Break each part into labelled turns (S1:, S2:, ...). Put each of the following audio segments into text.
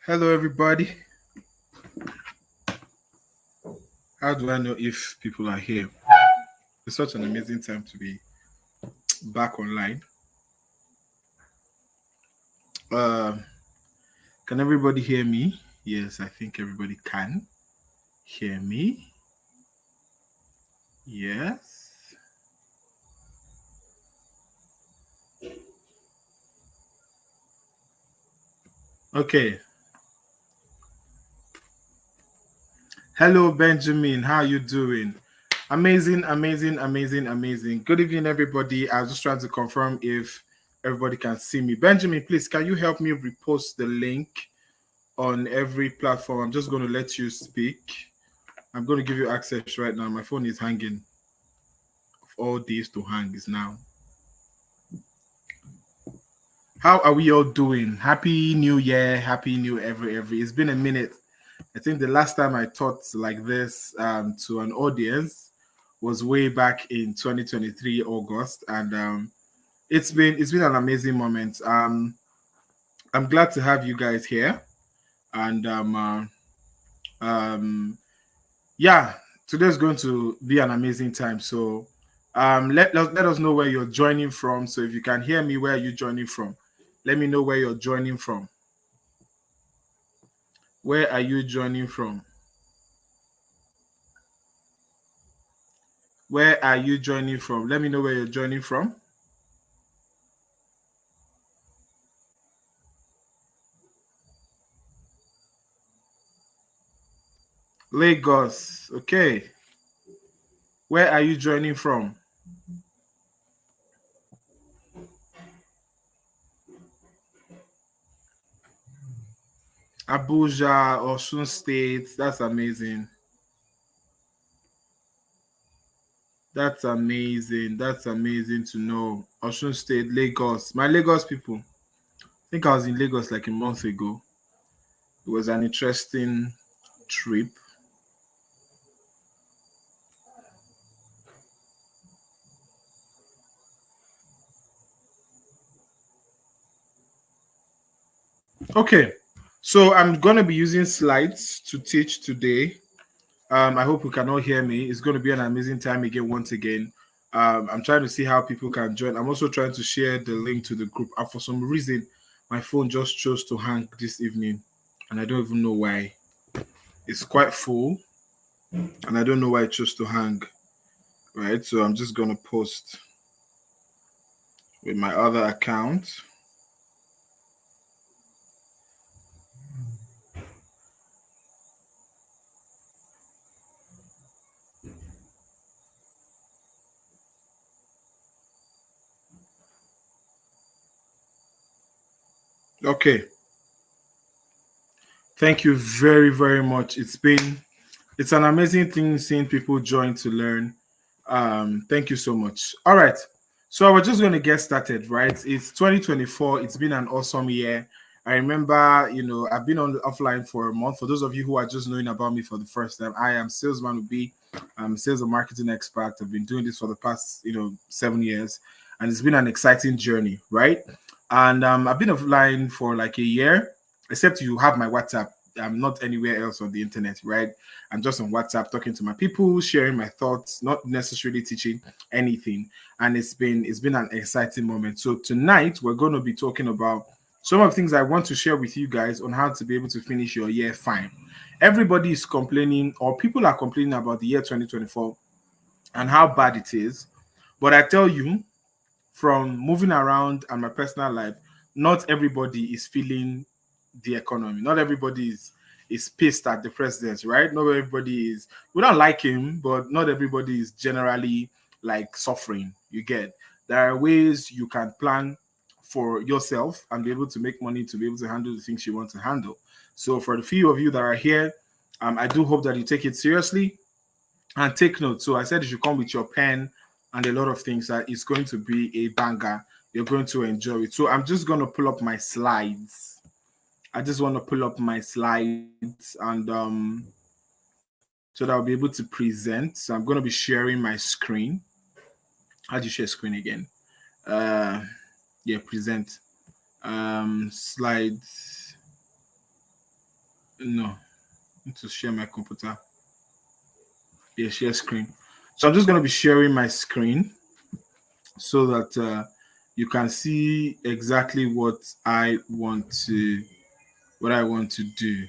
S1: Hello, everybody. How do I know if people are here? It's such an amazing time to be back online. Uh, can everybody hear me? Yes, I think everybody can hear me. Yes. Okay. Hello, Benjamin. How you doing? Amazing, amazing, amazing, amazing. Good evening, everybody. I was just trying to confirm if everybody can see me. Benjamin, please, can you help me repost the link on every platform? I'm just going to let you speak. I'm going to give you access right now. My phone is hanging. All days to hang is now. How are we all doing? Happy New Year. Happy New every. It's been a minute. I think the last time I taught like this to an audience was way back in 2023 August, and it's been an amazing moment. I'm glad to have you guys here, and um, yeah, today's going to be an amazing time. So let us know where you're joining from. So if you can hear me, where are you joining from? Let me know where you're joining from. Where are you joining from? Where are you joining from? Let me know where you're joining from. Lagos. Okay. Where are you joining from? Abuja, Osun State. That's amazing. That's amazing. That's amazing to know. Osun State, Lagos. My Lagos people. I think I was in Lagos like a month ago. It was an interesting trip. Okay, so I'm going to be using slides to teach today. I hope you can all hear me. It's going to be an amazing time again, once again. I'm trying to see how people can join. I'm also trying to share the link to the group. And for some reason, my phone just chose to hang this evening. And I don't even know why. It's quite full. And I don't know why it chose to hang. Right. So I'm just going to post with my other account. Okay. Thank you very, very much. It's an amazing thing seeing people join to learn. Thank you so much. All right. So we're just going to get started, right? It's 2024. It's been an awesome year. I remember, I've been on offline for a month. For those of you who are just knowing about me for the first time, I am Salesman with B. I'm a sales and marketing expert. I've been doing this for the past, 7 years, and it's been an exciting journey, right? And I've been offline for like a year, except you have my WhatsApp. I'm not anywhere else on the internet, right? I'm just on WhatsApp talking to my people, sharing my thoughts, not necessarily teaching anything. And it's been an exciting moment. So tonight we're going to be talking about some of the things I want to share with you guys on how to be able to finish your year fine. Everybody is complaining, or people are complaining about the year 2024 and how bad it is. But I tell you, from moving around and my personal life, not everybody is feeling the economy. Not everybody is pissed at the president, right? Not everybody is. We don't like him, but not everybody is generally like suffering. You get, there are ways you can plan for yourself and be able to make money to be able to handle the things you want to handle. So for the few of you that are here, I do hope that you take it seriously and take note. So I said you should come with your pen and a lot of things. That it's going to be a banger. You're going to enjoy it. So I'm just going to pull up my slides. I just want to pull up my slides and so that I'll be able to present. So I'm going to be sharing my screen. How do you share screen again? Uh, yeah, present. Slides. No, I need to share my computer. Yeah, share screen. So I'm just going to be sharing my screen so that you can see exactly what I want to do,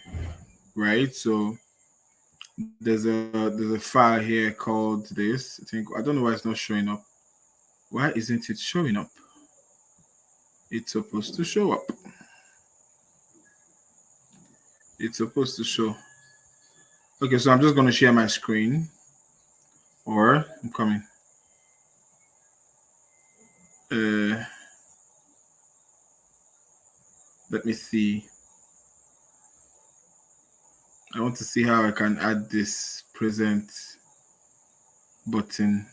S1: right? So there's a file here called this. I think I don't know why it's not showing up. Why isn't it showing up? It's supposed to show up. It's supposed to show. Okay, so I'm just going to share my screen, or I'm coming. Uh, Let me see. I want to see how I can add this present button.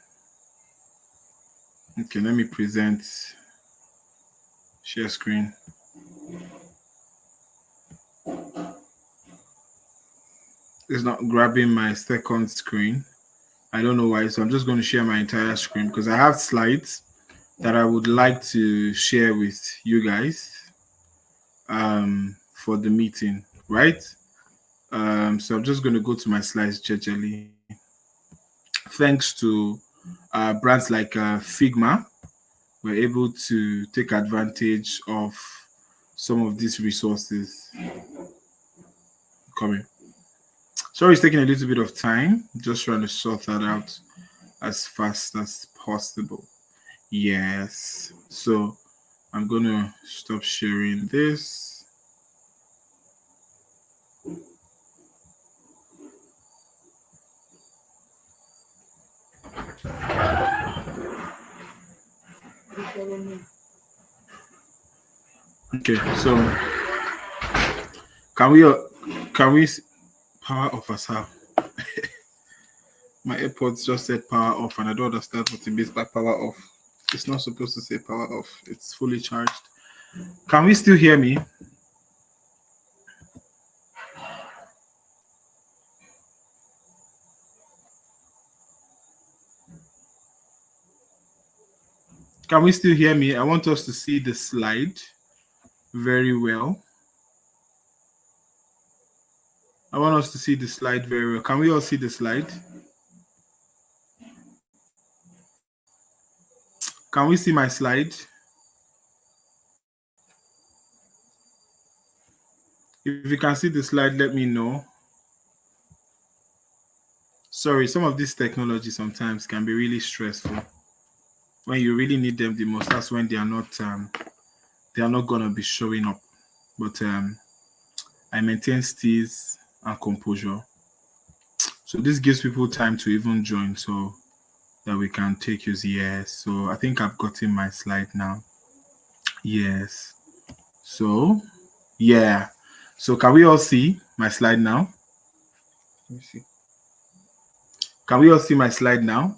S1: Okay, let me present share screen. It's not grabbing my second screen. I don't know why, so I'm just going to share my entire screen because I have slides that I would like to share with you guys for the meeting, right? So I'm just going to go to my slides gingerly. Thanks to brands like Figma, we're able to take advantage of some of these resources coming. Sorry, it's taking a little bit of time. Just trying to sort that out as fast as possible. Yes. So I'm going to stop sharing this. Okay, so can we power off as how? My AirPods just said power off, and I don't understand what it means by power off. It's not supposed to say power off. It's fully charged. Can we still hear me? Can we still hear me? I want us to see the slide very well. I want us to see the slide very well. Can we all see the slide? Can we see my slide? If you can see the slide, let me know. Sorry, some of these technology sometimes can be really stressful. When you really need them the most, that's when they are not gonna be showing up. But I maintain steeze and composure. So this gives people time to even join so that we can take use. Yes. So I think I've gotten my slide now. Yes. So yeah. So can we all see my slide now? Let me see. Can we all see my slide now?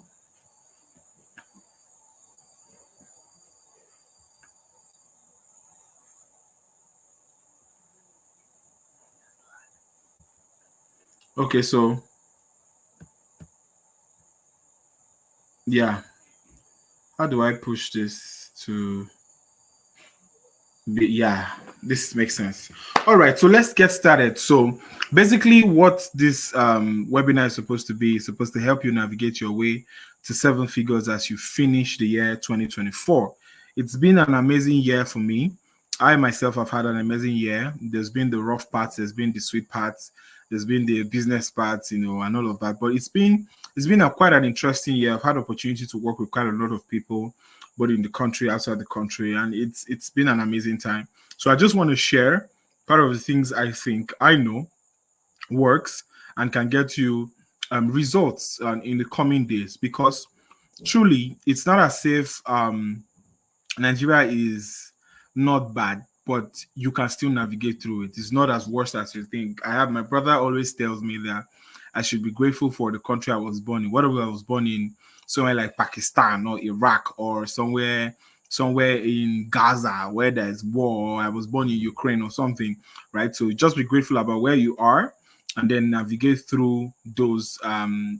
S1: Okay, so yeah. How do I push this to yeah, this makes sense. All right, so let's get started. So basically what this webinar is supposed to be is supposed to help you navigate your way to 7 figures as you finish the year 2024. It's been an amazing year for me. I myself have had an amazing year. There's been the rough parts, there's been the sweet parts, there's been the business parts, and all of that. But it's been quite an interesting year. I've had opportunity to work with quite a lot of people, both in the country, outside the country, and it's been an amazing time. So I just want to share part of the things I think I know works and can get you results in the coming days, because truly it's not as if Nigeria is not bad, but you can still navigate through it. It's not as worse as you think. My brother always tells me that I should be grateful for the country I was born in. Whatever I was born in, somewhere like Pakistan or Iraq or somewhere in Gaza where there's war, or I was born in Ukraine or something, right? So just be grateful about where you are and then navigate through those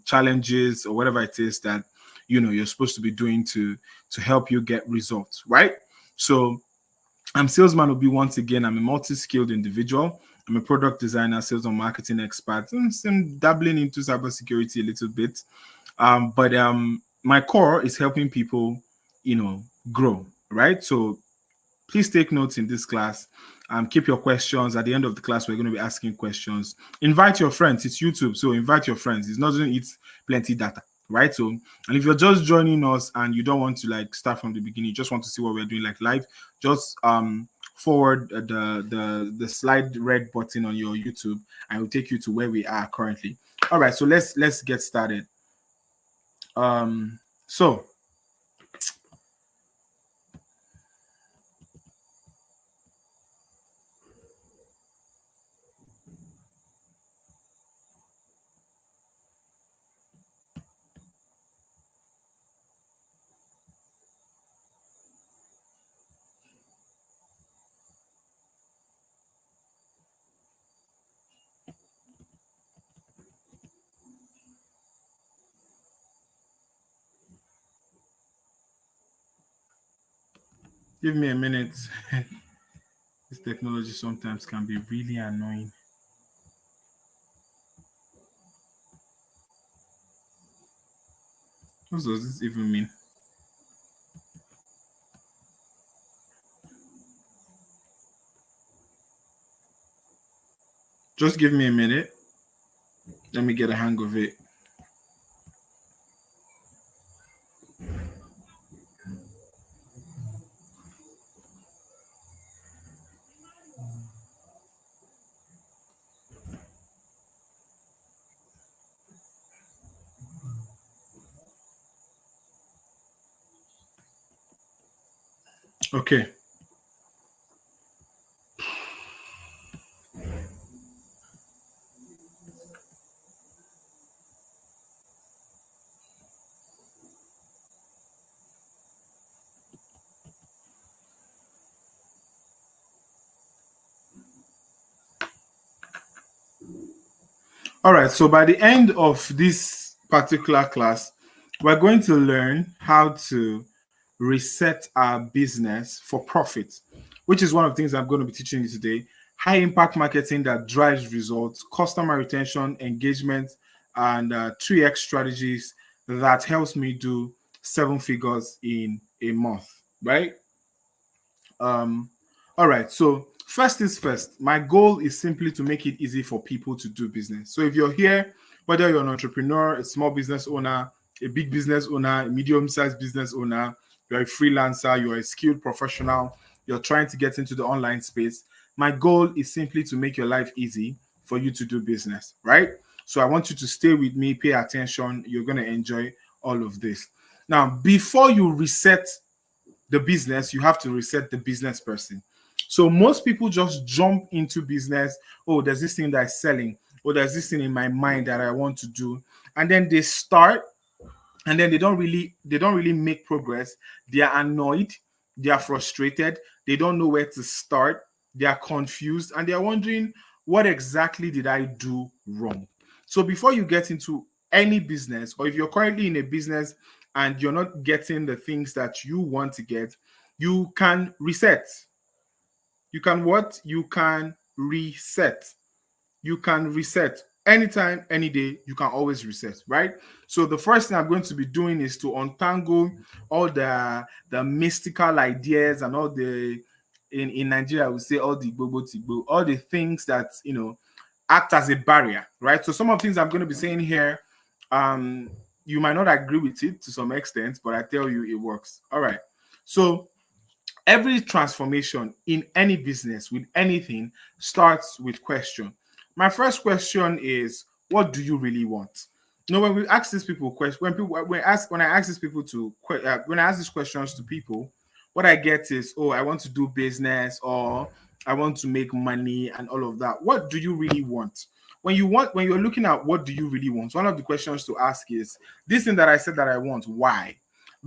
S1: challenges or whatever it is that you're supposed to be doing to help you get results, right? So I'm salesman Obi once again. I'm a multi-skilled individual. I'm a product designer, sales and marketing expert. I'm dabbling into cybersecurity a little bit. But my core is helping people, grow, right? So please take notes in this class. Keep your questions. At the end of the class, we're going to be asking questions. Invite your friends. It's YouTube, so invite your friends. It's not going to eat plenty data, right? So, and if you're just joining us and you don't want to like start from the beginning, you just want to see what we're doing like live, just forward the slide red button on your YouTube, and it will take you to where we are currently. All right, so let's get started. So give me a minute. This technology sometimes can be really annoying. What does this even mean? Just give me a minute. Let me get a hang of it. Okay. All right. So by the end of this particular class, we're going to learn how to reset our business for profit, which is one of the things I'm going to be teaching you today. High impact marketing that drives results, customer retention, engagement, and 3x strategies that helps me do 7 figures in a month, right? Um, all right. So first is first. My goal is simply to make it easy for people to do business. So if you're here, whether you're an entrepreneur, a small business owner, a big business owner, a medium-sized business owner, you're a freelancer, you're a skilled professional, you're trying to get into the online space. My goal is simply to make your life easy for you to do business, right? So I want you to stay with me, pay attention. You're going to enjoy all of this. Now, before you reset the business, you have to reset the business person. So most people just jump into business. Oh, there's this thing that's selling. Oh, there's this thing in my mind that I want to do. And then they start, and then they don't really make progress. They are annoyed, they are frustrated, they don't know where to start, they are confused, and they are wondering, what exactly did I do wrong? So before you get into any business, or if you're currently in a business and you're not getting the things that you want to get, you can reset. You can what? You can reset. You can reset anytime, any day. You can always reset, right? So the first thing I'm going to be doing is to untangle all the mystical ideas and all the in Nigeria, I would say all the bobo tigbo, all the things that act as a barrier, right? So some of the things I'm going to be saying here, um, you might not agree with it to some extent, but I tell you it works. All right. So every transformation in any business with anything starts with question. My first question is, what do you really want? When we ask these people questions, when I ask these people when I ask these questions to people, what I get is, oh, I want to do business, or I want to make money and all of that. What do you really want? When you're looking at what do you really want, one of the questions to ask is, this thing that I said that I want, why?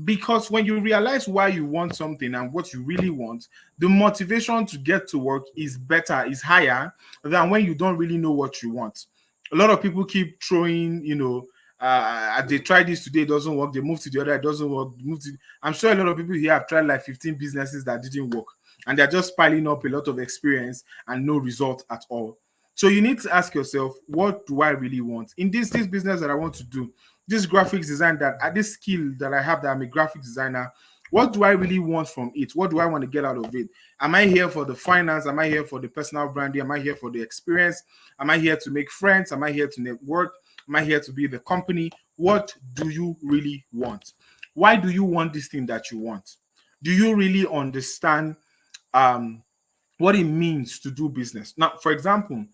S1: Because when you realize why you want something and what you really want, the motivation to get to work is higher than when you don't really know what you want. A lot of people keep throwing, they try this today, it doesn't work, they move to the other, it doesn't work, I'm sure a lot of people here have tried like 15 businesses that didn't work, and they're just piling up a lot of experience and no result at all. So you need to ask yourself, what do I really want in this business that I want to do, this graphics design, that this skill that I have, that I'm a graphic designer? What do I really want from it? What do I want to get out of it? Am I here for the finance? Am I here for the personal branding? Am I here for the experience? Am I here to make friends? Am I here to network? Am I here to be the company? What do you really want? Why do you want this thing that you want? Do you really understand um, what it means to do business? Now, for example,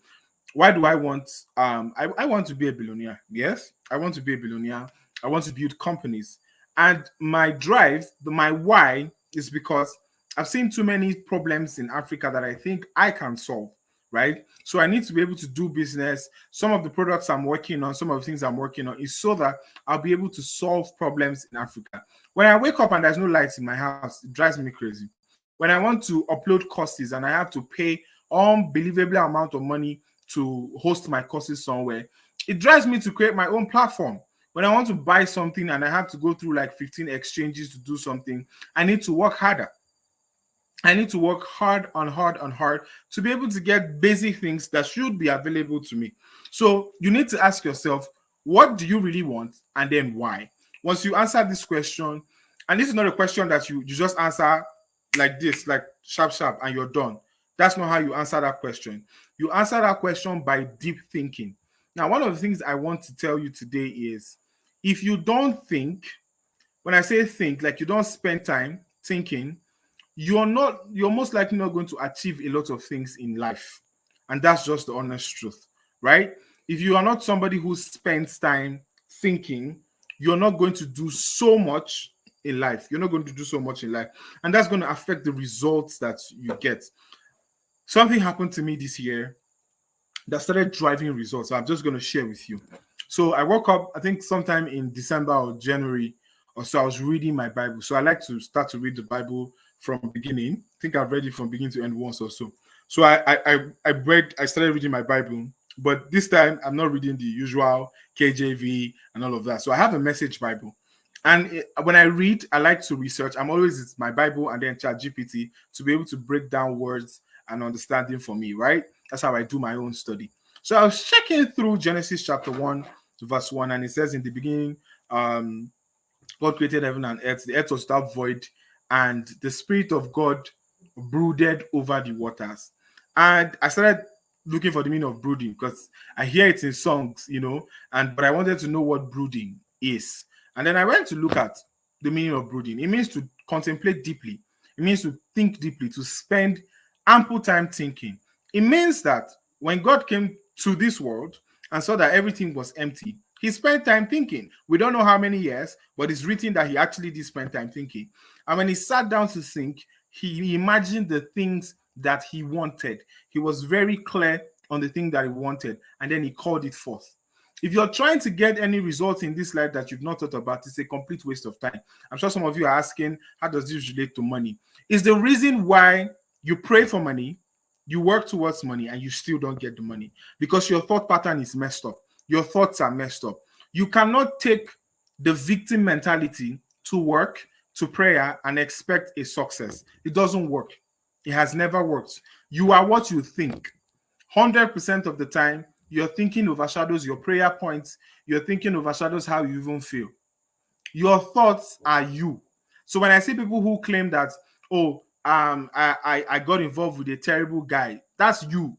S1: why do I want I want to be a billionaire? Yes, I want to be a billionaire. I want to build companies. And my drive, my why is because I've seen too many problems in Africa that I think I can solve, right? So I need to be able to do business. Some of the products I'm working on, some of the things I'm working on is so that I'll be able to solve problems in Africa. When I wake up and there's no lights in my house, it drives me crazy. When I want to upload courses and I have to pay unbelievable amount of money to host my courses somewhere, it drives me to create my own platform. When I want to buy something and I have to go through like 15 exchanges to do something, I need to work harder. I need to work hard and hard and hard to be able to get basic things that should be available to me. So you need to ask yourself, what do you really want, and then why? Once you answer this question, and this is not a question that you just answer like this, like sharp, sharp, and you're done. That's not how you answer that question. You answer that question by deep thinking. Now, one of the things I want to tell you today is, if you don't think, when I say think, like you don't spend time thinking, you're most likely not going to achieve a lot of things in life. And that's just the honest truth, right? If you are not somebody who spends time thinking, you're not going to do so much in life. You're not going to do so much in life. And that's going to affect the results that you get. Something happened to me this year that started driving results. So I'm just going to share with you. So I woke up, I think sometime in December or January or so, I was reading my Bible. So I like to start to read the Bible from beginning. I think I've read it from beginning to end once or so. So I started reading my Bible, but this time I'm not reading the usual KJV and all of that. So I have a message Bible. And when I read, I like to research. I'm always, it's my Bible and then Chat GPT to be able to break down words and understanding for me, right? That's how I do my own study. So I was checking through Genesis chapter 1 to verse 1, and it says, in the beginning, God created heaven and earth. The earth was without void, and the Spirit of God brooded over the waters. And I started looking for the meaning of brooding because I hear it in songs, but I wanted to know what brooding is. And then I went to look at the meaning of brooding. It means to contemplate deeply. It means to think deeply, to spend ample time thinking. It means that when God came to this world and saw that everything was empty, he spent time thinking. We don't know how many years, but it's written that he actually did spend time thinking. And when he sat down to think, he imagined the things that he wanted. He was very clear on the thing that he wanted, and then he called it forth. If you're trying to get any results in this life that you've not thought about, it's a complete waste of time. I'm sure some of you are asking, how does this relate to money? It's the reason why you pray for money, you work towards money, and you still don't get the money, because your thought pattern is messed up. Your thoughts are messed up. You cannot take the victim mentality to work, to prayer, and expect a success. It doesn't work. It has never worked. You are what you think. 100% of the time, your thinking overshadows your prayer points. Your thinking overshadows how you even feel. Your thoughts are you. So when I see people who claim that, oh, I got involved with a terrible guy, that's you.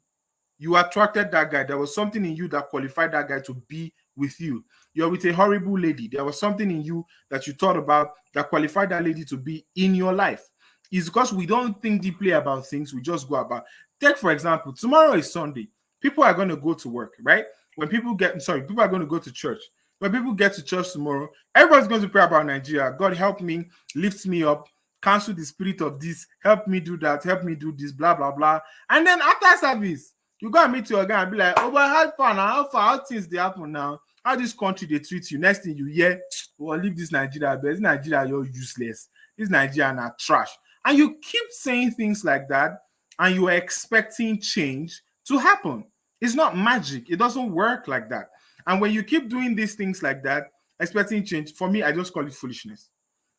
S1: You attracted that guy. There was something in you that qualified that guy to be with you. You're with a horrible lady. There was something in you that you thought about that qualified that lady to be in your life. It's because we don't think deeply about things. We just go about. Take, for example, tomorrow is Sunday. People are going to go to work, right? People are going to go to church. When people get to church tomorrow, everybody's going to pray about Nigeria. God help me, lift me up, cancel the spirit of this, help me do that, help me do this, blah, blah, blah. And then after service, you go and meet your guy and be like, oh, but how far now? How far? How things they happen now? How this country they treat you? Next thing you hear, well, leave this Nigeria, but this Nigeria, you're useless. This Nigeria are trash. And you keep saying things like that, and you are expecting change to happen. It's not magic. It doesn't work like that. And when you keep doing these things like that, expecting change, for me, I just call it foolishness.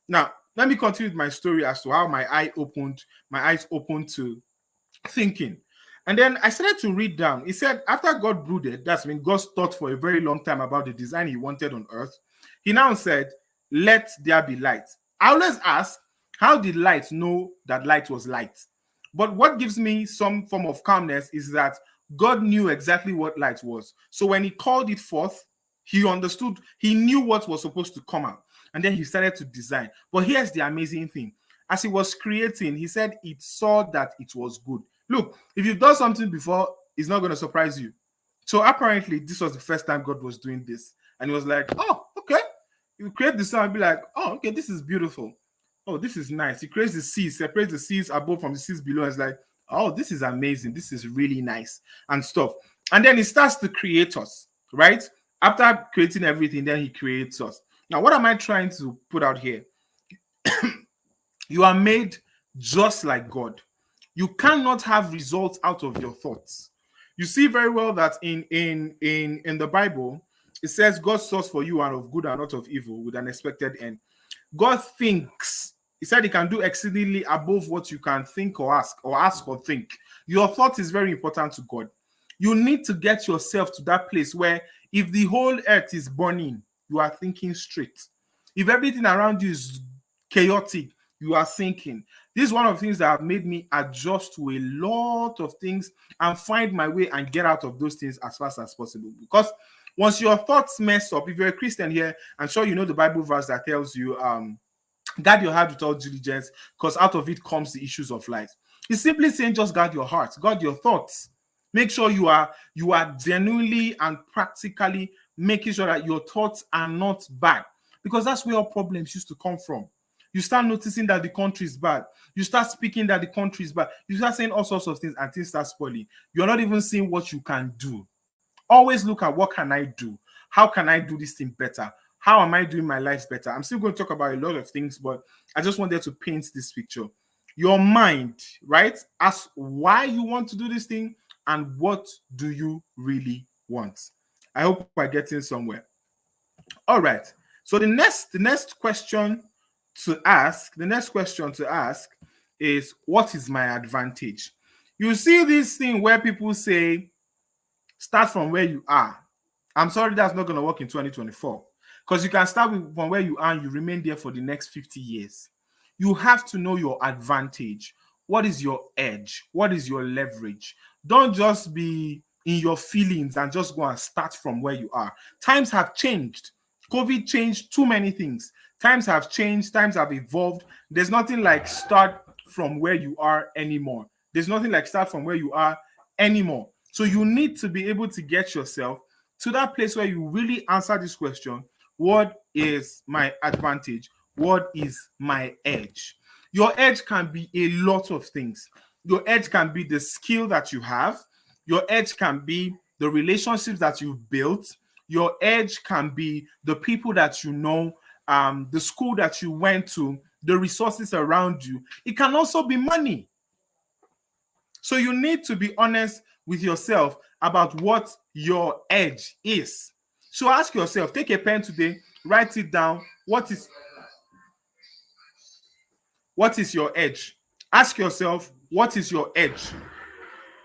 S1: Now, let me continue with my story as to how my eyes opened to thinking. And then I started to read down. He said, after God brooded, that's when God thought for a very long time about the design he wanted on earth. He now said, let there be light. I always ask, how did light know that light was light? But what gives me some form of calmness is that God knew exactly what light was. So when he called it forth, he understood, he knew what was supposed to come out. And then he started to design. But here's the amazing thing. As he was creating, he said it saw that it was good. Look, if you've done something before, it's not going to surprise you. So apparently, this was the first time God was doing this. And he was like, oh, okay. You create the sun and be like, oh, okay, this is beautiful. Oh, this is nice. He creates the seas, separates the seas above from the seas below. And it's like, oh, this is amazing. This is really nice and stuff. And then he starts to create us, right? After creating everything, then he creates us. Now, what am I trying to put out here? You are made just like God. You cannot have results out of your thoughts. You see very well that in the Bible, it says God's thoughts for you are of good and not of evil, with an expected end. God thinks. He said he can do exceedingly above what you can think or ask or think. Your thought is very important to God. You need to get yourself to that place where if the whole earth is burning, you are thinking straight. If everything around you is chaotic, you are thinking. This is one of the things that have made me adjust to a lot of things and find my way and get out of those things as fast as possible. Because once your thoughts mess up, if you're a Christian here, I'm sure you know the Bible verse that tells you, guard your heart with all diligence, because out of it comes the issues of life. It's simply saying just guard your heart, guard your thoughts. Make sure you are genuinely and practically making sure that your thoughts are not bad, because that's where all problems used to come from. You start noticing that the country is bad. You start speaking that the country is bad. You start saying all sorts of things and things start spoiling. You're not even seeing what you can do. Always look at what can I do? How can I do this thing better? How am I doing my life better? I'm still going to talk about a lot of things, but I just wanted to paint this picture. Your mind, right? Ask why you want to do this thing and what do you really want. I hope we're getting somewhere. All right. So the next question to ask, is what is my advantage? You see this thing where people say start from where you are. I'm sorry, that's not going to work in 2024, because you can start from where you are and you remain there for the next 50 years. You have to know your advantage. What is your edge? What is your leverage? Don't just be in your feelings and just go and start from where you are. Times have changed. COVID changed too many things. Times have changed. Times have evolved. There's nothing like start from where you are anymore. There's nothing like start from where you are anymore. So you need to be able to get yourself to that place where you really answer this question: what is my advantage? What is my edge? Your edge can be a lot of things. Your edge can be the skill that you have. Your edge can be the relationships that you've built. Your edge can be the people that you know, the school that you went to, the resources around you. It can also be money. So you need to be honest with yourself about what your edge is. So ask yourself, take a pen today, write it down. What is your edge? Ask yourself, what is your edge?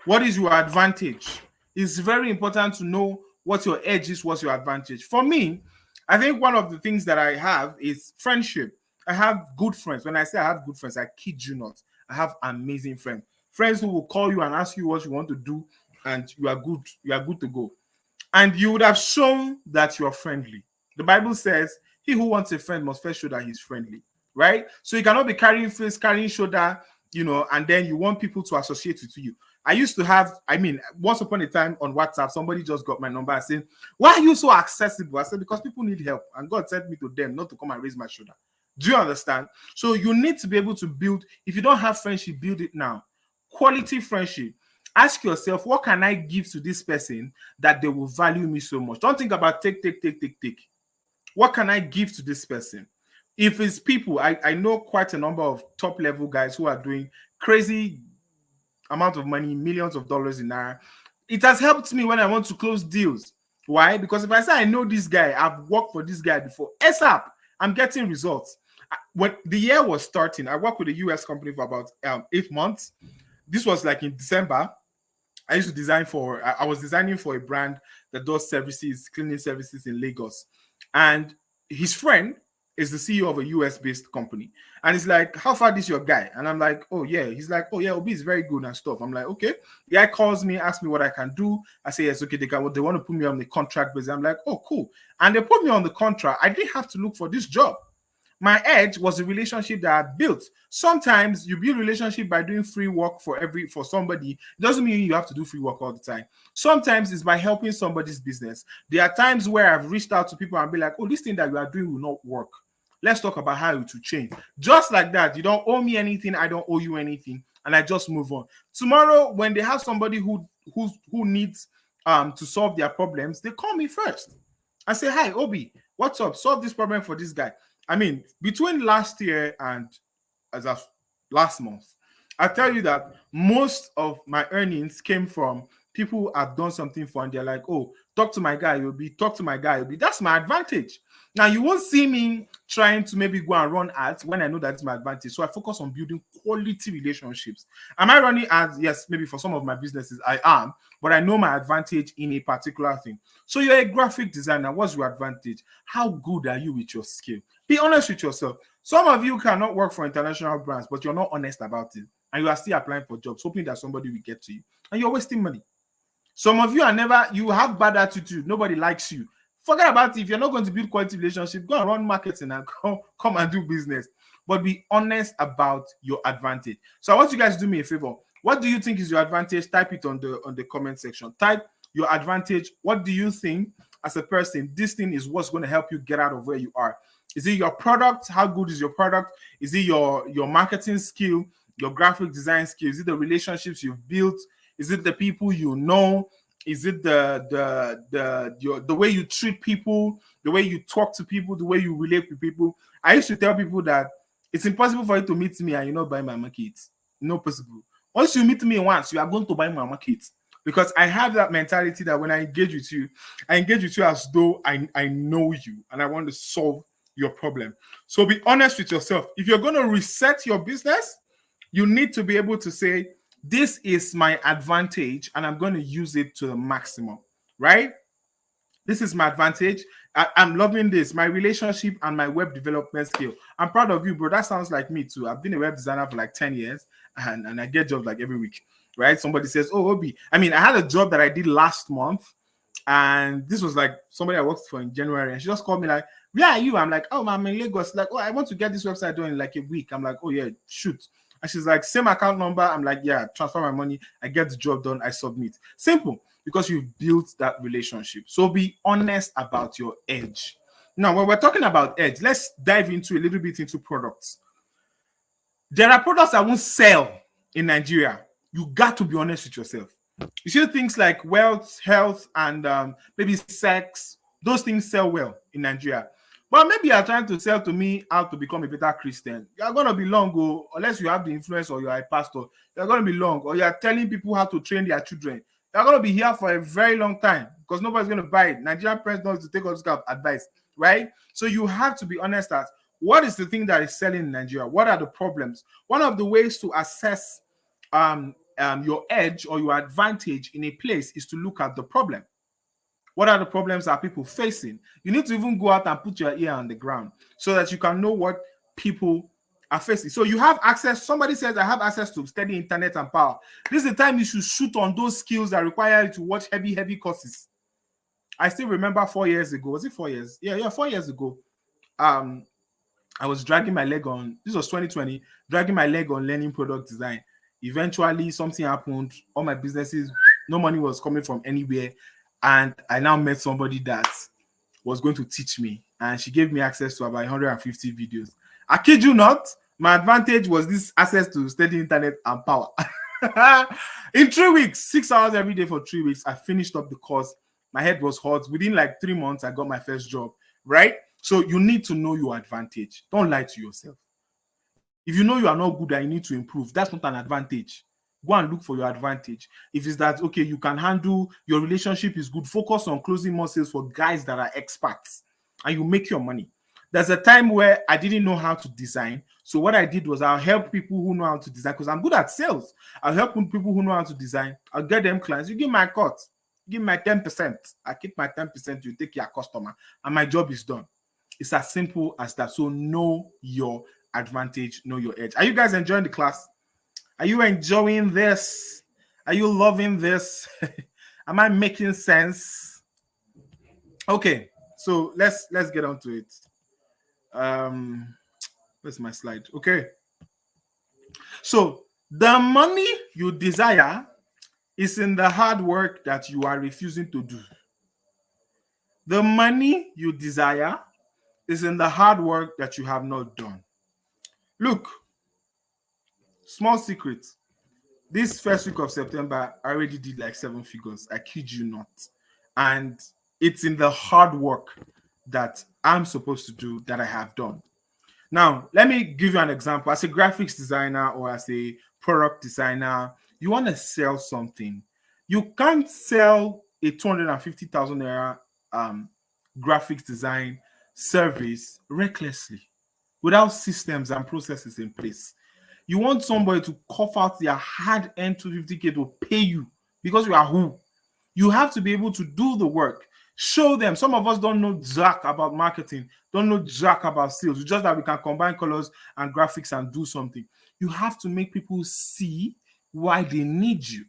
S1: What is your advantage? It's very important to know what your edge is, what's your advantage. For me, I think one of the things that I have is friendship. I have good friends. When I say I have good friends, I kid you not. I have amazing friends. Friends who will call you and ask you what you want to do, and you are good. You are good to go. And you would have shown that you are friendly. The Bible says, he who wants a friend must first show that he's friendly, right? So you cannot be carrying face, carrying shoulder, and then you want people to associate with you. I used to have, once upon a time on WhatsApp, somebody just got my number and said, why are you so accessible? I said, because people need help, and God sent me to them, not to come and raise my shoulder. Do you understand? So you need to be able to build. If you don't have friendship, build it now. Quality friendship. Ask yourself, what can I give to this person that they will value me so much? Don't think about take. What can I give to this person? If it's people, I know quite a number of top level guys who are doing crazy amount of money, millions of dollars in naira. It has helped me when I want to close deals. Why? Because if I say I know this guy, I've worked for this guy before, ASAP, I'm getting results. When the year was starting, I worked with a US company for about 8 months. This was like in December. I used to design for, I was designing for a brand that does services, cleaning services in Lagos. And his friend is the CEO of a US based company. And he's like, how far this your guy? And I'm like, oh yeah. He's like, oh yeah, Obi is very good and stuff. I'm like, okay. The guy calls me, asks me what I can do. I say, yes, okay, they want to put me on the contract basis. I'm like, oh, cool. And they put me on the contract. I didn't have to look for this job. My edge was the relationship that I built. Sometimes you build relationship by doing free work for somebody. It doesn't mean you have to do free work all the time. Sometimes it's by helping somebody's business. There are times where I've reached out to people and be like, oh, this thing that you are doing will not work. Let's talk about how it will change. Just like that. You don't owe me anything, I don't owe you anything, and I just move on. Tomorrow, when they have somebody who needs to solve their problems, they call me first. I say, hi, Obi, what's up? Solve this problem for this guy. I mean, between last year and as of last month, I tell you that most of my earnings came from people who have done something for, and they're like, oh, talk to my guy, you'll be, talk to my guy, you'll be. That's my advantage. Now, you won't see me trying to maybe go and run ads when I know that's my advantage. So I focus on building quality relationships. Am I running ads? Yes, maybe for some of my businesses, I am, but I know my advantage in a particular thing. So you're a graphic designer. What's your advantage? How good are you with your skill? Be honest with yourself. Some of you cannot work for international brands, but you're not honest about it. And you are still applying for jobs, hoping that somebody will get to you. And you're wasting money. Some of you are never, you have bad attitude. Nobody likes you. Forget about it. If you're not going to build quality relationship, go and run marketing and come and do business. But be honest about your advantage. So I want you guys to do me a favor. What do you think is your advantage? Type it on the comment section. Type your advantage. What do you think as a person? This thing is what's going to help you get out of where you are. Is it your product? How good is your product? Is it your marketing skill, your graphic design skill? Is it the relationships you've built? Is it the people you know? Is it the way you treat people, the way you talk to people, the way you relate with people? I used to tell people that it's impossible for you to meet me and you not buy my market. No possible. Once you meet me once, you are going to buy my market. Because I have that mentality that when I engage with you, I engage with you as though I know you and I want to solve your problem. So be honest with yourself. If you're going to reset your business, you need to be able to say, this is my advantage and I'm going to use it to the maximum, right? This is my advantage. I'm loving this, my relationship and my web development skill. I'm proud of you, bro. That sounds like me too. I've been a web designer for like 10 years and I get jobs like every week, right? Somebody says, oh, Obi. I mean, I had a job that I did last month and this was like somebody I worked for in January and she just called me like, where are you? I'm like, oh, I'm in Lagos. Like, oh, I want to get this website done in like a week. I'm like, oh yeah, shoot. And she's like, same account number. I'm like, yeah, transfer my money. I get the job done. I submit. Simple, because you've built that relationship. So be honest about your edge. Now, when we're talking about edge, let's dive into a little bit into products. There are products that won't sell in Nigeria. You got to be honest with yourself. You see things like wealth, health, and maybe sex. Those things sell well in Nigeria. But maybe you're trying to sell to me how to become a better Christian. You're going to be long, unless you have the influence or you're a pastor. You're going to be long, or you're telling people how to train their children. You're going to be here for a very long time because nobody's going to buy it. Nigerian parents don't to take all this kind of advice, right? So you have to be honest at what is the thing that is selling in Nigeria? What are the problems? One of the ways to assess your edge or your advantage in a place is to look at the problem. What are the problems that people facing? You need to even go out and put your ear on the ground so that you can know what people are facing. So you have access. Somebody says, I have access to steady internet and power. This is the time you should shoot on those skills that require you to watch heavy courses. I still remember 4 years ago. Was it 4 years? Yeah, 4 years ago. I was dragging my leg on, this was 2020, dragging my leg on learning product design. Eventually, something happened. All my businesses, no money was coming from anywhere. And I now met somebody that was going to teach me. And she gave me access to about 150 videos. I kid you not, my advantage was this access to steady internet and power. In 3 weeks, 6 hours every day for 3 weeks, I finished up the course. My head was hot. Within like 3 months, I got my first job, right? So you need to know your advantage. Don't lie to yourself. If you know you are not good and you need to improve, that's not an advantage. Go and look for your advantage. If it's that, okay, you can handle, your relationship is good, focus on closing more sales for guys that are experts and you make your money. There's a time where I didn't know how to design. So what I did was I'll help people who know how to design, because I'm good at sales. I'll help people who know how to design. I'll get them clients. You give my cut, give my 10%. I keep my 10%, you take your customer, and my job is done. It's as simple as that. So know your advantage, know your edge. Are you guys enjoying the class? Are you enjoying this? Are you loving this? Am I making sense? Okay, so let's get on to it. Where's my slide? Okay. So the money you desire is in the hard work that you are refusing to do. The money you desire is in the hard work that you have not done. Look, small secret. This first week of September, I already did like 7 figures. I kid you not. And it's in the hard work that I'm supposed to do that I have done. Now, let me give you an example. As a graphics designer or as a product designer, you want to sell something. You can't sell a 250,000 naira graphics design service recklessly without systems and processes in place. You want somebody to cough out their hard-earned 250K to pay you because you are who? You have to be able to do the work. Show them. Some of us don't know jack about marketing, don't know jack about sales. It's just that we can combine colors and graphics and do something. You have to make people see why they need you.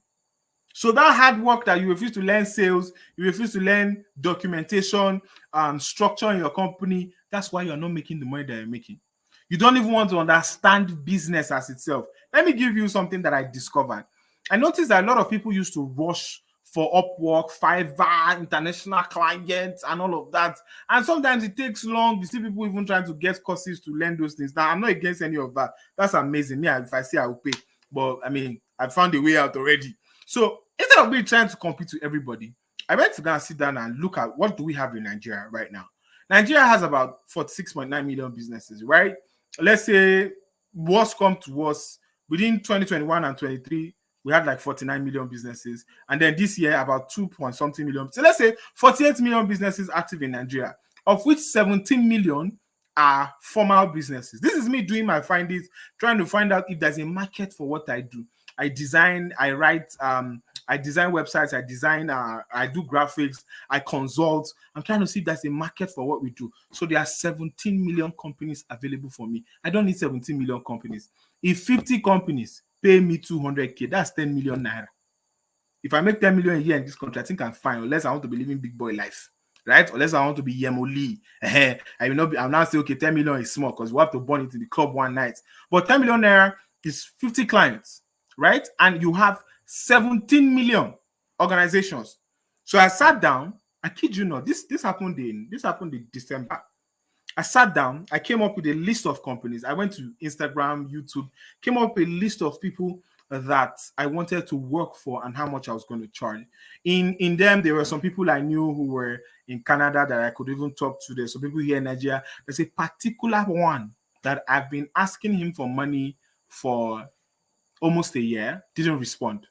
S1: So that hard work that you refuse to learn sales, you refuse to learn documentation and structure in your company, that's why you're not making the money that you're making. You don't even want to understand business as itself. Let me give you something that I discovered. I noticed that a lot of people used to rush for Upwork, Fiverr, international clients, and all of that. And sometimes it takes long. You see people even trying to get courses to learn those things. Now, I'm not against any of that. That's amazing. Yeah, if I say I will pay. But I mean, I found a way out already. So instead of me trying to compete with everybody, I went to go and sit down and look at what do we have in Nigeria right now. Nigeria has about 46.9 million businesses, right? Let's say worst come to worst, within 2021 and 23, we had like 49 million businesses. And then this year, about 2 point something million. So let's say 48 million businesses active in Nigeria, of which 17 million are formal businesses. This is me doing my findings, trying to find out if there's a market for what I do. I design, I write, I design websites, I do graphics, I consult. I'm trying to see if there's a market for what we do. So there are 17 million companies available for me. I don't need 17 million companies. If 50 companies pay me 200K, that's 10 million naira. If I make 10 million a year in this country, I think I'm fine, unless I want to be living big boy life, right? Unless I want to be Yemo Lee. I will not be, I'll now say, okay, 10 million is small because we have to burn it in the club one night. But 10 million naira is 50 clients, right? And you have 17 million organizations. So I sat down, I kid you not, this happened in December. I sat down, I came up with a list of companies. I went to Instagram, YouTube, came up with a list of people that I wanted to work for and how much I was going to charge. In them, there were some people I knew who were in Canada that I could even talk to. There's some people here in Nigeria. There's a particular one that I've been asking him for money for almost a year, didn't respond.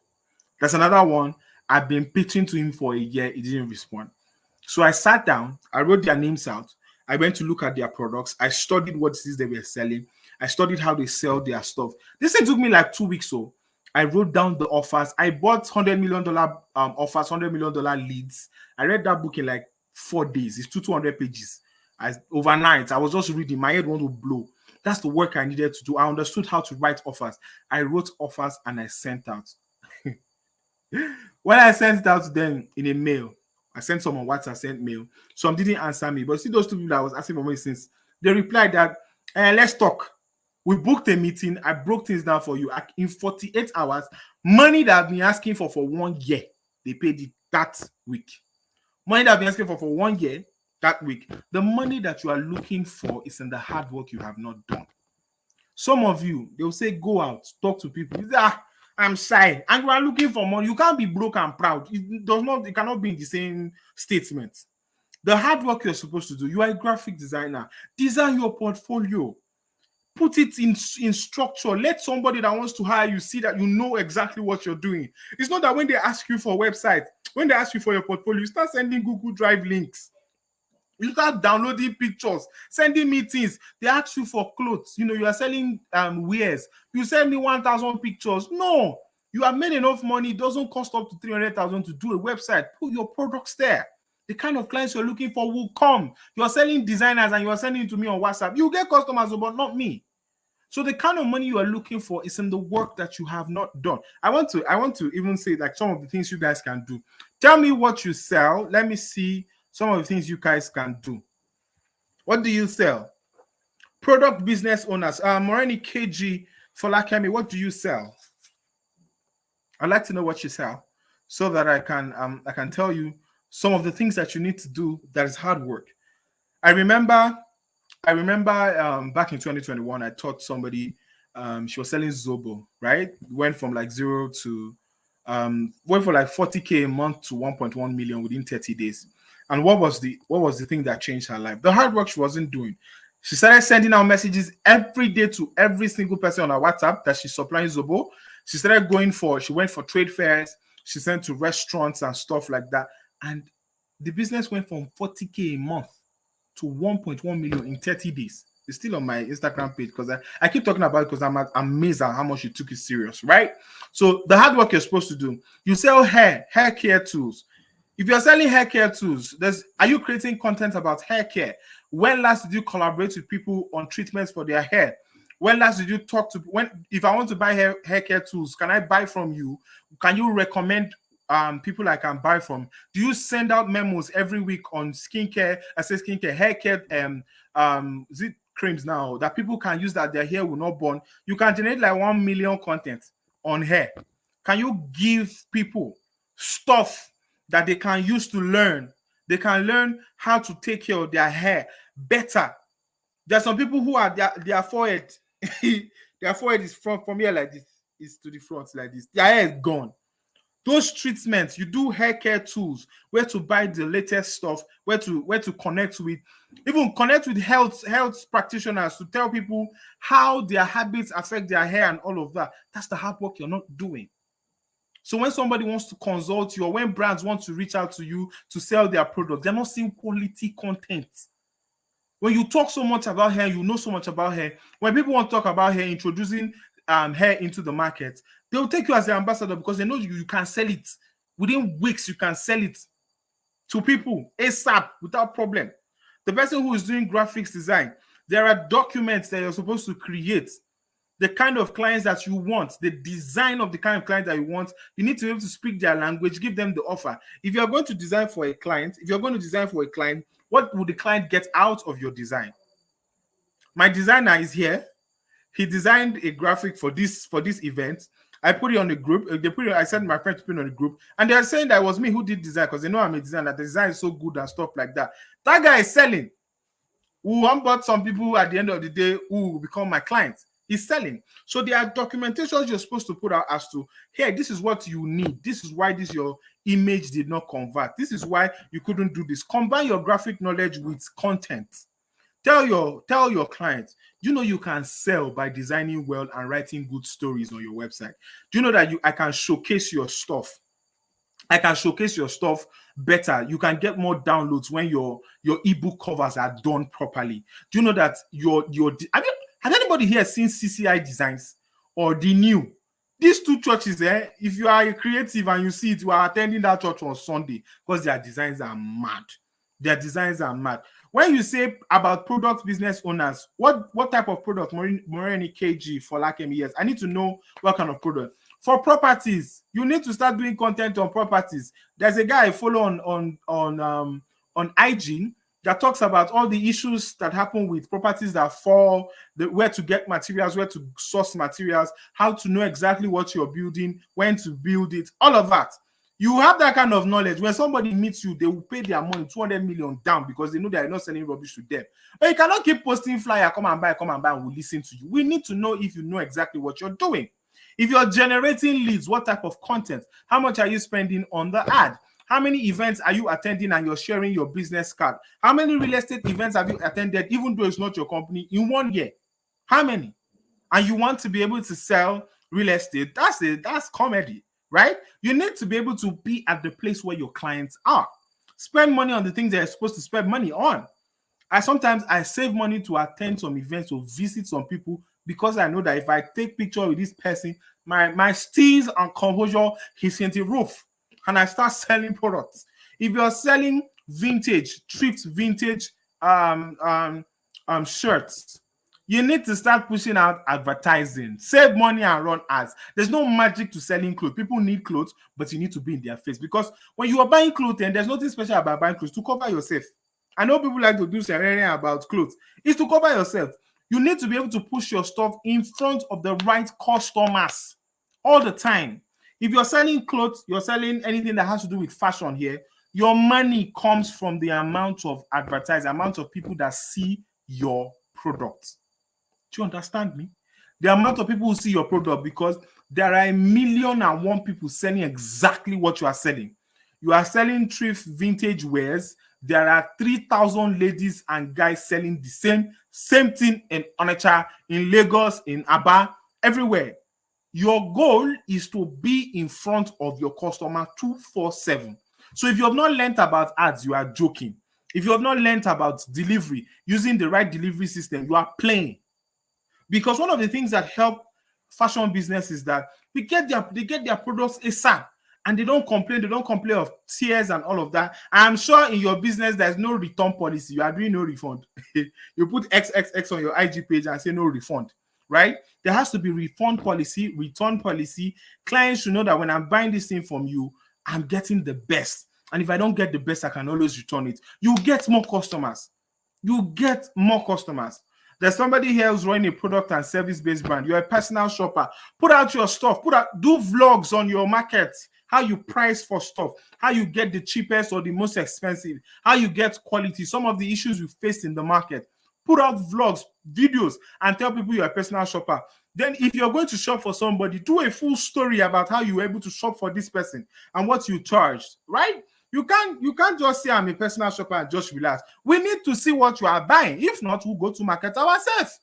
S1: There's another one I've been pitching to him for a year, he didn't respond. So I sat down, I wrote their names out. I went to look at their products. I studied what it is they were selling. I studied how they sell their stuff. This thing took me like 2 weeks. So I wrote down the offers. I bought $100 million offers, $100 million leads. I read that book in like 4 days. It's 200 pages. Overnight, I was just reading. My head wanted to blow. That's the work I needed to do. I understood how to write offers. I wrote offers and I sent out. When I sent it out to them in a mail, I sent some on WhatsApp, sent mail. Some didn't answer me. But see those two people that I was asking for money since, they replied that, let's talk. We booked a meeting. I broke things down for you. In 48 hours, money that I've been asking for 1 year, they paid it that week. Money that I've been asking for 1 year, that week. The money that you are looking for is in the hard work you have not done. Some of you, they'll say, go out, talk to people. You say, I'm shy, and you are looking for money. You can't be broke and proud. It cannot be in the same statement. The hard work you're supposed to do, you are a graphic designer. Design your portfolio. Put it in structure. Let somebody that wants to hire you see that you know exactly what you're doing. It's not that when they ask you for a website, when they ask you for your portfolio, you start sending Google Drive links. You start downloading pictures, sending me things. They ask you for clothes. You are selling wares. You send me 1,000 pictures. No, you have made enough money. It doesn't cost up to 300,000 to do a website. Put your products there. The kind of clients you're looking for will come. You're selling designers and you're sending it to me on WhatsApp. You get customers, but not me. So the kind of money you are looking for is in the work that you have not done. I want to even say like some of the things you guys can do. Tell me what you sell. Let me see some of the things you guys can do. What do you sell? Product business owners. Moreni KG Folakemi, what do you sell? I'd like to know what you sell so that I can tell you some of the things that you need to do that is hard work. I remember back in 2021, I taught somebody, she was selling Zobo, right? Went from like zero to went for like 40K a month to 1.1 million within 30 days. And what was the thing that changed her life? The hard work she wasn't doing. She started sending out messages every day to every single person on her WhatsApp that she's supplying Zobo. She went for trade fairs. She sent to restaurants and stuff like that. And the business went from 40K a month to 1.1 million in 30 days. It's still on my Instagram page because I keep talking about it because I'm amazed at how much you took it serious, right? So the hard work you're supposed to do, you sell hair care tools. If you're selling hair care tools, are you creating content about hair care? When last did you collaborate with people on treatments for their hair? When last did you talk to if I want to buy hair care tools, can I buy from you? Can you recommend people I can buy from? Do you send out memos every week on skincare? I say skincare, hair care, is it creams now that people can use that their hair will not burn? You can generate like 1 million content on hair. Can you give people stuff that they can use to learn? They can learn how to take care of their hair better. There are some people who are their forehead, their forehead is from here like this, is to the front like this. Their hair is gone. Those treatments, you do hair care tools, where to buy the latest stuff, where to connect with, even connect with health practitioners to tell people how their habits affect their hair and all of that. That's the hard work you're not doing. So when somebody wants to consult you or when brands want to reach out to you to sell their product, they're not seeing quality content. When you talk so much about hair, you know so much about hair. When people want to talk about hair, introducing hair into the market, they'll take you as the ambassador because they know you can sell it. Within weeks, you can sell it to people ASAP without problem. The person who is doing graphics design, there are documents that you're supposed to create. The kind of clients that you want, the design of the kind of client that you want, you need to be able to speak their language, give them the offer. If you're going to design for a client, what would the client get out of your design? My designer is here. He designed a graphic for this event. I put it on the group. I sent my friend to put it on the group, and they are saying that it was me who did design because they know I'm a designer. The design is so good and stuff like that. That guy is selling. Who bought some people at the end of the day who will become my clients. He's selling. So there are documentations you're supposed to put out as to, hey, this is what you need. This is why your image did not convert. This is why you couldn't do this. Combine your graphic knowledge with content. Tell your clients, you can sell by designing well and writing good stories on your website. Do you know that I can showcase your stuff? I can showcase your stuff better. You can get more downloads when your ebook covers are done properly. Do you know that has anybody here seen CCI designs or the new? These two churches, if you are a creative and you see it, you are attending that church on Sunday because their designs are mad. Their designs are mad. When you say about product business owners, what type of product? Moreni KG for Lakemi, yes. I need to know what kind of product. For properties, you need to start doing content on properties. There's a guy I follow on IG that talks about all the issues that happen with properties that fall, where to get materials, where to source materials, how to know exactly what you're building, when to build it, all of that. You have that kind of knowledge. When somebody meets you, they will pay their money 200 million down because they know they are not selling rubbish to them. But you cannot keep posting flyer, come and buy, and we'll listen to you. We need to know if you know exactly what you're doing. If you're generating leads, what type of content? How much are you spending on the ad? How many events are you attending and you're sharing your business card? How many real estate events have you attended, even though it's not your company, in 1 year? How many? And you want to be able to sell real estate? That's comedy, right? You need to be able to be at the place where your clients are. Spend money on the things that you're supposed to spend money on. I save money to attend some events, to visit some people, because I know that if I take picture with this person, my steez and composure is in the roof, and I start selling products. If you're selling vintage, thrift vintage um um shirts, you need to start pushing out advertising. Save money and run ads. There's no magic to selling clothes. People need clothes, but you need to be in their face, because when you are buying clothes, then there's nothing special about buying clothes to cover yourself. I know people like to do something about clothes. It's to cover yourself. You need to be able to push your stuff in front of the right customers all the time. If you're selling clothes, you're selling anything that has to do with fashion here, your money comes from the amount of advertising, amount of people that see your product. Do you understand me? The amount of people who see your product, because there are 1,000,001 people selling exactly what you are selling. You are selling thrift vintage wares. There are 3,000 ladies and guys selling the same thing in Onitsha, in Lagos, in Aba, everywhere. Your goal is to be in front of your customer 247. So if you have not learned about ads, you are joking. If you have not learned about delivery, using the right delivery system, you are playing. Because one of the things that help fashion business is that they get their products ASAP, and they don't complain of tears and all of that. I'm sure in your business there's no return policy. You are doing no refund. You put XXX on your IG page and say no refund, right? There has to be refund policy, return policy. Clients should know that when I'm buying this thing from you, I'm getting the best, and if I don't get the best, I can always return it. You get more customers. You get more customers. There's somebody here who's running a product and service based brand. You're a personal shopper. Put out your stuff. Do vlogs on your market. How you price for stuff. How you get the cheapest or the most expensive. How you get quality. Some of the issues you faced in the market. Put out vlogs, videos, and tell people you're a personal shopper. Then, if you're going to shop for somebody, do a full story about how you were able to shop for this person and what you charged, right? You can't just say I'm a personal shopper and just relax. We need to see what you are buying. If not, we'll go to market ourselves.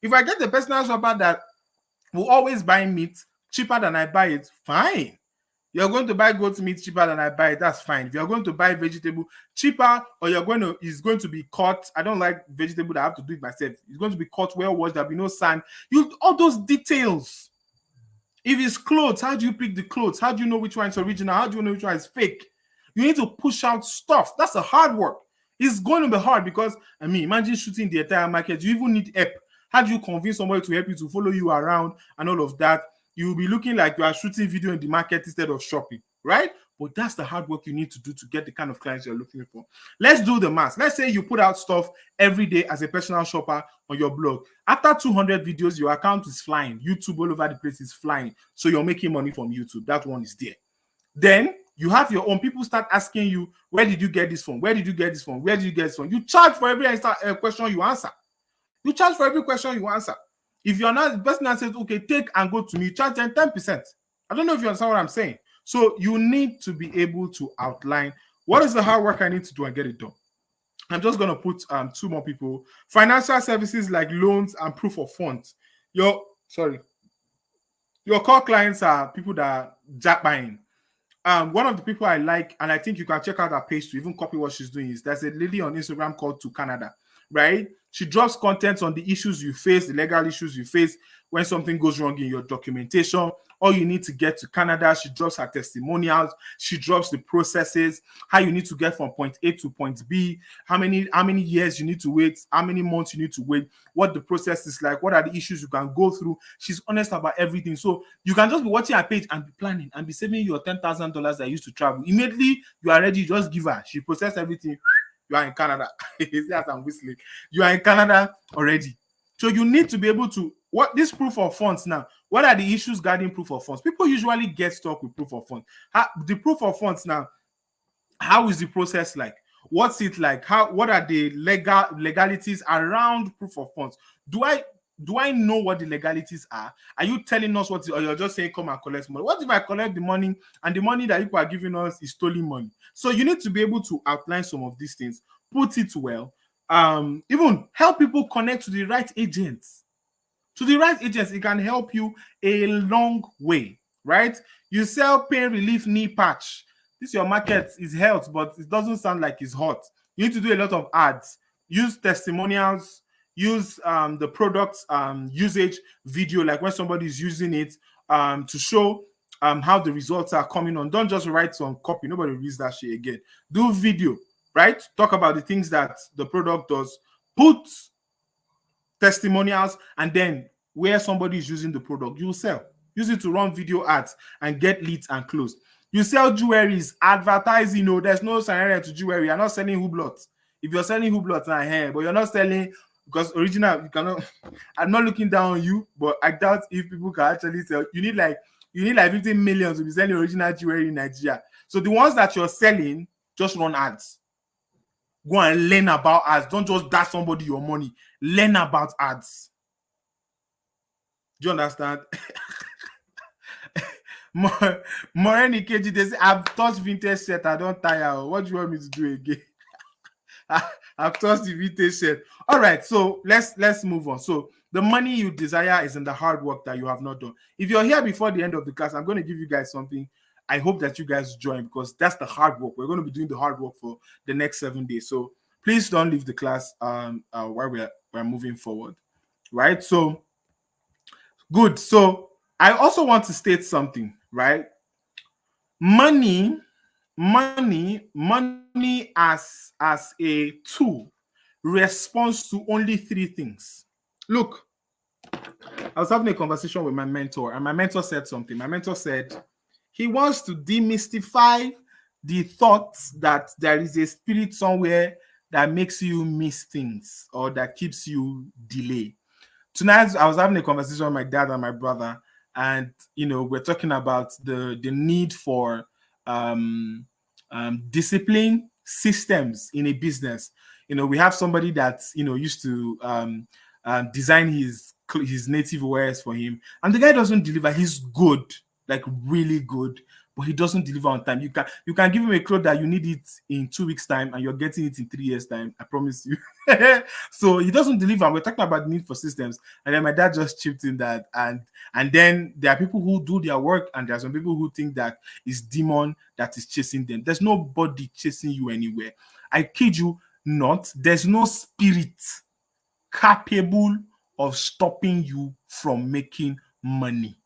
S1: If I get a personal shopper that will always buy meat cheaper than I buy it, fine. You're going to buy goat meat cheaper than I buy it, that's fine. If you're going to buy vegetable cheaper, or it's going to be cut. I don't like vegetable that I have to do it myself. It's going to be cut, well washed, there'll be no sand. All those details. If it's clothes, how do you pick the clothes? How do you know which one is original? How do you know which one is fake? You need to push out stuff. That's a hard work. It's going to be hard because, imagine shooting the entire market. You even need help. How do you convince somebody to help you, to follow you around and all of that? You'll be looking like you are shooting video in the market instead of shopping, right? But that's the hard work you need to do to get the kind of clients you're looking for. Let's do the math. Let's say you put out stuff every day as a personal shopper on your blog. After 200 videos, your account is flying. YouTube all over the place is flying. So you're making money from YouTube. That one is there. Then you have your own. People start asking you, where did you get this from? Where did you get this from? Where did you get this from? You charge for every question you answer. You charge for every question you answer. If you're not, the person that says, okay, take and go to me, you charge them 10%. I don't know if you understand what I'm saying. So you need to be able to outline what is the hard work I need to do and get it done. I'm just going to put two more people. Financial services like loans and proof of funds. Your core clients are people that are jack buying. One of the people I like, and I think you can check out her page to even copy what she's doing, is there's a lady on Instagram called To Canada, right? She drops content on the issues you face, the legal issues you face when something goes wrong in your documentation. All you need to get to Canada. She drops her testimonials. She drops the processes, how you need to get from point A to point B, how many years you need to wait, how many months you need to wait, what the process is like, what are the issues you can go through. She's honest about everything. So you can just be watching her page and be planning and be saving your $10,000 that you used to travel. Immediately you are ready, just give her. She processed everything. You are in Canada. Yes, I'm whistling. You are in Canada already. So you need to be able to, what this proof of funds now, what are the issues guarding proof of funds? People usually get stuck with proof of funds. The proof of funds now, how is the process like? What's it like? What are the legalities around proof of funds? Do I know what the legalities are? Are you telling us what, or you're just saying come and collect money? What if I collect the money and the money that people are giving us is stolen money? So you need to be able to outline some of these things, put it well, even help people connect to the right agents. To the right agents, it can help you a long way, right? You sell pain relief knee patch. This your market is health, but it doesn't sound like it's hot. You need to do a lot of ads, use testimonials, use the product usage video, like when somebody is using it to show how the results are coming on. Don't just write some copy. Nobody reads that shit again. Do video, right? Talk about the things that the product does. Put testimonials, and then where somebody is using the product, you sell. Use it to run video ads and get leads and close. You sell jewelries, advertising. There's no scenario to jewelry. You're not selling hublots. If you're selling hublots and hair, but you're not selling, because original, you cannot. I'm not looking down on you, but I doubt if people can actually sell. You need like 15 million to be selling original jewelry in Nigeria. So the ones that you're selling, just run ads. Go and learn about ads. Don't just dash somebody your money. Learn about ads. Do you understand? Moreni KG, they say, I've touched vintage set. I don't tire. What do you want me to do again? I've touched the vintage set. All right, so let's move on. So the money you desire is in the hard work that you have not done. If you're here before the end of the class, I'm going to give you guys something. I hope that you guys join, because that's the hard work. We're going to be doing the hard work for the next 7 days. So please don't leave the class while we're moving forward. Right? So good. So I also want to state something, right? Money as a tool responds to only 3 things. Look, I was having a conversation with my mentor, and my mentor said something. My mentor said he wants to demystify the thoughts that there is a spirit somewhere that makes you miss things or that keeps you delay. Tonight, I was having a conversation with my dad and my brother, and we're talking about the need for discipline systems in a business. We have somebody that used to design his native wares for him, and the guy doesn't deliver. He's good, like really good, but he doesn't deliver on time. You can give him a cloth that you need it in 2 weeks time, and you're getting it in 3 years time. I promise you. So he doesn't deliver. We're talking about the need for systems, and then my dad just chipped in that, and then there are people who do their work, and there are some people who think that it's demon that is chasing them. There's nobody chasing you anywhere. I kid you not. There's no spirit capable of stopping you from making money.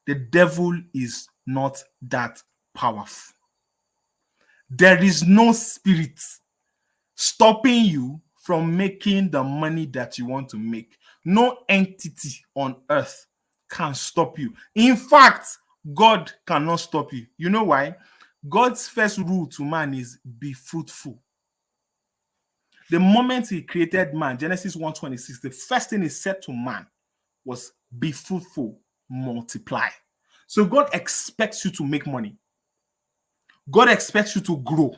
S1: The devil is not that powerful. There is no spirit stopping you from making the money that you want to make. No entity on earth can stop you. In fact, God cannot stop you. You know why? God's first rule to man is be fruitful. The moment he created man, Genesis 1:26, the first thing he said to man was be fruitful, multiply. So God expects you to make money. God expects you to grow.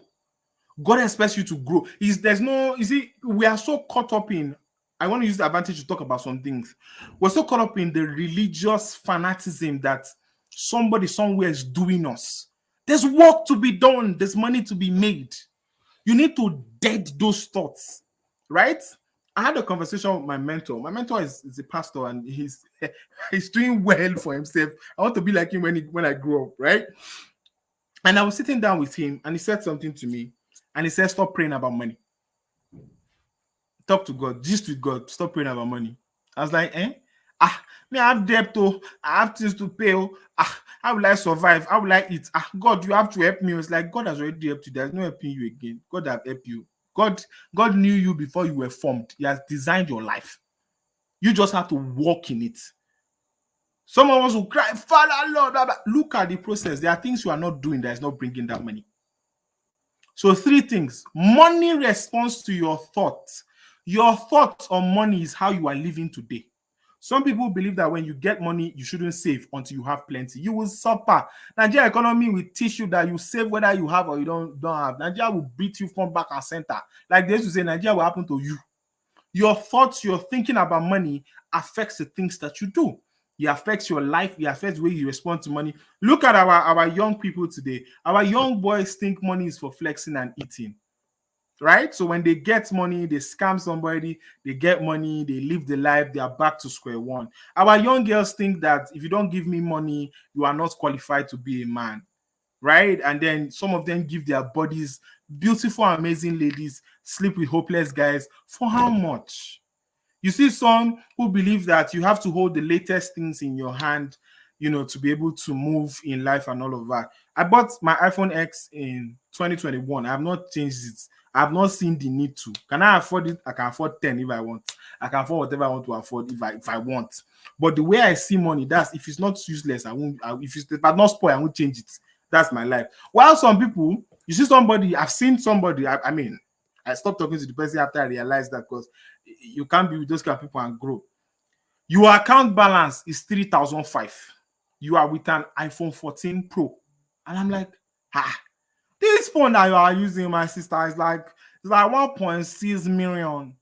S1: God expects you to grow. We are so caught up in, I want to use the advantage to talk about some things. We're so caught up in the religious fanaticism that somebody somewhere is doing us. There's work to be done. There's money to be made. You need to dead those thoughts, right? I had a conversation with my mentor. My mentor is a pastor, and he's doing well for himself. I want to be like him when I grow up, right? And I was sitting down with him, and he said something to me, and he said, "Stop praying about money. Talk to God. Just with God. Stop praying about money." I was like, me, I have debt, oh, I have things to pay, oh, how will I survive? How will I eat? God, you have to help me. It's like, God has already helped you. There's no helping you again. God has helped you. God knew you before you were formed. He has designed your life. You just have to walk in it. Someone wants to cry, Father, Lord, blah, blah. Look at the process. There are things you are not doing that is not bringing that money. So 3 things. Money responds to your thoughts. Your thoughts on money is how you are living today. Some people believe that when you get money, you shouldn't save until you have plenty. You will suffer. Nigeria economy will teach you that you save whether you have or you don't have. Nigeria will beat you from back and center. Like they used to say, Nigeria will happen to you. Your thoughts, your thinking about money affects the things that you do. It affects your life. It affects the way you respond to money. Look at our young people today. Our young boys think money is for flexing and eating. Right? So when they get money, they scam somebody, they get money, they live the life, they are back to square one. Our young girls think that if you don't give me money, you are not qualified to be a man. right? And then some of them give their bodies, beautiful, amazing ladies, sleep with hopeless guys. For how much? You see some who believe that you have to hold the latest things in your hand, to be able to move in life and all of that. I bought my iPhone X in 2021. I have not changed it. I have not seen the need to. Can I afford it? I can afford 10 if I want. I can afford whatever I want to afford if I want. But the way I see money, that's if it's not useless, I won't. If I'm not spoiled, I won't change it. That's my life. While some people, you see somebody, I've seen somebody. I mean, I stopped talking to the person after I realized that, because you can't be with those kind of people and grow. Your account balance is 3,005. You are with an iPhone 14 Pro. And I'm like, this phone that you are using, my sister, is like 1.6 million.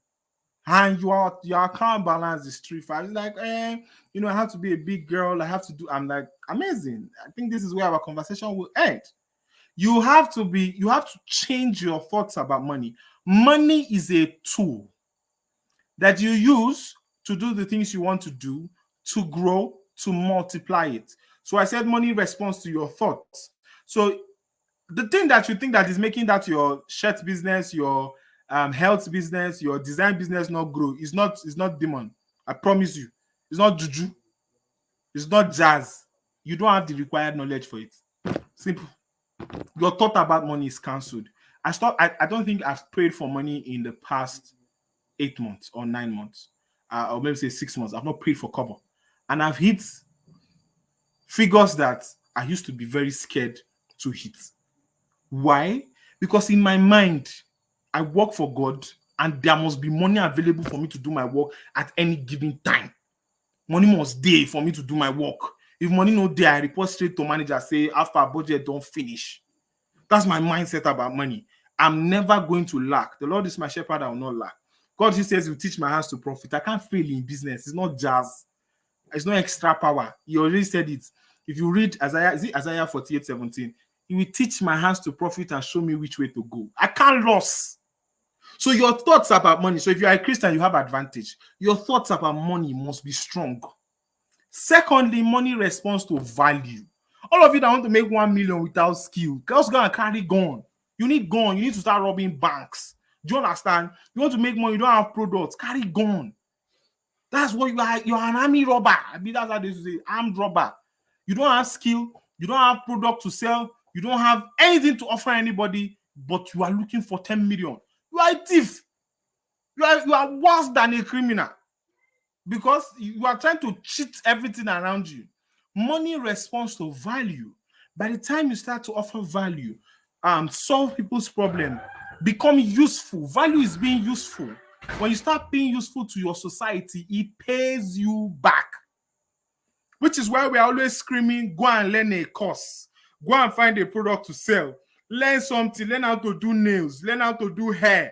S1: And your account balance is 3.5. It's like, I have to be a big girl. I have to do. I'm like, amazing. I think this is where our conversation will end. You have to change your thoughts about money. Money is a tool that you use to do the things you want to do, to grow, to multiply it. So I said money responds to your thoughts. So the thing that you think that is making that your shirt business, your health business, your design business not grow is not demon. I promise you. It's not juju. It's not jazz. You don't have the required knowledge for it. Simple. Your thought about money is cancelled. I don't think I've prayed for money in the past 8 months or 9 months, or maybe say 6 months. I've not prayed for cover, and I've hit figures that I used to be very scared to hit. Why? Because in my mind, I work for God, and there must be money available for me to do my work at any given time. Money must dey for me to do my work. If money no dey, I report straight to manager, say after our budget don't finish. That's my mindset about money. I'm never going to lack. The Lord is my shepherd, I will not lack. God, he says, you teach my hands to profit. I can't fail in business. It's not jazz. It's not extra power. He already said it. If you read Isaiah, is it Isaiah 48:17? He will teach my hands to profit and show me which way to go. I can't lose. So your thoughts about money. So if you are a Christian, you have advantage. Your thoughts about money must be strong. Secondly, money responds to value. All of you that want to make 1 million without skill, just go and carry gun. You need gun. You need to start robbing banks. Do you understand? You want to make money, you don't have products, carry gun. That's what you are. You're an army robber. I mean, that's how they say, armed robber. You don't have skill. You don't have product to sell. You don't have anything to offer anybody, but you are looking for 10 million. You are a thief. You are worse than a criminal, because you are trying to cheat everything around you. Money responds to value. By the time you start to offer value, solve people's problem, become useful. Value is being useful. When you start being useful to your society, it pays you back. Which is why we're always screaming, go and learn a course. Go and find a product to sell. Learn something. Learn how to do nails. Learn how to do hair.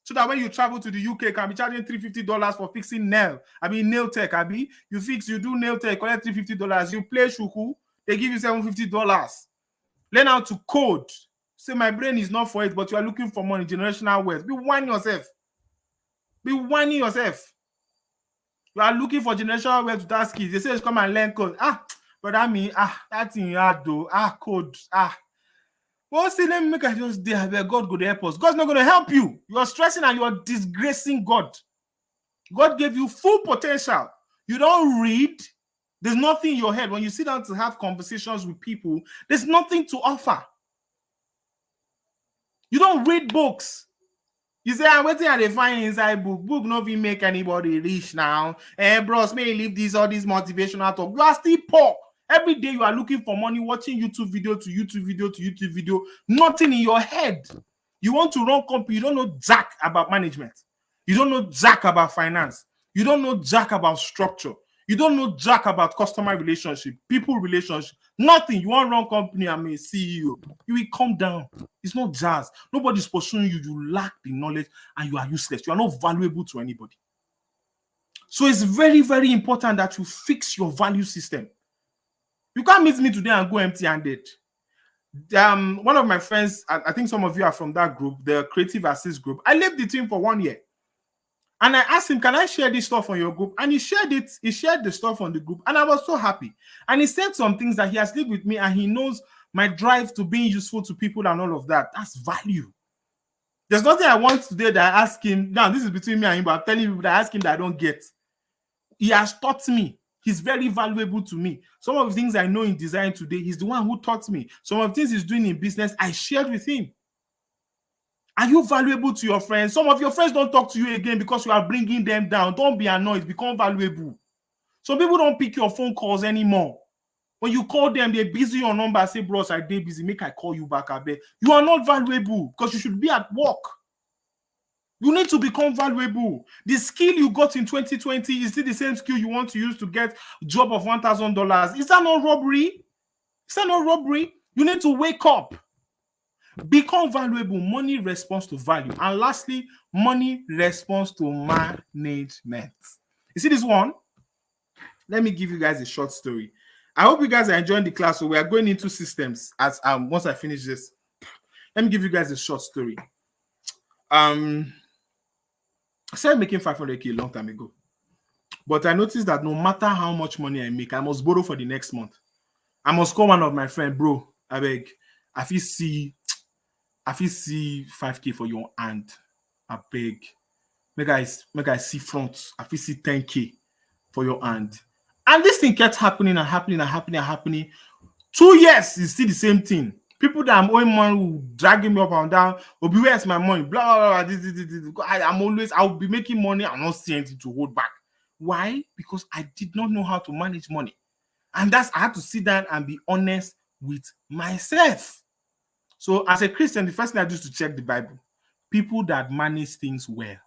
S1: So that when you travel to the UK, you can be charging $350 for fixing nail. Nail tech. You do nail tech, collect $350. You play shuku, they give you $750. Learn how to code. Say my brain is not for it, but you are looking for money, generational wealth. Be whining yourself. Be whining yourself. You are looking for generational wealth without skills. They say come and learn code. But that thing you have though. Code. Well, see, let me make it just there. God go to help us. God's not going to help you. You are stressing and you are disgracing God. God gave you full potential. You don't read. There's nothing in your head. When you sit down to have conversations with people, there's nothing to offer. You don't read books. You say, I'm waiting at the find inside book. Book not even make anybody rich now. Bros, may you leave all this motivational talk. You are still poor. Every day you are looking for money, watching YouTube video to YouTube video to YouTube video. Nothing in your head. You want to run company. You don't know jack about management. You don't know jack about finance. You don't know jack about structure. You don't know jack about customer relationship, people relationship. Nothing. You want to run company, I'm a CEO. You will come down. It's not jazz. Nobody's pursuing you. You lack the knowledge and you are useless. You are not valuable to anybody. So it's very, very important that you fix your value system. You can't meet me today and go empty-handed. One of my friends, I think some of you are from that group, the Creative Assist group. I left the team for 1 year. And I asked him, can I share this stuff on your group? And he shared it. He shared the stuff on the group. And I was so happy. And he said some things that he has lived with me and he knows my drive to being useful to people and all of that. That's value. There's nothing I want today that I ask him. Now, this is between me and him, but I'm telling you that I ask him that I don't get. He has taught me. He's very valuable to me. Some of the things I know in design today, he's the one who taught me. Some of the things he's doing in business, I shared with him. Are you valuable to your friends? Some of your friends don't talk to you again because you are bringing them down. Don't be annoyed. Become valuable. Some people don't pick your phone calls anymore. When you call them, they're busy on number. Say, bros, I did busy. Make I call you back. I bet you are not valuable because you should be at work. You need to become valuable. The skill you got in 2020 is still the same skill you want to use to get a job of $1,000. Is that not robbery? Is that not robbery? You need to wake up. Become valuable. Money responds to value. And lastly, money responds to management. You see this one? Let me give you guys a short story. I hope you guys are enjoying the class. So we are going into systems as once I finish this. Let me give you guys a short story. I started making 500K a long time ago. But I noticed that no matter how much money I make, I must borrow for the next month. I must call one of my friends, bro, I beg, I feel see 5K for your hand. I beg. Make I see front. I feel see 10K for your hand. And this thing kept happening and happening and happening and happening. 2 years is still the same thing. People that I'm owing money will dragging me up and down. Oh, where's my money? Blah, blah, blah. I'll be making money. I'm not seeing anything to hold back. Why? Because I did not know how to manage money. And I had to sit down and be honest with myself. So as a Christian, the first thing I do is to check the Bible. People that manage things well.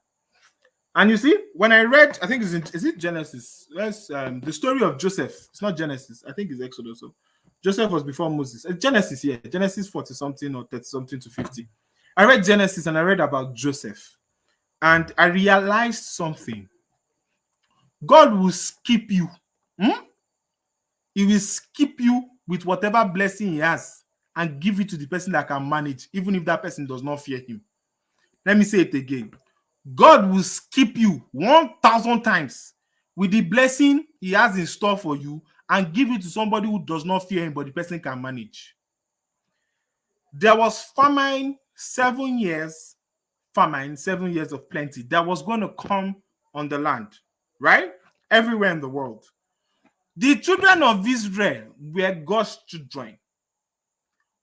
S1: And you see, when I read, I think is it Genesis? Yes, the story of Joseph. It's not Genesis. I think it's Exodus. So Joseph was before Moses. Genesis, yeah. Genesis 40 something or 30 something to 50. I read Genesis and I read about Joseph. And I realized something. God will skip you. He will skip you with whatever blessing he has and give it to the person that can manage, even if that person does not fear him. Let me say it again. God will skip you 1,000 times with the blessing he has in store for you and give it to somebody who does not fear him, but the person can manage. There was famine, 7 years of plenty that was going to come on the land, right? Everywhere in the world. The children of Israel were God's children.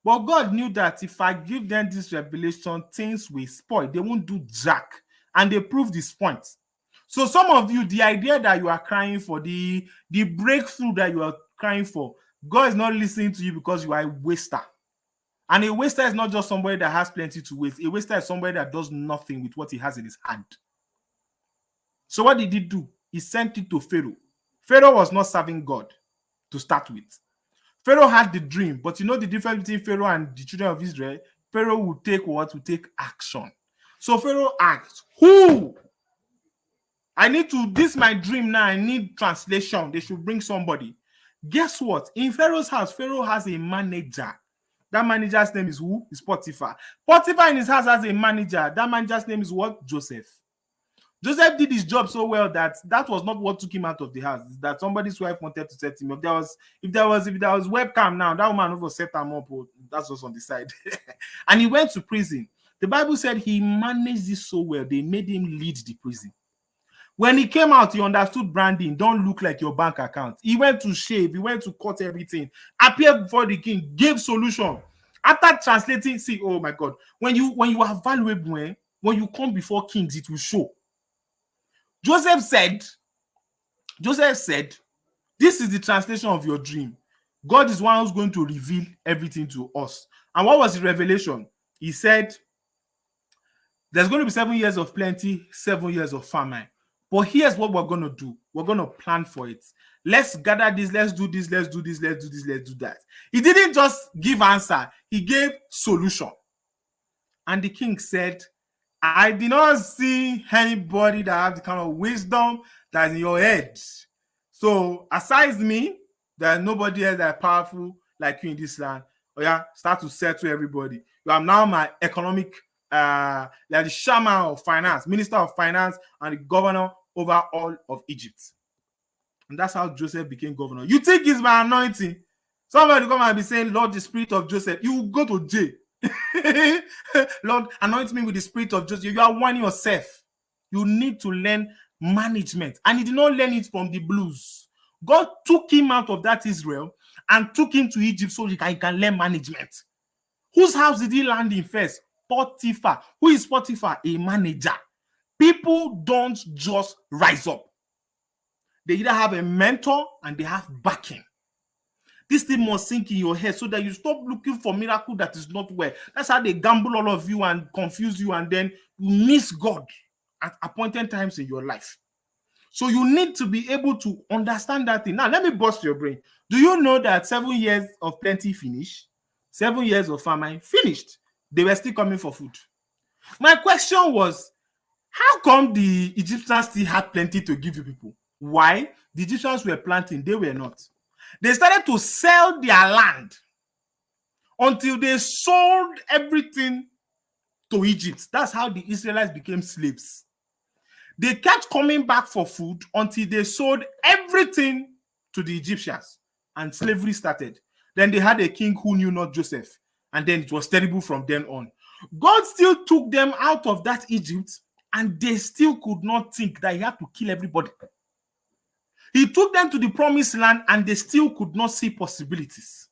S1: But God knew that if I give them this revelation, things will spoil. They won't do jack. And they proved this point. So some of you, the idea that you are crying for, the breakthrough that you are crying for, God is not listening to you because you are a waster. And a waster is not just somebody that has plenty to waste. A waster is somebody that does nothing with what he has in his hand. So what did he do? He sent it to Pharaoh. Pharaoh was not serving God to start with. Pharaoh had the dream, but you know the difference between Pharaoh and the children of Israel? Pharaoh would take what? Would take action. So Pharaoh asked, who? I need to, this is my dream now. I need translation. They should bring somebody. Guess what? In Pharaoh's house, Pharaoh has a manager. That manager's name is who? Is Potiphar. Potiphar in his house has a manager. That manager's name is what? Joseph. Joseph did his job so well that was not what took him out of the house. That somebody's wife wanted to set him up. If there was webcam now, that woman would set him up. That's just on the side. And he went to prison. The Bible said he managed this so well, they made him lead the prison. When he came out, he understood branding. Don't look like your bank account. He went to shave. He went to cut everything. Appeared before the king. Gave solution. After translating, see, oh my God. When you are valuable, when you come before kings, it will show. Joseph said, this is the translation of your dream. God is one who's going to reveal everything to us. And what was the revelation? He said, there's going to be 7 years of plenty, 7 years of famine. But here's what we're going to do. We're going to plan for it. Let's gather this. Let's do this. Let's do this. Let's do this. Let's do that. He didn't just give answer. He gave solution. And the king said, I did not see anybody that have the kind of wisdom that's in your head. So, aside me, there's nobody else that powerful like you in this land. Oh yeah, start to settle everybody. You are now my economic, like the shaman of finance, minister of finance, and the governor over all of Egypt. And that's how Joseph became governor. You think it's my anointing? Somebody come and be saying, Lord, the spirit of Joseph, you will go to jail. Lord, anoint me with the spirit of Joseph. You are one yourself. You need to learn management. And he did not learn it from the blues. God took him out of that Israel and took him to Egypt so he can learn management. Whose house did he land in first? Potiphar. Who is Potiphar? A manager. People don't just rise up. They either have a mentor and they have backing. This thing must sink in your head so that you stop looking for miracle that is not where. That's how they gamble all of you and confuse you, and then you miss God at appointed times in your life. So you need to be able to understand that thing. Now, let me bust your brain. Do you know that 7 years of plenty finished? 7 years of famine finished. They were still coming for food. My question was, how come the Egyptians still had plenty to give you people? Why? The Egyptians were planting, they were not. They started to sell their land until they sold everything to Egypt. That's how the Israelites became slaves. They kept coming back for food until they sold everything to the Egyptians and slavery started. Then they had a king who knew not Joseph, and then it was terrible from then on. God still took them out of that Egypt, and they still could not think that he had to kill everybody. He took them to the promised land, and they still could not see possibilities.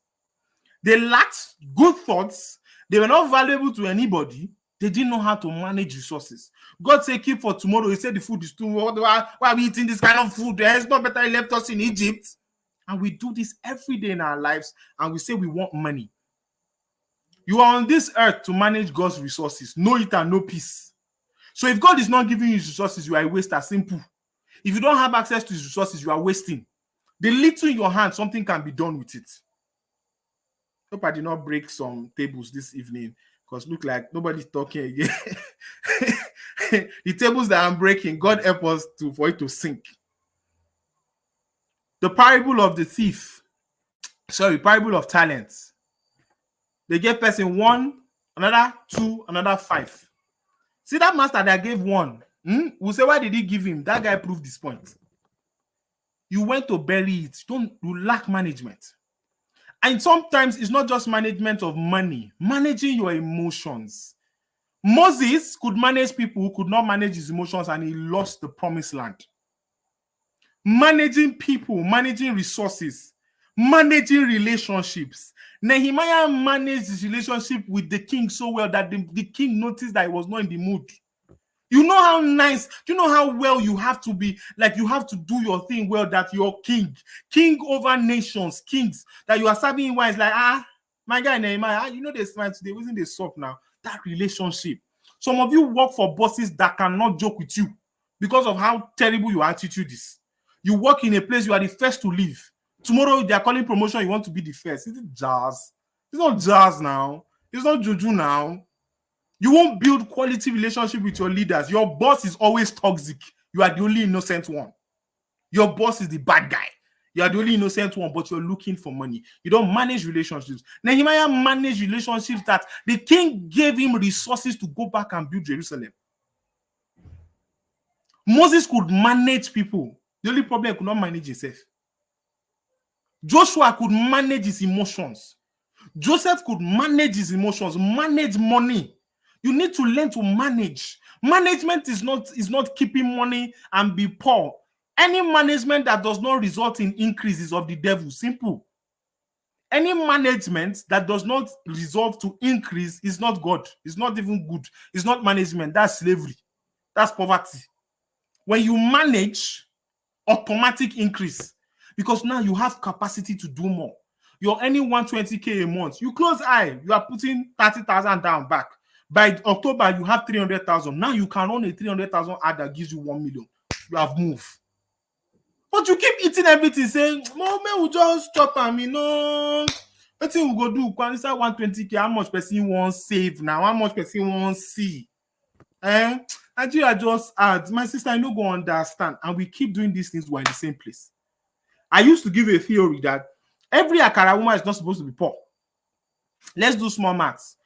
S1: They lacked good thoughts. They were not valuable to anybody. They didn't know how to manage resources. God said, keep for tomorrow. He said the food is too much. Why are we eating this kind of food? It's not better he left us in Egypt. And we do this every day in our lives, and we say we want money. You are on this earth to manage God's resources. Know it and know peace. So if God is not giving you resources, you are a waster. Simple. If you don't have access to his resources, you are wasting. The little in your hand, something can be done with it. Hope I did not break some tables this evening, because look like nobody's talking again. The tables that I'm breaking, God help us for it to sink. The parable of the thief. Parable of talents. They gave person 1, another 2, another 5. See that master that gave 1. We'll say, why did he give him? That guy proved this point. You went to bury it. You lack management. And sometimes it's not just management of money, managing your emotions. Moses could manage people who could not manage his emotions, and he lost the promised land. Managing people, managing resources, managing relationships. Nehemiah managed his relationship with the king so well that the king noticed that he was not in the mood. You know how nice, you know how well you have to be, like you have to do your thing well, that you're king over nations, kings, that you are serving in wise, like, my guy Nehemiah, you know they smile today, wasn't they soft now? That relationship. Some of you work for bosses that cannot joke with you because of how terrible your attitude is. You work in a place, you are the first to leave. Tomorrow they are calling promotion, you want to be the first. Is it jazz? It's not jazz now. It's not juju now. You won't build quality relationship with your leaders. Your boss is always toxic. You are the only innocent one. Your boss is the bad guy. You are the only innocent one, but you're looking for money. You don't manage relationships. Nehemiah managed relationships that the king gave him resources to go back and build Jerusalem. Moses could manage people. The only problem, he could not manage himself. Joshua could manage his emotions. Joseph could manage his emotions, manage money. You need to learn to manage. Management is not keeping money and be poor. Any management that does not result in increases of the devil. Simple. Any management that does not result to increase is not God. It's not even good. It's not management. That's slavery. That's poverty. When you manage, automatic increase, because now you have capacity to do more. You're earning 120K a month. You close eye, you are putting 30,000 down back. By October, you have 300,000. Now you can own a 300,000 ad that gives you 1 million. You have moved. But you keep eating everything, saying, "Mom, we just chop and what thing we go do? Inside 120K, how much person wants save now? How much person wants see? Nigeria just add. My sister, I no go understand. And we keep doing these things while in the same place. I used to give a theory that every Akara woman is not supposed to be poor. Let's do small maths.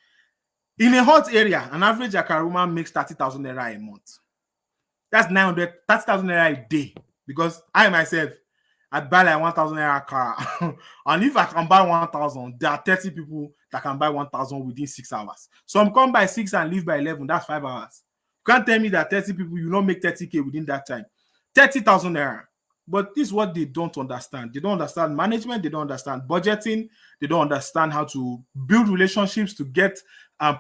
S1: In a hot area, an average Akara woman makes 30,000 naira a month. That's 30,000 naira a day. Because I myself, I'd buy like 1,000 naira car. And if I can buy 1,000, there are 30 people that can buy 1,000 within 6 hours. Some come by 6 and leave by 11. That's 5 hours. You can't tell me that 30 people, you don't make 30K within that time. 30,000 naira. But this is what they don't understand. They don't understand management. They don't understand budgeting. They don't understand how to build relationships to get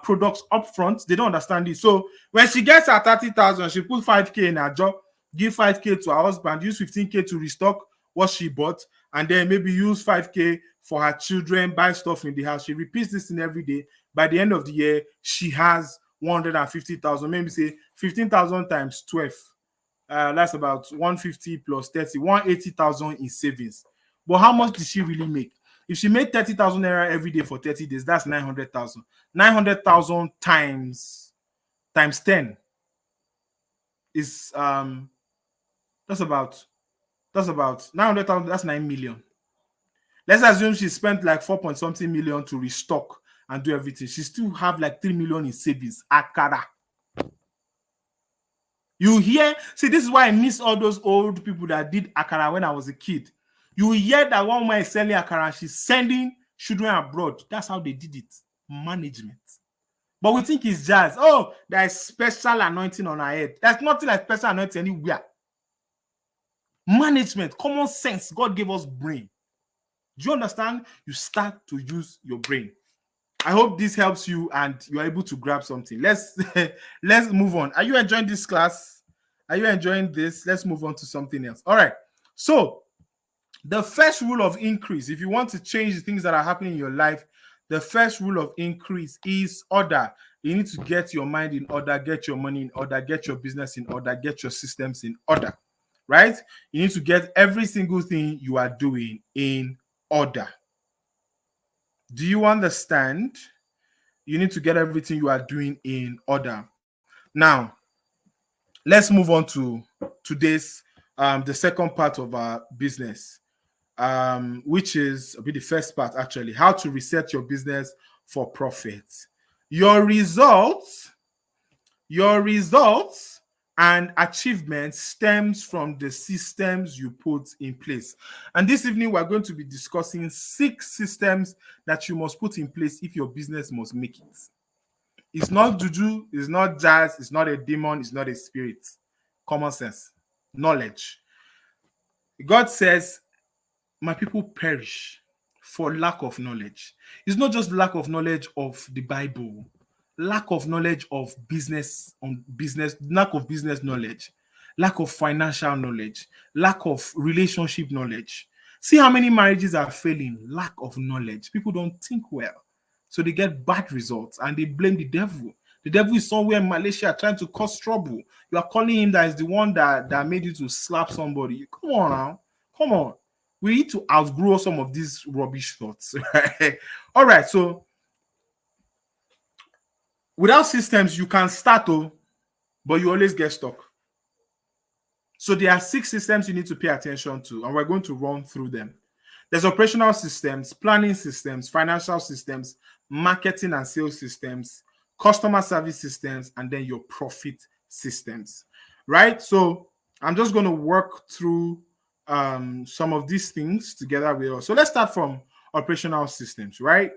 S1: products upfront. They don't understand this. So when she gets her 30,000, she put 5K in her job, give 5K to her husband, use 15K to restock what she bought, and then maybe use 5K for her children, buy stuff in the house. She repeats this thing every day. By the end of the year, she has 150,000. Maybe say 15,000 times 12. That's about 150 plus 30, 180,000 in savings. But how much did she really make? If she made 30,000 naira every day for 30 days, that's 900,000. 900,000 times 10 is that's about 900,000. That's 9 million. Let's assume she spent like 4 point something million to restock and do everything. She still have like 3 million in savings. Akara. You hear? See, this is why I miss all those old people that did akara when I was a kid. You hear that one woman is selling akara and she's sending children abroad. That's how they did it. Management. But we think it's jazz. Oh, there is special anointing on her head. There's nothing like special anointing anywhere. Management, common sense. God gave us brain. Do you understand? You start to use your brain. I hope this helps you and you're able to grab something. Let's move on. Are you enjoying this class? Are you enjoying this? Let's move on to something else. All right. So the first rule of increase, if you want to change the things that are happening in your life, the first rule of increase is order. You need to get your mind in order, get your money in order, get your business in order, get your systems in order, right? You need to get every single thing you are doing in order. Do you understand? You need to get everything you are doing in order. Now, let's move on to today's the second part of our business, which is the first part actually, how to reset your business for profit. Your results and achievements stems from the systems you put in place. And this evening, we're going to be discussing 6 systems that you must put in place if your business must make it. It's not juju, it's not jazz, it's not a demon, it's not a spirit. Common sense, knowledge. God says, my people perish for lack of knowledge. It's not just lack of knowledge of the Bible, lack of knowledge of business, lack of business knowledge, lack of financial knowledge, lack of relationship knowledge. See how many marriages are failing? Lack of knowledge. People don't think well. So they get bad results and they blame the devil. The devil is somewhere in Malaysia trying to cause trouble. You are calling him that is the one that made you to slap somebody. Come on now. Come on. We need to outgrow some of these rubbish thoughts. All right. So without systems, you can start, but you always get stuck. So there are 6 systems you need to pay attention to, and we're going to run through them. There's operational systems, planning systems, financial systems, marketing and sales systems, customer service systems, and then your profit systems, right? So I'm just going to work through some of these things together with us. So let's start from operational systems, right?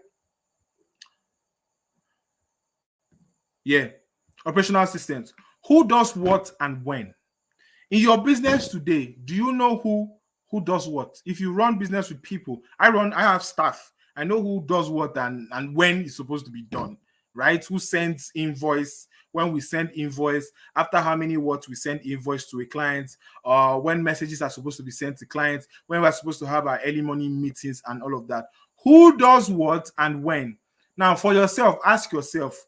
S1: Yeah, operational systems. Who does what and when? In your business today, do you know who does what? If you run business with people, I have staff. I know who does what and when it's supposed to be done, right? Who sends invoice, when we send invoice, after how many words we send invoice to a client, when messages are supposed to be sent to clients, when we're supposed to have our early morning meetings and all of that. Who does what and when? Now, for yourself, ask yourself,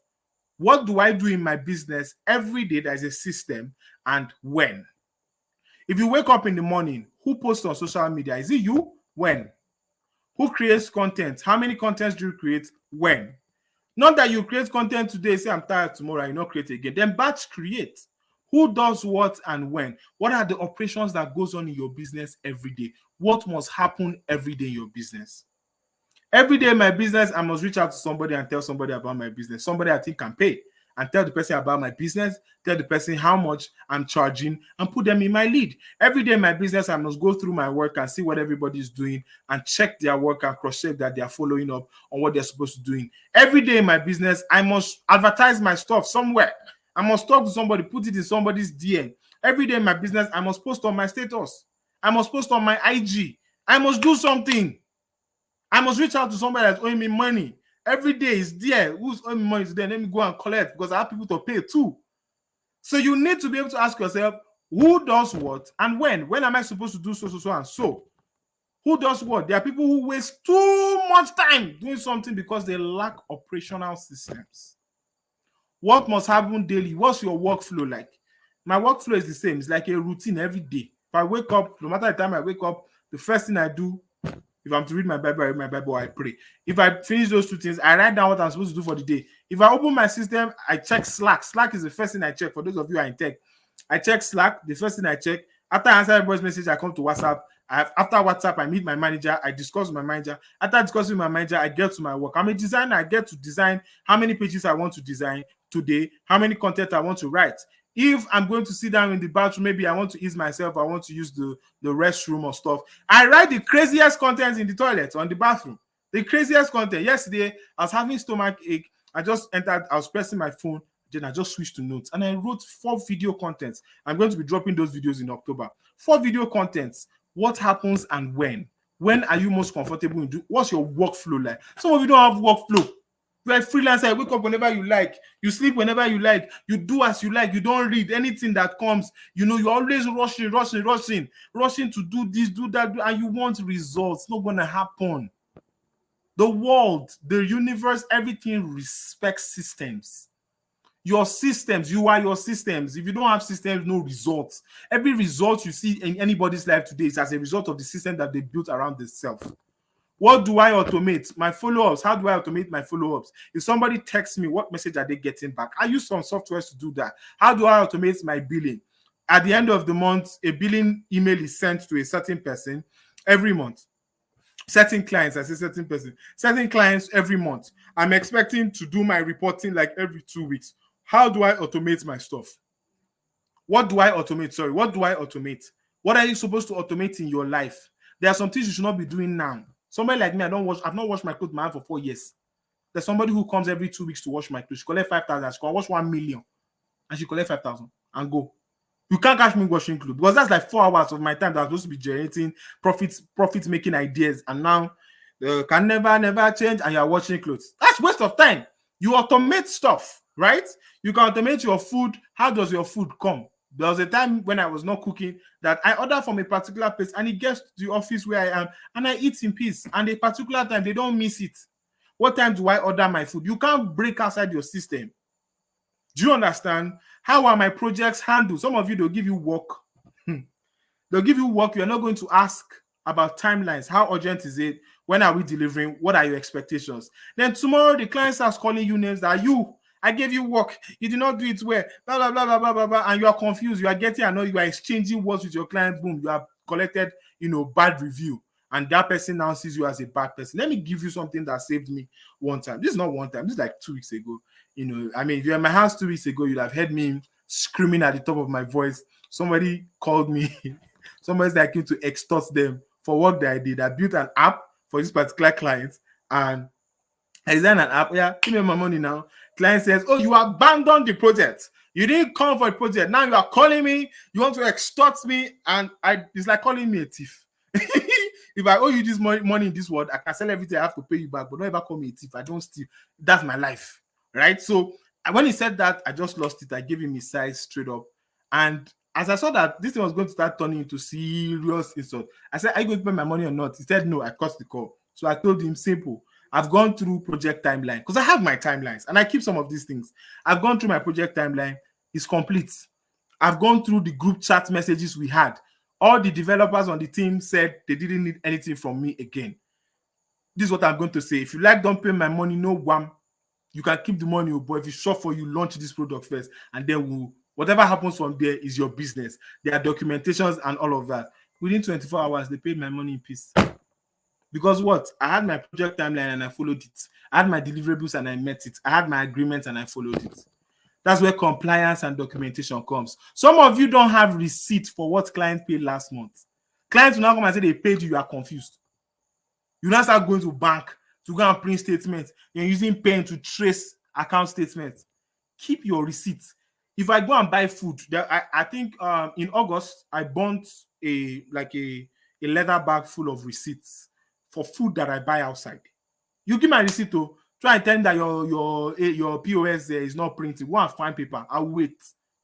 S1: what do I do in my business every day? There's a system, and when? If you wake up in the morning, who posts on social media? Is it you? When? Who creates content? How many contents do you create? When? Not that you create content today, say I'm tired tomorrow, you not create again. Then batch create. Who does what and when? What are the operations that goes on in your business every day? What must happen every day in your business? Every day in my business, I must reach out to somebody and tell somebody about my business. Somebody I think can pay. and tell the person about my business, tell the person how much I'm charging, and put them in my lead. Every day in my business, I must go through my work and see what everybody's doing and check their work and cross-check that they are following up on what they're supposed to be doing. Every day in my business, I must advertise my stuff somewhere. I must talk to somebody, put it in somebody's DM. Every day in my business, I must post on my status. I must post on my IG. I must do something. I must reach out to somebody that's owing me money. Every day is there. Who's owing me money today? Let me go and collect because I have people to pay too. So you need to be able to ask yourself, who does what and when? When am I supposed to do so, so, so, and so? Who does what? There are people who waste too much time doing something because they lack operational systems. What must happen daily? What's your workflow like? My workflow is the same. It's like a routine every day. If I wake up, no matter the time I wake up, the first thing I do, if I'm to read my Bible, I read my Bible, I pray. If I finish those two things, I write down what I'm supposed to do for the day. If I open my system, I check Slack. Slack is the first thing I check. For those of you who are in tech, I check Slack. The first thing I check. After I answer everybody's message, I come to WhatsApp. After WhatsApp, I meet my manager. I discuss with my manager. After discussing with my manager, I get to my work. I'm a designer. I get to design how many pages I want to design today, how many content I want to write. If I'm going to sit down in the bathroom, maybe I want to ease myself, I want to use the restroom or stuff, I write the craziest content in the toilet or in the bathroom. The craziest content. Yesterday, I was having stomach ache. I just entered, I was pressing my phone, then I just switched to notes and I wrote 4 video contents. I'm going to be dropping those videos in October. 4 video contents. What happens and when? When are you most comfortable in doing? What's your workflow like? Some of you don't have workflow. You're a freelancer. You wake up whenever you like. You sleep whenever you like. You do as you like. You don't read anything that comes. You know, you're always rushing to do this, do that, and you want results. It's not going to happen. The world, the universe, everything respects systems. Your systems, you are your systems. If you don't have systems, no results. Every result you see in anybody's life today is as a result of the system that they built around themselves. What do I automate? My follow-ups. How do I automate my follow-ups? If somebody texts me, what message are they getting back? I use some softwares to do that. How do I automate my billing? At the end of the month, a billing email is sent to a certain person every month. Certain clients, I say certain person, certain clients every month. I'm expecting to do my reporting like every 2 weeks. How do I automate my stuff? What do I automate? Sorry, what do I automate? What are you supposed to automate in your life? There are some things you should not be doing now. Somebody like me, I've not washed my clothes my hand for 4 years. There's somebody who comes every 2 weeks to wash my clothes. She collect 5,000. She can wash 1 million, and she collect 5,000 and go. You can't catch me washing clothes because that's like 4 hours of my time that's supposed to be generating profits making ideas, and now can never change, and you're washing clothes. That's waste of time. You automate stuff, right? You can automate your food. How does your food come? There was a time when I was not cooking that I order from a particular place and it gets to the office where I am and I eat in peace. And a particular time, they don't miss it. What time do I order my food? You can't break outside your system. Do you understand? How are my projects handled? Some of you, they'll give you work. They'll give you work. You're not going to ask about timelines. How urgent is it? When are we delivering? What are your expectations? Then tomorrow, the client starts calling you names that I gave you work. You did not do it well. Blah, blah, blah, blah, blah, blah, blah. And you are confused. You are getting annoyed. You are exchanging words with your client. Boom. You have collected, bad review. And that person now sees you as a bad person. Let me give you something that saved me one time. This is not one time. This is like 2 weeks ago. If you're in my house 2 weeks ago, you'd have heard me screaming at the top of my voice. Somebody called me. Somebody's like to extort them for work that I did. I built an app for this particular client, and I designed an app. Yeah, give me my money now. Client says, "Oh, you abandoned the project. You didn't come for a project. Now you are calling me. You want to extort me." And it's like calling me a thief. If I owe you this money in this world, I can sell everything. I have to pay you back, but don't ever call me a thief. I don't steal. That's my life, right? So when he said that, I just lost it. I gave him his size straight up. And as I saw that this thing was going to start turning into serious insult, I said, "Are you going to pay my money or not?" He said, "No." I cut the call. So I told him, simple. I've gone through project timeline because I have my timelines and I keep some of these things. I've gone through my project timeline. It's complete. I've gone through the group chat messages we had. All the developers on the team said they didn't need anything from me again. This is what I'm going to say. If you like, don't pay my money, no wham. You can keep the money, but if it's short for you, launch this product first, and then whatever happens from there is your business. There are documentations and all of that. Within 24 hours, they paid my money in peace. Because what? I had my project timeline and I followed it. I had my deliverables and I met it. I had my agreement and I followed it. That's where compliance and documentation comes. Some of you don't have receipt for what client paid last month. Clients will now come and say they paid you, you are confused. You now start going to bank to go and print statements. You're using pen to trace account statements. Keep your receipts. If I go and buy food, I think in August I bought a leather bag full of receipts for food that I buy outside. You give my receipt to try and tell me that your POS is not printing. Go and find paper. I'll wait.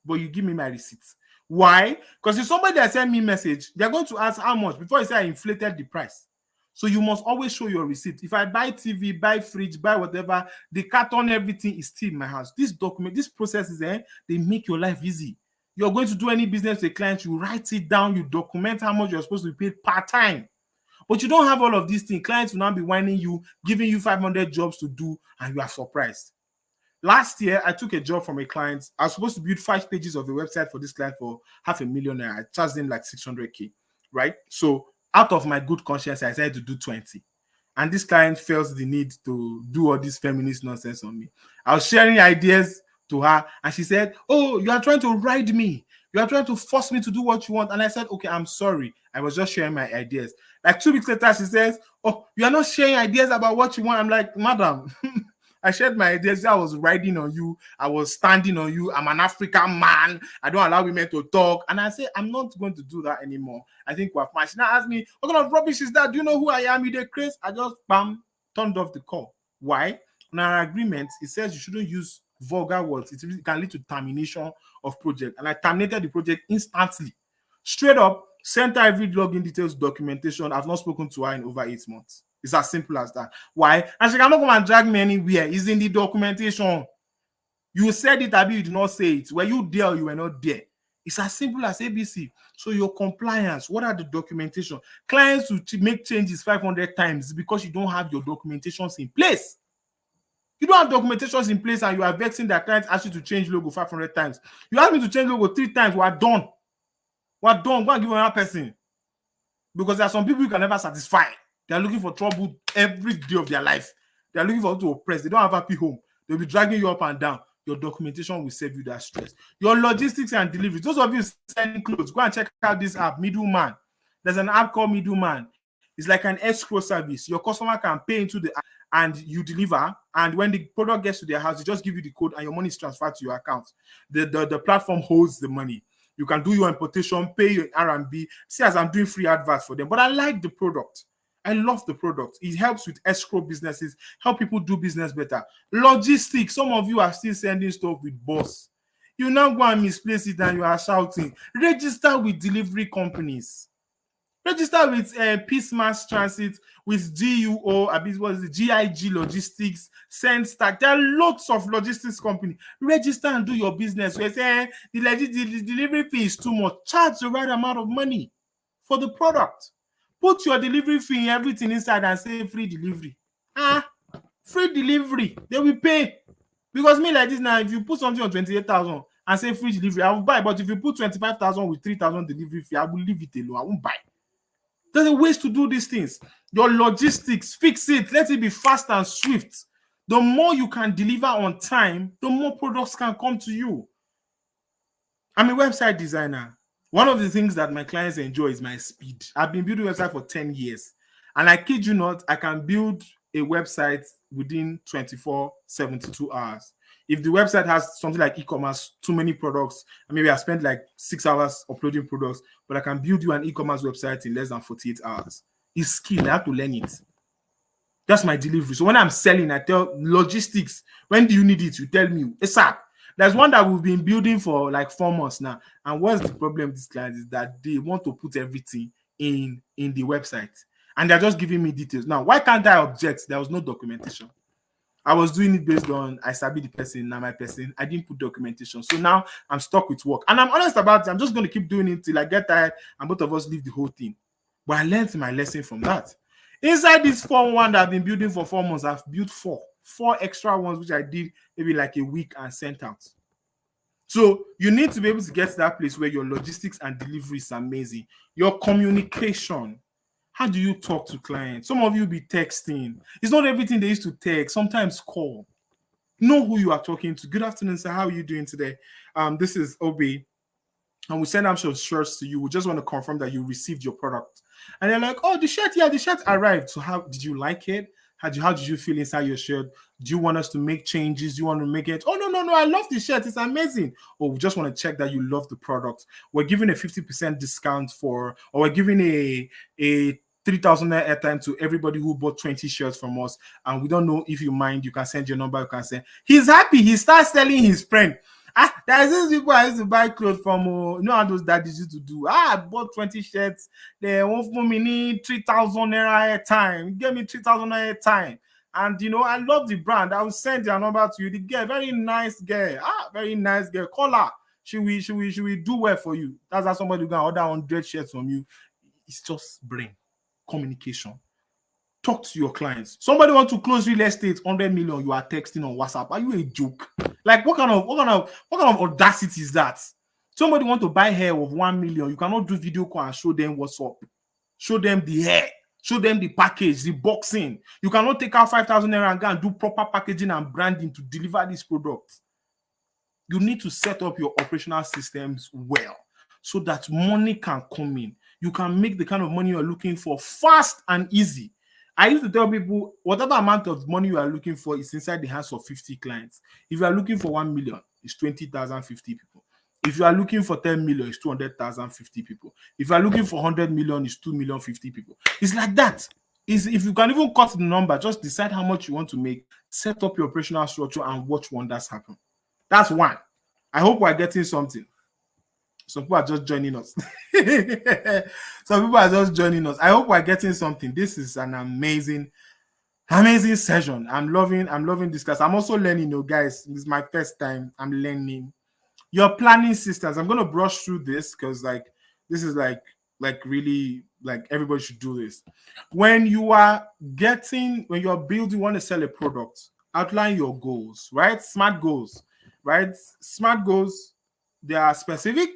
S1: But you give me my receipt. Why? Because if somebody that send me message, they're going to ask how much before you say I inflated the price. So you must always show your receipt. If I buy TV, buy fridge, buy whatever, the carton, everything is still in my house. This processes, they make your life easy. You're going to do any business with a client, you write it down, you document how much you're supposed to be paid per time. But you don't have all of these things. Clients will now be whining you, giving you 500 jobs to do, and you are surprised. Last year, I took a job from a client. I was supposed to build 5 pages of a website for this client for $500,000. I charged them like 600K, right? So out of my good conscience, I decided to do 20. And this client felt the need to do all this feminist nonsense on me. I was sharing ideas to her, and she said, "Oh, you are trying to ride me. You are trying to force me to do what you want." And I said, "Okay, I'm sorry. I was just sharing my ideas." Like 2 weeks later, she says, "Oh, you are not sharing ideas about what you want." I'm like, "Madam, I shared my ideas. I was riding on you. I was standing on you. I'm an African man. I don't allow women to talk." And I say, "I'm not going to do that anymore. I think we're fine." She now asked me, "What kind of rubbish is that? Do you know who I am? You the craze?" I just turned off the call. Why? On our agreement, it says you shouldn't use vulgar words. It can lead to termination of project. And I terminated the project instantly. Straight up, sent her every login details, documentation. I've not spoken to her in over 8 months. It's as simple as that. Why? And she cannot come and drag me anywhere. It's in the documentation. You said it, Abi, you did not say it. Were you there or you were not there? It's as simple as ABC. So your compliance, what are the documentation? Clients will make changes 500 times because you don't have your documentations in place. You don't have documentations in place and you are vexing that client asked you to change logo 500 times. You asked me to change logo 3 times. We're done. We're done. Go and give another person. Because there are some people you can never satisfy. They're looking for trouble every day of their life. They're looking for you to oppress. They don't have a happy home. They'll be dragging you up and down. Your documentation will save you that stress. Your logistics and delivery. Those of you selling clothes, go and check out this app, Middleman. There's an app called Middleman. It's like an escrow service. Your customer can pay into the app and you deliver. And when the product gets to their house, they just give you the code and your money is transferred to your account. The platform holds the money. You can do your importation, pay your R&B. See, as I'm doing free adverts for them. But I like the product. I love the product. It helps with escrow businesses, help people do business better. Logistics. Some of you are still sending stuff with boss. You now go and misplace it and you are shouting. Register with delivery companies. Register with Peace Mass Transit, with GUO, what is it, GIG Logistics, SendStack. There are lots of logistics companies. Register and do your business. So say the delivery fee is too much. Charge the right amount of money for the product. Put your delivery fee in everything inside and say free delivery. Free delivery. They will pay. Because me like this now, if you put something on 28,000 and say free delivery, I will buy. But if you put 25,000 with 3,000 delivery fee, I will leave it alone. I won't buy. There's a ways to do these things. Your logistics, fix it. Let it be fast and swift. The more you can deliver on time, the more products can come to you. I'm a website designer. One of the things that my clients enjoy is my speed. I've been building a website for 10 years. And I kid you not, I can build a website within 24, 72 hours. If the website has something like e-commerce, too many products, and maybe I spend like 6 hours uploading products, but I can build you an e-commerce website in less than 48 hours. It's skill. I have to learn it. That's my delivery. So when I'm selling, I tell logistics, when do you need it? You tell me. ASAP. There's one that we've been building for like 4 months now. And what's the problem with this client is that they want to put everything in the website. And they're just giving me details. Now, why can't I object? There was no documentation. I was doing it based on I sabi the person, now my person. I didn't put documentation. So now I'm stuck with work. And I'm honest about it. I'm just going to keep doing it till I get tired and both of us leave the whole thing. But I learned my lesson from that. Inside this 4-1 that I've been building for 4 months, I've built 4 extra ones, which I did maybe like a week and sent out. So you need to be able to get to that place where your logistics and delivery is amazing. Your communication. How do you talk to clients? Some of you be texting. It's not everything they used to text. Sometimes call. Know who you are talking to. Good afternoon, sir. How are you doing today? This is Obi, and we send out some shirts to you. We just want to confirm that you received your product. And they're like, oh, the shirt, yeah, the shirt arrived. So how did you like it? How did you feel inside your shirt? Do you want us to make changes? Do you want to make it? Oh, no, no, no, I love the shirt. It's amazing. Or we just want to check that you love the product. We're giving a 50% discount or we're giving a 3,000 airtime to everybody who bought 20 shirts from us. And we don't know if you mind. You can send your number. You can send. He's happy. He starts telling his friend. There's these people I used to buy clothes from. You know how those daddies used to do. I bought 20 shirts. They won't for me need 3,000 naira a time. Give me 3,000 naira a time. And you know, I love the brand. I will send your number to you. The girl, very nice girl. Very nice girl. Call her. She will do well for you. That's how somebody can order 100 shirts from you. It's just brain communication. Talk to your clients. Somebody want to close real estate 100 million. You are texting on WhatsApp. Are you a joke? Like what kind of audacity is that? Somebody want to buy hair of 1 million. You cannot do video call and show them what's up. Show them the hair. Show them the package, the boxing. You cannot take out 5,000 naira and go and do proper packaging and branding to deliver this product. You need to set up your operational systems well so that money can come in. You can make the kind of money you're looking for fast and easy. I used to tell people whatever amount of money you are looking for is inside the hands of 50 clients. If you are looking for 1 million, it's 20,000 50 people. If you are looking for 10 million, it's 200,000 50 people. If you are looking for 100 million, it's 2 million 50 people. It's like that. If you can even cut the number, just decide how much you want to make, set up your operational structure, and watch wonders happen. That's one. I hope we're getting something. Some people are just joining us. Some people are just joining us. I hope we're getting something. This is an amazing session. I'm loving this class. I'm also learning, guys. This is my first time. I'm learning your planning systems. I'm gonna brush through this because this is really everybody should do this. When you're building, want to sell a product, outline your goals, right? Smart goals, right? Smart goals, they are specific.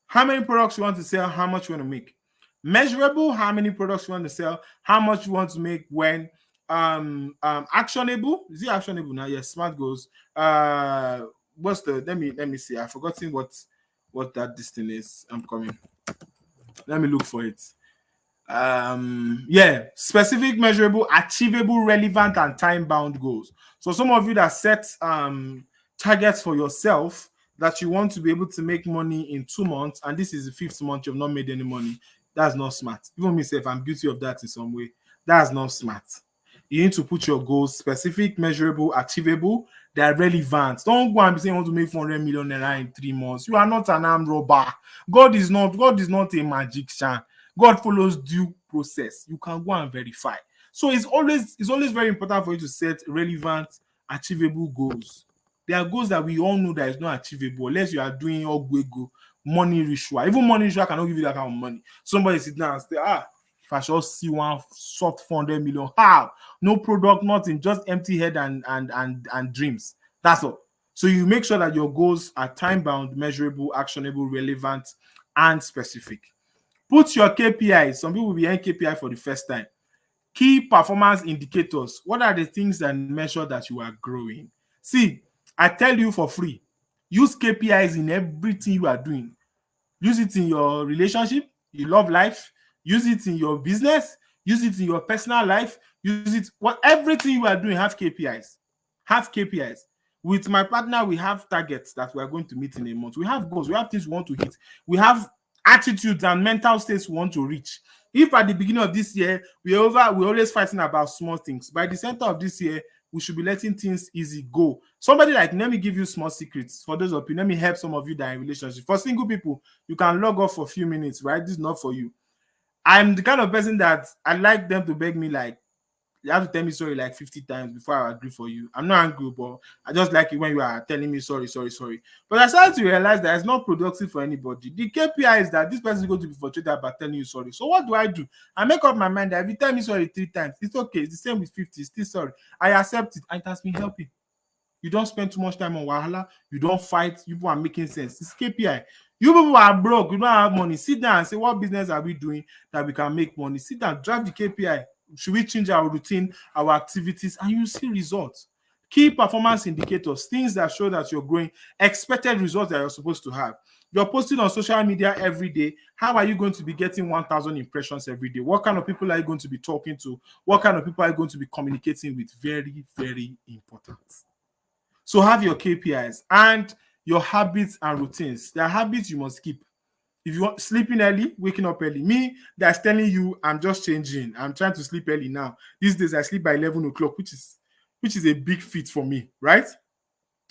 S1: How many products you want to sell, how much you want to make. Measurable, how many products you want to sell, how much you want to make. When actionable, is it actionable now? Yes, smart goals. What's the let me see. I've forgotten what that this thing is. I'm coming. Let me look for it. Specific, measurable, achievable, relevant, and time-bound goals. So some of you that set targets for yourself that you want to be able to make money in 2 months, and this is the 5th month you've not made any money, that's not smart. Even myself, I'm guilty of that in some way. That's not smart. You need to put your goals specific, measurable, achievable. They're relevant. Don't go and be saying you want to make 400 million naira in 3 months. You are not an armed robber. God is not a magician. God follows due process. You can go and verify. So it's always very important for you to set relevant, achievable goals. There are goals that we all know that is not achievable unless you are doing all go money ritual. Even money ritual cannot give you that kind of money. Somebody sit down and say, if I should see one soft 400 million, how? No product, nothing, just empty head and dreams. That's all. So you make sure that your goals are time-bound, measurable, actionable, relevant, and specific. Put your KPIs. Some people will be hearing KPI for the first time. Key performance indicators. What are the things that measure that you are growing? See, I tell you for free, use KPIs in everything you are doing. Use it in your relationship, you love life, use it in your business, use it in your personal life, use it, everything you are doing, have KPIs. Have KPIs. With my partner, we have targets that we are going to meet in a month. We have goals, we have things we want to hit. We have attitudes and mental states we want to reach. If at the beginning of this year, we're always fighting about small things. By the center of this year, we should be letting things easy go. Somebody let me give you small secrets. For those of you, let me help some of you that are in relationships. For single people, you can log off for a few minutes, right? This is not for you. I'm the kind of person that I like them to beg me you have to tell me sorry 50 times before I agree for you. I'm not angry, but I just like it when you are telling me sorry. But I started to realize that it's not productive for anybody. The KPI is that this person is going to be frustrated about telling you sorry. So what do? I make up my mind that if you tell me sorry 3 times, it's okay. It's the same with 50. Still sorry. I accept it, and it has been helping. You don't spend too much time on wahala. You don't fight. You people are making sense. It's KPI. You people are broke. You don't have money. Sit down and say, what business are we doing that we can make money? Sit down, drive the KPI. Should we change our routine, our activities, and you see results? Key performance indicators, things that show that you're growing, expected results that you're supposed to have. You're posting on social media every day. How are you going to be getting 1,000 impressions every day? What kind of people are you going to be talking to? What kind of people are you going to be communicating with? Very, very important. So have your KPIs and your habits and routines. There are habits you must keep. If you want sleeping early, waking up early. Me, that's telling you I'm just changing. I'm trying to sleep early now. These days I sleep by 11 o'clock, which is a big feat for me, right?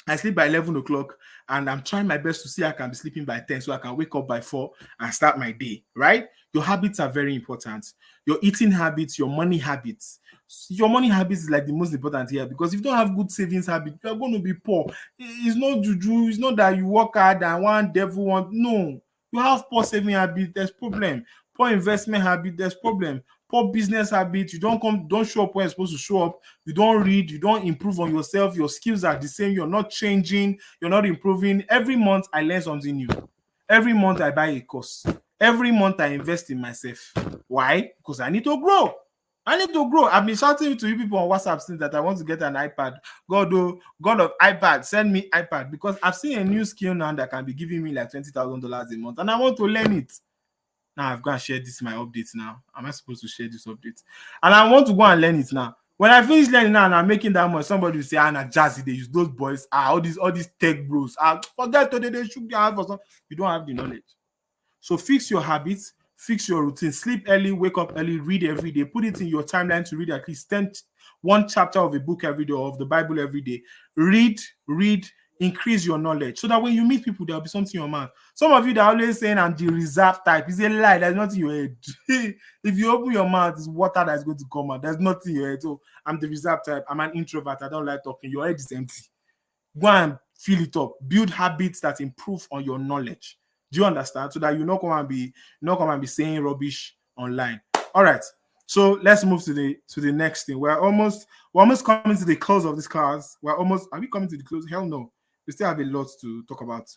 S1: I sleep by 11 o'clock and I'm trying my best to see I can be sleeping by 10 so I can wake up by 4 and start my day, right? Your habits are very important. Your eating habits, your money habits. Your money habits is like the most important here because if you don't have good savings habits, you're going to be poor. It's not juju. It's not that you work hard and one devil want. No. You have poor saving habit, there's problem. Poor investment habit, there's problem. Poor business habit, you don't show up when you're supposed to show up. You don't read, you don't improve on yourself. Your skills are the same. You're not changing. You're not improving. Every month I learn something new. Every month I buy a course. Every month I invest in myself. Why? Because I need to grow. I need to grow. I've been shouting to you people on WhatsApp since that I want to get an iPad. God of iPad, send me iPad because I've seen a new skill now that can be giving me like $20,000 a month, and I want to learn it. Now I've got to share this my update now. Am I supposed to share this update? And I want to go and learn it now. When I finish learning now and I'm making that money, somebody will say, "Anna Jazzy, they use those boys. All these tech bros. Forget today they shook their hands for something." You don't have the knowledge. So fix your habits, fix your routine, sleep early, wake up early, read every day, put it in your timeline to read at least 10, one chapter of a book every day or of the Bible every day. Read, increase your knowledge so that when you meet people, there'll be something in your mouth. Some of you that are always saying I'm the reserve type, it's a lie. There's nothing in your head. If you open your mouth, it's water that's going to come out. There's nothing in your head. So I'm the reserve type. I'm an introvert. I don't like talking. Your head is empty. Go and fill it up. Build habits that improve on your knowledge. Do you understand? So that you not come and be saying rubbish online. All right. So let's move to the next thing. We're almost coming to the close of this class. Are we coming to the close? Hell no. We still have a lot to talk about.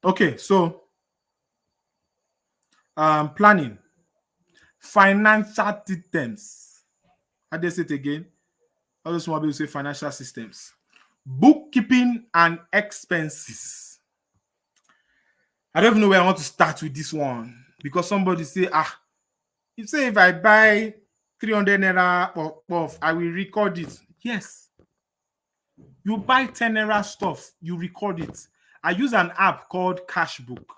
S1: Okay, so planning, financial systems. How do you say it again? I just want to say financial systems, bookkeeping and expenses. I don't even know where I want to start with this one because somebody say, you say if I buy 300 naira of, I will record it. Yes. You buy 10 naira stuff, you record it. I use an app called Cashbook,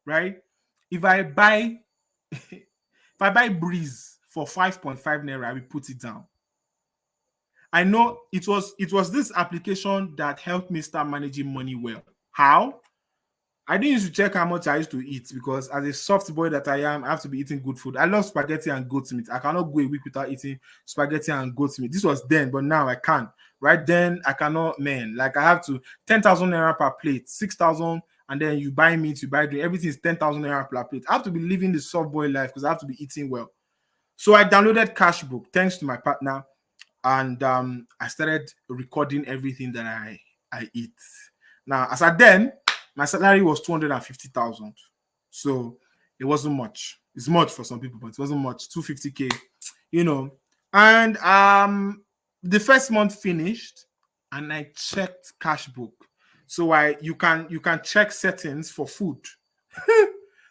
S1: right? If I buy Breeze for 5.5 naira, I will put it down. I know it was this application that helped me start managing money well. How? I didn't used to check how much I used to eat because as a soft boy that I am, I have to be eating good food. I love spaghetti and goat meat. I cannot go a week without eating spaghetti and goat meat. This was then, but now I can't. Right then, I cannot, man. Like I have to 10,000 naira per plate, 6,000, and then you buy meat, you buy drink. Everything is 10,000 naira per plate. I have to be living the soft boy life because I have to be eating well. So I downloaded Cashbook thanks to my partner, and I started recording everything that I eat. Now, as at then, my salary was 250,000. So it wasn't much. It's much for some people, but it wasn't much. 250K, you know. And the first month finished and I checked Cashbook. So you can check settings for food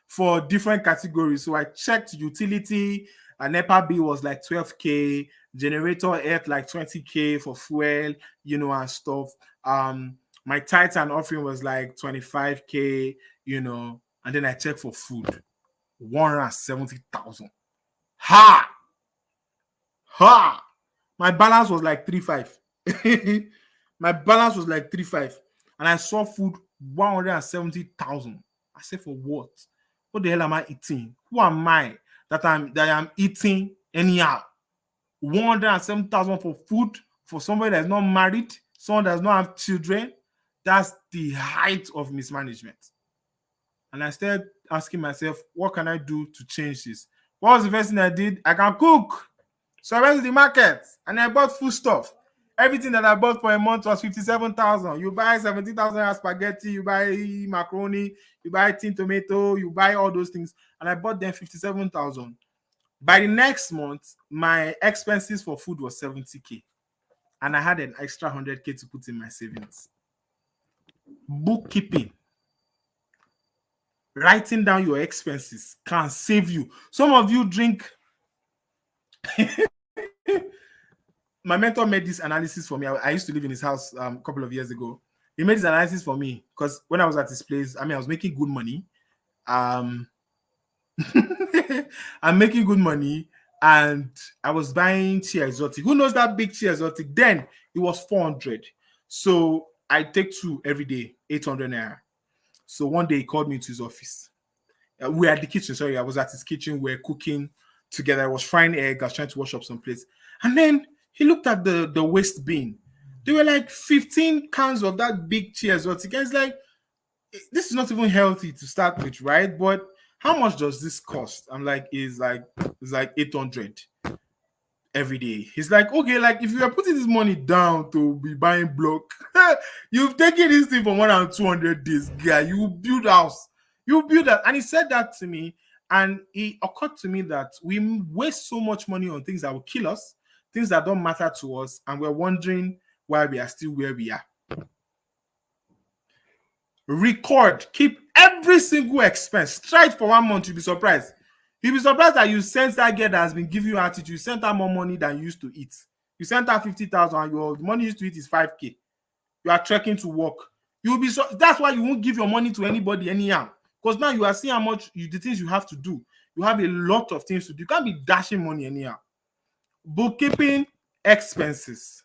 S1: for different categories. So I checked utility, and NEPA bill was like 12K, generator ate like 20K for fuel, and stuff. My tithe and offering was like 25K, and then I checked for food, 170,000. Ha! My balance was like 35. My balance was like 35, and I saw food 170,000. I said, for what? What the hell am I eating? Who am I that I'm eating anyhow? 170,000 for food for somebody that's not married, someone that does not have children. That's the height of mismanagement. And I started asking myself, what can I do to change this? What was the first thing I did? I can cook. So I went to the market and I bought food stuff. Everything that I bought for a month was 57,000. You buy 17,000 spaghetti, you buy macaroni, you buy tin tomato, you buy all those things. And I bought them 57,000. By the next month, my expenses for food was 70K. and I had an extra 100K to put in my savings. Bookkeeping, writing down your expenses can save you. Some of you drink. My mentor made this analysis for me. I used to live in his house a couple of years ago. He made this analysis for me because when I was at his place, I mean, I was making good money. Um, I'm making good money, and I was buying Chia Exotic. Who knows that big Chia Exotic? Then it was 400. So I take two every day, 800 naira. So one day he called me to his office. We were at the kitchen. Sorry, I was at his kitchen. We were cooking together. I was frying egg. I was trying to wash up some plates. And then he looked at the waste bin. There were like 15 cans of that big Chia Exotic. I was like, this is not even healthy to start with, right? But how much does this cost? I'm like, it's like 800 every day. He's like, okay, like if you are putting this money down to be buying block, you've taken this thing for more than 200 days, guy. You build house, you build that. And he said that to me, and it occurred to me that we waste so much money on things that will kill us, things that don't matter to us, and we're wondering why we are still where we are. Record, keep every single expense. Try it for 1 month, you'll be surprised. You'll be surprised that you sent that girl that has been giving you attitude, you sent her more money than you used to eat. You sent her 50,000 and your money used to eat is 5K. You are trekking to work. You'll be that's why you won't give your money to anybody anyhow. Because now you are seeing how much the things you have to do. You have a lot of things to do. You can't be dashing money anyhow. Bookkeeping, expenses.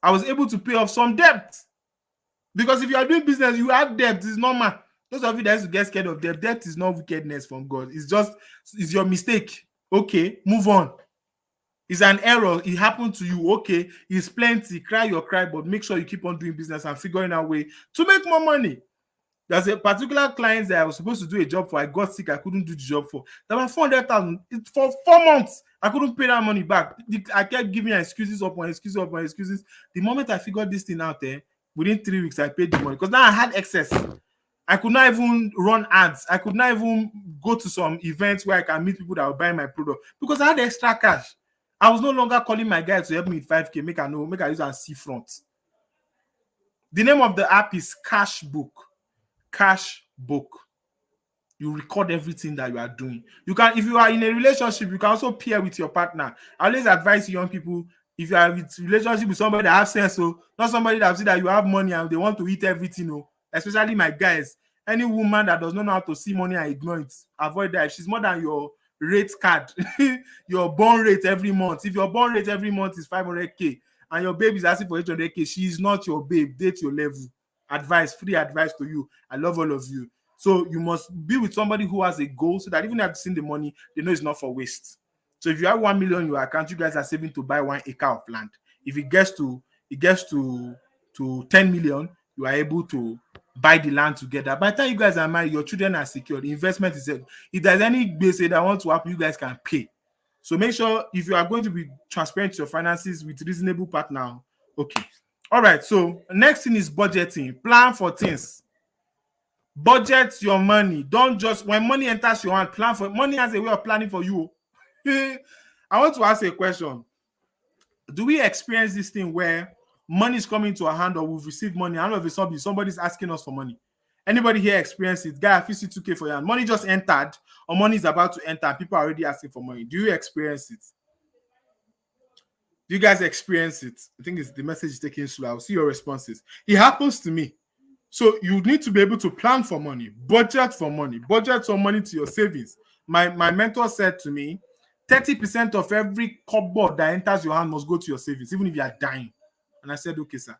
S1: I was able to pay off some debt. Because if you are doing business, you have debt. It's normal. Those of you that used to get scared of debt, debt is not wickedness from God. It's your mistake. Okay, move on. It's an error. It happened to you. Okay, it's plenty. Cry your cry, but make sure you keep on doing business and figuring out a way to make more money. There's a particular client that I was supposed to do a job for. I got sick. I couldn't do the job for. There were 400,000 for 4 months. I couldn't pay that money back. I kept giving excuses upon excuses upon excuses. The moment I figured this thing out there, within 3 weeks, I paid the money because now I had excess. I could not even run ads. I could not even go to some events where I can meet people that will buy my product because I had extra cash. I was no longer calling my guy to help me with 5K. Make I use and see front. The name of the app is Cashbook. Cashbook. You record everything that you are doing. You can, if you are in a relationship, you can also pair with your partner. I always advise young people, if you are in a relationship with somebody that has sense, so not somebody that see that you have money and they want to eat everything, especially my guys. Any woman that does not know how to see money and ignore it, avoid that. If she's more than your rate card, your born rate every month. If your born rate every month is 500K and your baby is asking for 800K, she is not your babe. Date your level. Advice, free advice to you. I love all of you. So you must be with somebody who has a goal so that even if they've seen the money, they know it's not for waste. So if you have 1 million in your account, you guys are saving to buy 1 acre of land. If it gets to 10 million, you are able to buy the land together. By the time you guys are married, your children are secure. The investment is set. If there's any base that want to happen, you guys can pay. So make sure if you are going to be transparent to your finances with reasonable partner. Okay. All right. So next thing is budgeting. Plan for things. Budget your money. Don't just, when money enters your hand, plan for it. Money has a way of planning for you. I want to ask a question. Do we experience this thing where money is coming to our hand or we've received money and all of a sudden somebody's asking us for money? Anybody here experience it? Guy, I feel 2K for your hand. Money just entered or money is about to enter and people are already asking for money. Do you experience it? Do you guys experience it? I think it's the message is taking slow. I'll see your responses. It happens to me. So you need to be able to plan for money, budget for money, budget some money to your savings. My mentor said to me, 30% of every cupboard that enters your hand must go to your savings, even if you are dying. And I said, okay, sir.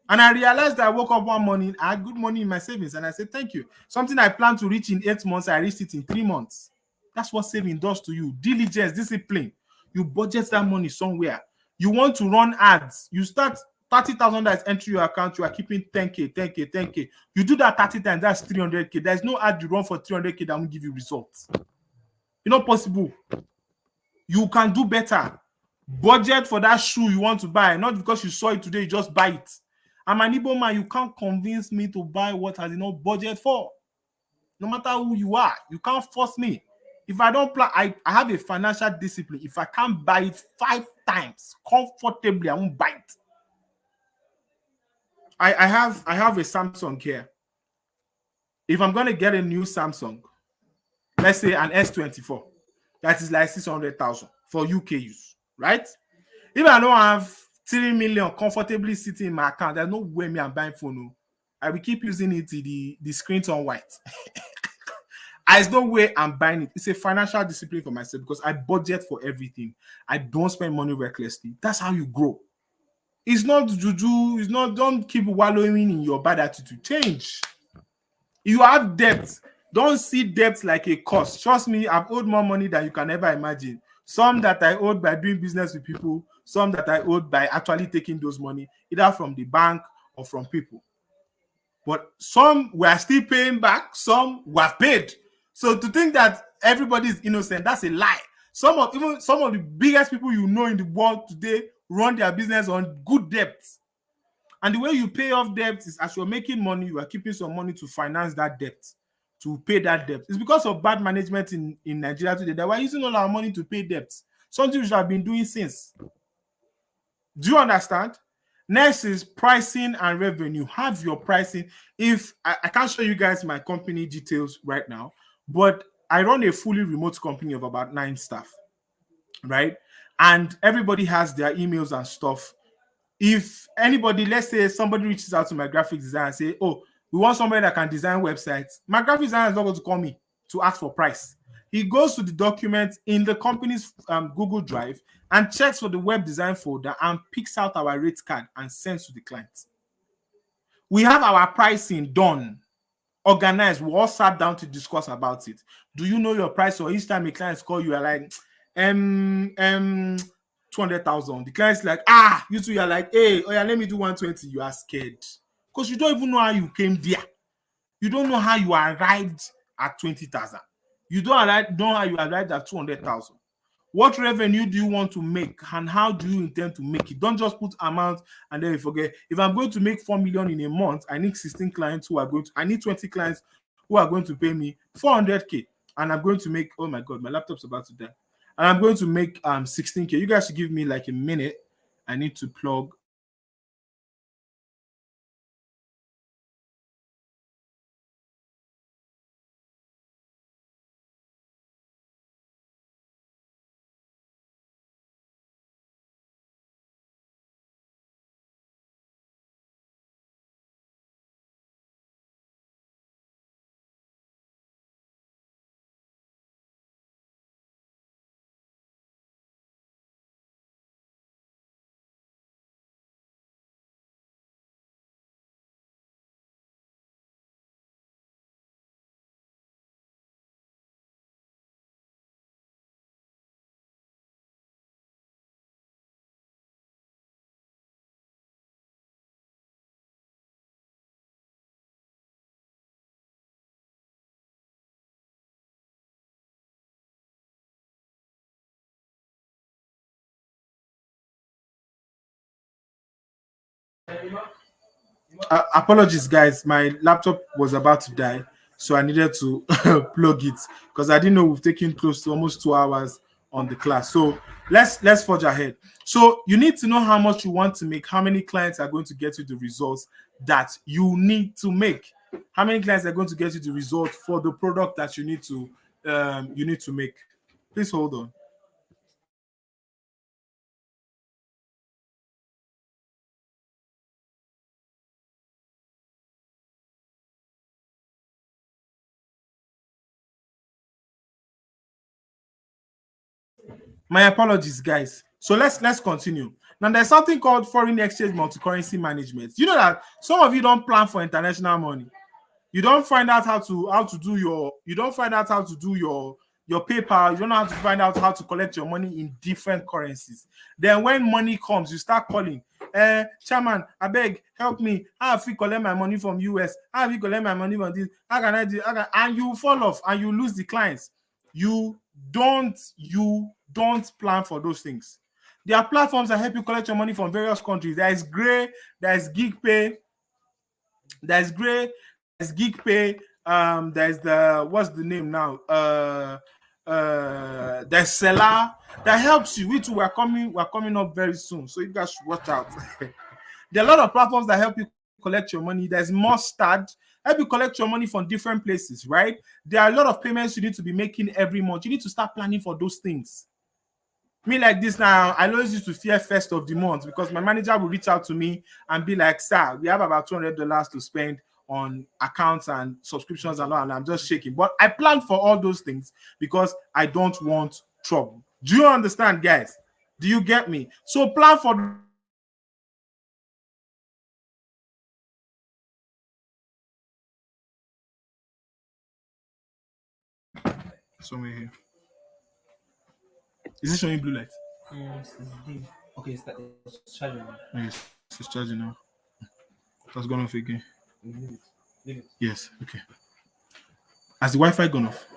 S1: And I realized that I woke up one morning, I had good money in my savings, and I said, thank you. Something I planned to reach in 8 months, I reached it in 3 months. That's what saving does to you. Diligence, discipline. You budget that money somewhere. You want to run ads. You start 30,000 that is entering your account, you are keeping 10K, 10K, 10K. You do that 30 times, that's 300K. There's no ad you run for 300K that won't give you results. It's not possible. You can do better. Budget for that shoe you want to buy, not because you saw it today, you just buy it. I'm an Igbo man, you can't convince me to buy what I did not budget for. No matter who you are, you can't force me. If I don't plan, I have a financial discipline. If I can't buy it 5 times comfortably, I won't buy it. I have a Samsung here. If I'm gonna get a new Samsung, let's say an S24, that is like 600,000 for UK use, right? If I don't have 3 million comfortably sitting in my account, there's no way me I'm buying phone. No. I will keep using it till the screen turn white. There's no way I'm buying it. It's a financial discipline for myself because I budget for everything. I don't spend money recklessly. That's how you grow. It's not juju. It's not. Don't keep wallowing in your bad attitude. Change. You have debt. Don't see debt like a cost. Trust me, I've owed more money than you can ever imagine. Some that I owed by doing business with people, some that I owed by actually taking those money, either from the bank or from people. But some we are still paying back, some we have paid. So to think that everybody is innocent, that's a lie. Even some of the biggest people you know in the world today run their business on good debts. And the way you pay off debt is as you're making money, you are keeping some money to finance that debt, to pay that debt. It's because of bad management in Nigeria today that we're using all our money to pay debts. Something we should have been doing since. Do you understand? Next is pricing and revenue. Have your pricing. If I can't show you guys my company details right now, but I run a fully remote company of about 9 staff, right? And everybody has their emails and stuff. If anybody, let's say somebody reaches out to my graphic designer and say, oh, we want somebody that can design websites, my graphic designer is not going to call me to ask for price. He goes to the document in the company's Google Drive and checks for the web design folder and picks out our rate card and sends to the client. We have our pricing done, organized. We all sat down to discuss about it. Do you know your price? Or each time a client call you are like, 200,000. The client's like, you two, you're like, hey, oh yeah, let me do 120. You are scared because you don't even know how you came there. You don't know how you arrived at 20,000. You don't know how you arrived at 200,000. What revenue do you want to make and how do you intend to make it? Don't just put amount and then you forget. If I'm going to make 4 million in a month, I need 16 clients who are going to, I need 20 clients who are going to pay me 400K. And I'm going to make, oh my God, my laptop's about to die. And I'm going to make 16K. You guys should give me like a minute. I need to plug. Apologies, guys. My laptop was about to die, so I needed to plug it because I didn't know we've taken close to almost 2 hours on the class. So let's forge ahead. So you need to know how much you want to make, how many clients are going to get you the results that you need to make, how many clients are going to get you the result for the product that you need to make. Please hold on. My apologies, guys. So let's continue. Now there's something called foreign exchange multi-currency management. You know that some of you don't plan for international money. You don't find out how to do your you don't find out how to do your PayPal. You don't know how to find out how to collect your money in different currencies. Then when money comes, you start calling. Chairman, I beg, help me. How have you collect my money from US? How have you collect my money from this? How can I do? And you fall off and you lose the clients. You don't plan for those things. There are platforms that help you collect your money from various countries. There is Gray, there is Gig Pay, there's Gray, there's Geek Pay, there's the what's the name now? there's seller that helps you. We too, we're coming up very soon, so you guys should watch out. There are a lot of platforms that help you collect your money. There's Mustard, help you collect your money from different places, right? There are a lot of payments you need to be making every month. You need to start planning for those things. Me like this now, I always used to fear first of the month because my manager will reach out to me and be like, "Sir, we have about $200 to spend on accounts and subscriptions and all," and I'm just shaking. But I plan for all those things because I don't want trouble. Do you understand, guys? Do you get me? So plan for somewhere here. Is it showing blue light?
S2: Yes, it's dim. Okay, it's charging now.
S1: Yes, it's charging now. That's gone off again.
S2: Leave it. Leave it.
S1: Yes, okay. Has the Wi-Fi gone off?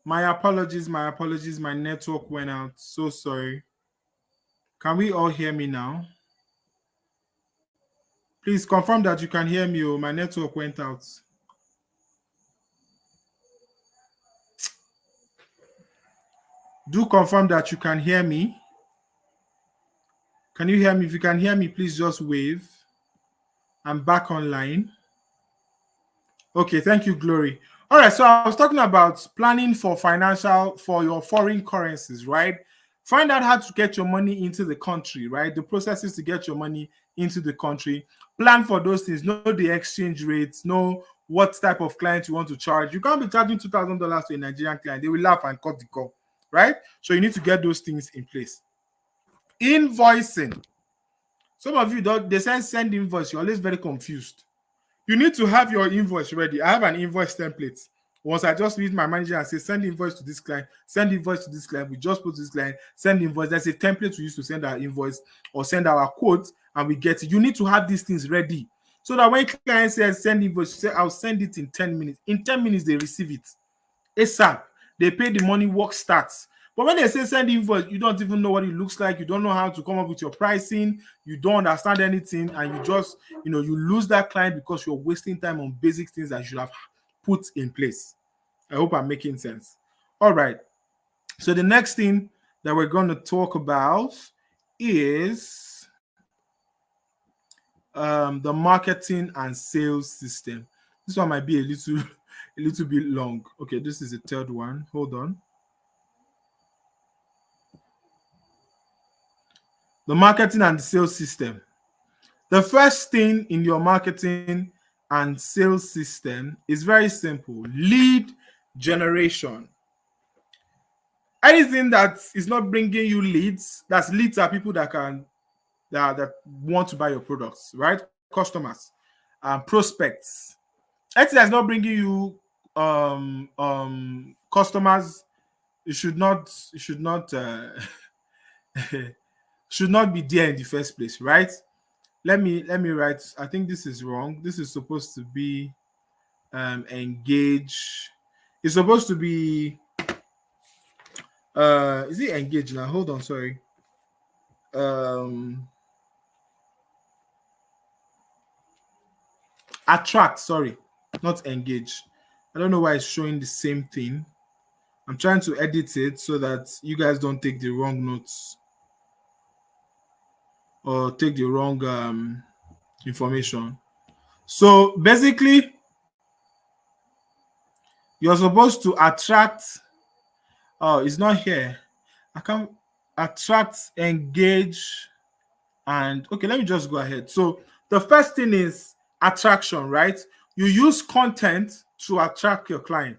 S1: My apologies, my apologies. My network went out. So sorry. Can we all hear me now? Please confirm that you can hear me. Oh, my network went out. Do confirm that you can hear me. Can you hear me? If you can hear me, please just wave. I'm back online. Okay, thank you, Glory. All right, so I was talking about planning for your foreign currencies, right? Find out how to get your money into the country, right? The processes to get your money into the country. Plan for those things. Know the exchange rates. Know what type of client you want to charge. You can't be charging $2,000 to a Nigerian client. They will laugh and cut the call, right? So you need to get those things in place. Invoicing. Some of you don't. They send invoice. You're always very confused. You need to have your invoice ready. I have an invoice template. Once I just meet my manager and say, send invoice to this client, send invoice to this client, we just put this client, send invoice. There's a template we use to send our invoice or send our quote and we get it. You need to have these things ready so that when client says send invoice, you say, I'll send it in 10 minutes. In 10 minutes, they receive it. ASAP. They pay the money, work starts. But when they say send invoice, you don't even know what it looks like. You don't know how to come up with your pricing. You don't understand anything, and you just, you lose that client because you're wasting time on basic things that you should have put in place. I hope I'm making sense. All right. So the next thing that we're going to talk about is the marketing and sales system. This one might be a little bit long. Okay, this is the third one. Hold on. The marketing and sales system. The first thing in your marketing and sales system is very simple: lead generation. Anything that is not bringing you leads, that's leads are people that want to buy your products, right? Customers, prospects. Anything that's not bringing you customers, it should not be there in the first place, right? Let me write. I think this is wrong. This is supposed to be engage. It's supposed to be is it engage now? Hold on, sorry. Um Attract, sorry, not engage. I don't know why it's showing the same thing. I'm trying to edit it so that you guys don't take the wrong notes or take the wrong information. So basically, you're supposed to attract. Oh, it's not here. I can't attract, engage, and okay, let me just go ahead. So the first thing is attraction, right? You use content to attract your client.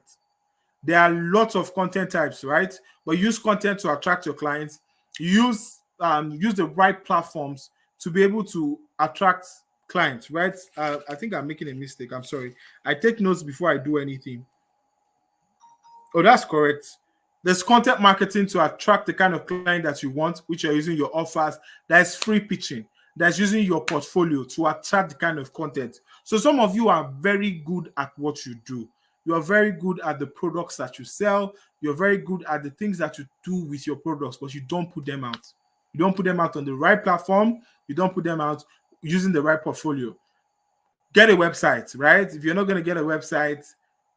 S1: There are lots of content types, right? But use content to attract your clients. Use the right platforms to be able to attract clients, right? I think I'm making a mistake. I'm sorry. I take notes before I do anything. Oh, that's correct. There's content marketing to attract the kind of client that you want, which are using your offers. There's free pitching. That's using your portfolio to attract the kind of content. So some of you are very good at what you do. You are very good at the products that you sell. You're very good at the things that you do with your products, but you don't put them out. You don't put them out on the right platform. You don't put them out using the right portfolio. Get a website, right? If you're not going to get a website,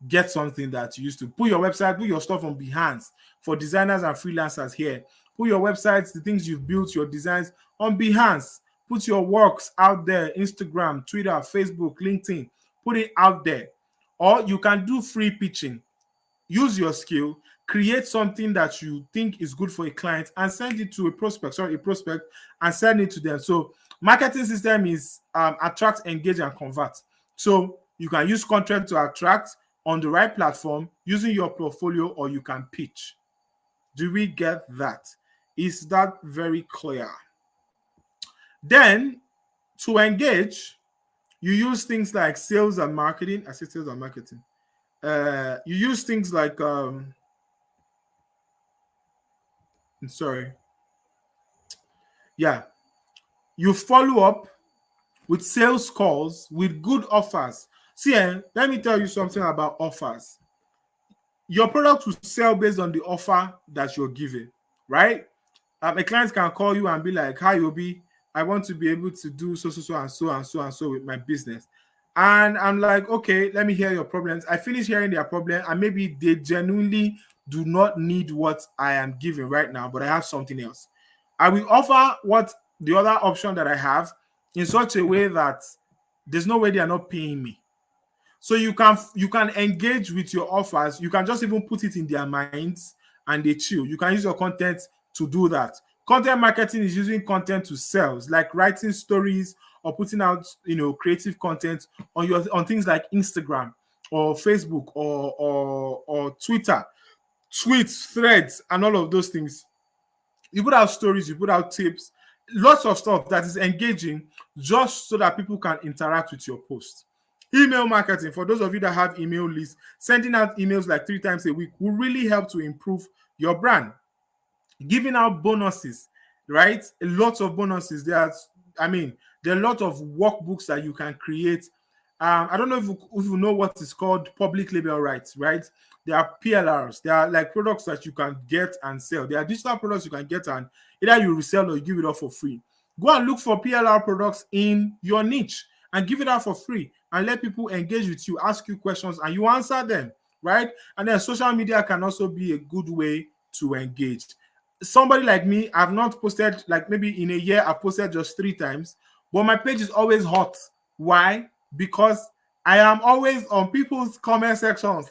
S1: get something that you used to put your website, put your stuff on Behance for designers and freelancers here. Put your websites, the things you've built, your designs on Behance. Put your works out there, Instagram, Twitter, Facebook, LinkedIn. Put it out there. Or you can do free pitching. Use your skill, create something that you think is good for a client and send it to a prospect and send it to them. So marketing system is attract, engage, and convert. So you can use content to attract on the right platform using your portfolio, or you can pitch. Do we get that? Is that very clear? Then to engage, you use things like sales and marketing. I say sales and marketing. You use things like sorry. Yeah. You follow up with sales calls with good offers. See, let me tell you something about offers. Your product will sell based on the offer that you're giving, right? A client can call you and be like, "Hi, Obi, I want to be able to do so, so, so, and so, and so, and so with my business." And I'm like, "Okay, let me hear your problems." I finish hearing their problem, and maybe they genuinely do not need what I am giving right now, but I have something else. I will offer what the other option that I have in such a way that there's no way they are not paying me. So you can engage with your offers. You can just even put it in their minds and they chill. You can use your content to do that. Content marketing is using content to sell. It's like writing stories or putting out, creative content on things like Instagram or Facebook or Twitter, tweets, threads, and all of those things. You put out stories, you put out tips, lots of stuff that is engaging just so that people can interact with your post. Email marketing, for those of you that have email lists, sending out emails like 3 times a week will really help to improve your brand. Giving out bonuses, right? A lot of bonuses. There are a lot of workbooks that you can create. I don't know if you know what is called public label rights, right? There are PLRs. There are like products that you can get and sell. There are digital products you can get and either you resell or you give it up for free. Go and look for PLR products in your niche and give it out for free and let people engage with you, ask you questions, and you answer them, right? And then social media can also be a good way to engage. Somebody like me, I've not posted, like maybe in a year, I've posted just 3 times, but my page is always hot. Why? Because I am always on people's comment sections,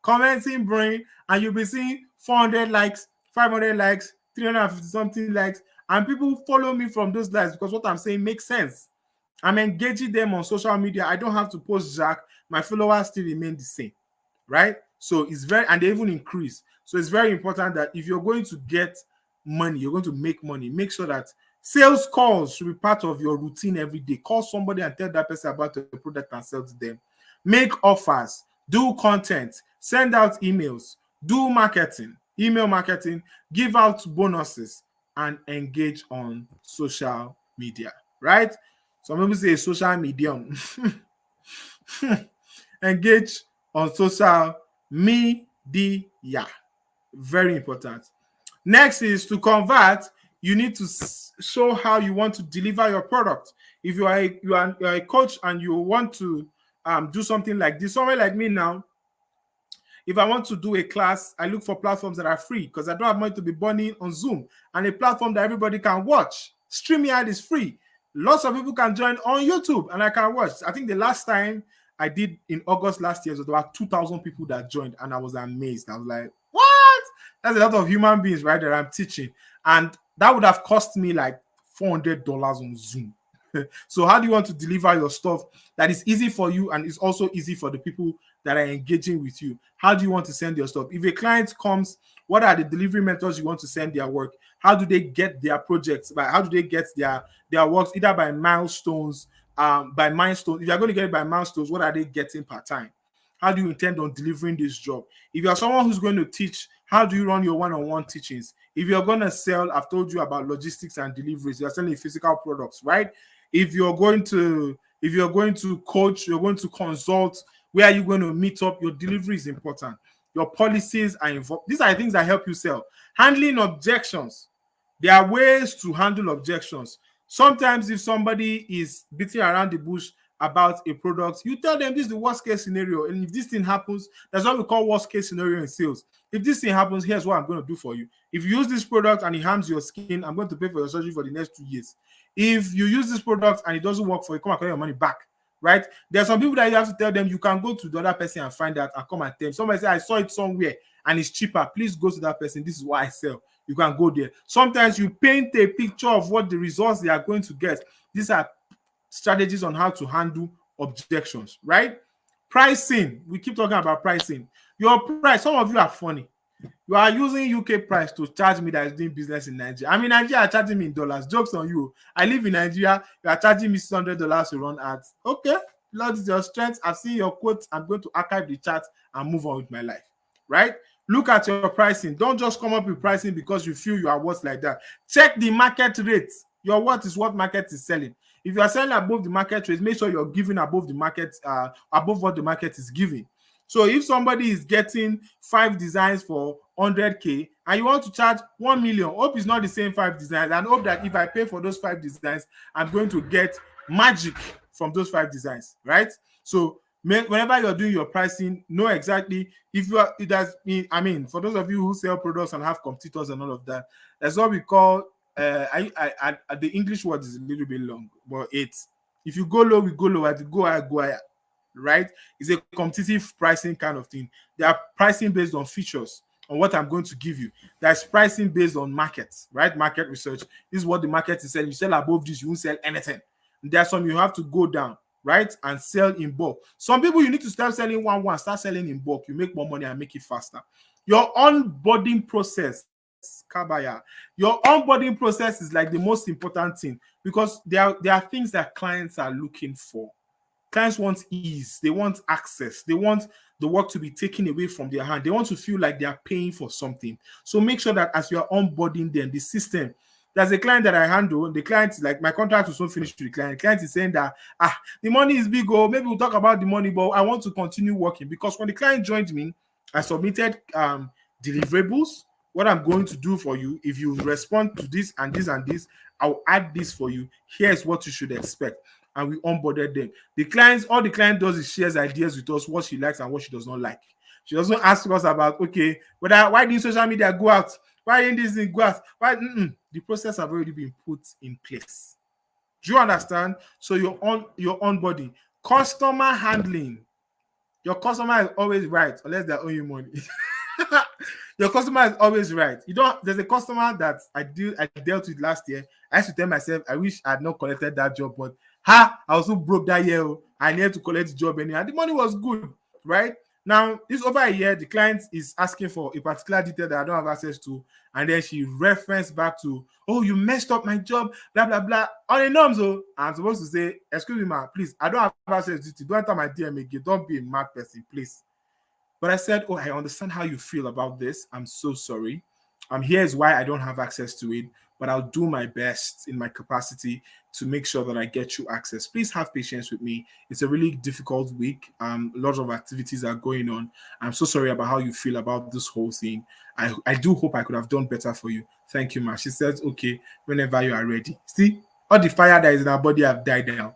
S1: commenting, brain, and you'll be seeing 400 likes, 500 likes, 350 something likes, and people follow me from those likes because what I'm saying makes sense. I'm engaging them on social media. I don't have to post Jack. My followers still remain the same, right? So it's very, and they even increase. So it's very important that if you're going to get money, you're going to make money, make sure that sales calls should be part of your routine every day. Call somebody and tell that person about the product and sell to them. Make offers, do content, send out emails, do marketing, email marketing, give out bonuses, and engage on social media, right? Some people say social medium. Engage on social media. Yeah, very important. Next is to convert. You need to show how you want to deliver your product. If you are a coach and you want to do something like this, somewhere like me now, if I want to do a class, I look for platforms that are free because I don't have money to be burning on Zoom, and a platform that everybody can watch. StreamYard is free. Lots of people can join on YouTube and I can watch. I think the last time I did in August last year, so there were 2,000 people that joined, and I was amazed. I was like, what? That's a lot of human beings, right, that I'm teaching. And that would have cost me like $400 on Zoom. So how do you want to deliver your stuff that is easy for you and is also easy for the people that are engaging with you? How do you want to send your stuff? If a client comes, what are the delivery methods you want to send their work? How do they get their projects? How do they get their works? Either by milestones, by milestones. If you're going to get it by milestones, what are they getting per time? How do you intend on delivering this job? If you're someone who's going to teach, how do you run your one-on-one teachings? If you're going to sell, I've told you about logistics and deliveries. You're selling physical products, right? If you're going to coach, you're going to consult, where are you going to meet up? Your delivery is important. Your policies are involved. These are things that help you sell. Handling objections. There are ways to handle objections. Sometimes if somebody is beating around the bush about a product, you tell them this is the worst case scenario. And if this thing happens, that's what we call worst case scenario in sales. If this thing happens, here's what I'm going to do for you. If you use this product and it harms your skin, I'm going to pay for your surgery for the next 2 years. If you use this product and it doesn't work for you, come and collect your money back. Right? There are some people that you have to tell them you can go to the other person and find out and come and tell them. Somebody say, I saw it somewhere and it's cheaper. Please go to that person. This is what I sell. You can go there. Sometimes you paint a picture of what the results they are going to get. These are strategies on how to handle objections, right? Pricing. We keep talking about pricing. Your price, some of you are funny. You are using UK price to charge me that is doing business in Nigeria. I mean, Nigeria are charging me in dollars. Jokes on you. I live in Nigeria. You are charging me $600 to run ads. Okay, Lord is your strength. I've seen your quotes. I'm going to archive the chat and move on with my life. Right? Look at your pricing. Don't just come up with pricing because you feel you are worth like that. Check the market rate. Your worth is what market is selling. If you are selling above the market rate, make sure you're giving above the market, above what the market is giving. So if somebody is getting 5 designs for 100K and you want to charge 1 million, hope it's not the same 5 designs, and hope that if I pay for those 5 designs, I'm going to get magic from those 5 designs, right? So whenever you're doing your pricing, know exactly if you are, it does mean, I mean, for those of you who sell products and have competitors and all of that, that's what we call, the English word is a little bit long, but it's, if you go low, we go low, at go higher, go higher. Right? It's a competitive pricing kind of thing. They are pricing based on features, on what I'm going to give you. There's pricing based on markets, right? Market research. This is what the market is selling. You sell above this, you won't sell anything. There's some you have to go down, right? And sell in bulk. Some people you need to start selling one, start selling in bulk. You make more money and make it faster. Your onboarding process, Kabaya. Your onboarding process is like the most important thing because there are things that clients are looking for. Clients want ease, they want access, they want the work to be taken away from their hand, they want to feel like they are paying for something. So make sure that as you are onboarding them, the system, there's a client that I handle, the client, like my contract was not finished to the client. The client is saying that the money is big, oh, maybe we'll talk about the money, but I want to continue working because when the client joined me, I submitted deliverables, what I'm going to do for you. If you respond to this and this and this, I'll add this for you. Here's what you should expect. And we onboarded them. All the client does is shares ideas with us, what she likes and what she does not like. She doesn't ask us about, okay, why didn't social media go out? Why didn't this thing go out? The process have already been put in place. Do you understand? So your onboarding, customer handling. Your customer is always right, unless they owe you money. Your customer is always right. There's a customer that I dealt with last year. I used to tell myself, I wish I had not collected that job, but I also broke that year. I needed to collect the job anyhow. The money was good, right? Now, this over a year, the client is asking for a particular detail that I don't have access to, and then she referenced back to, oh, you messed up my job, blah, blah, blah. On the norms, I'm supposed to say, excuse me, ma, please, I don't have access to it. Don't enter my DM again. Don't be a mad person, please. But I said, I understand how you feel about this. I'm so sorry. Here's why I don't have access to it. but I'll do my best in my capacity to make sure that I get you access. Please have patience with me. It's a really difficult week. A lot of activities are going on. I'm so sorry about how you feel about this whole thing. I do hope I could have done better for you. Thank you, ma. She says, okay, whenever you are ready. See, all the fire that is in our body have died down.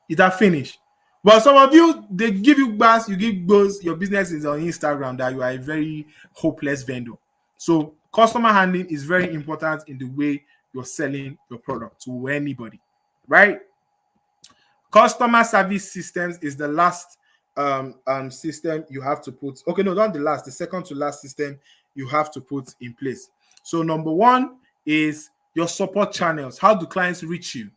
S1: It have finished. But some of you, they give you bars, you give buzz, your business is on Instagram that you are a very hopeless vendor. So customer handling is very important in the way you're selling your product to anybody, right? Customer service systems is the last system you have to put. Okay, no, not the last, the second to last system you have to put in place. So number one is your support channels. How do clients reach you?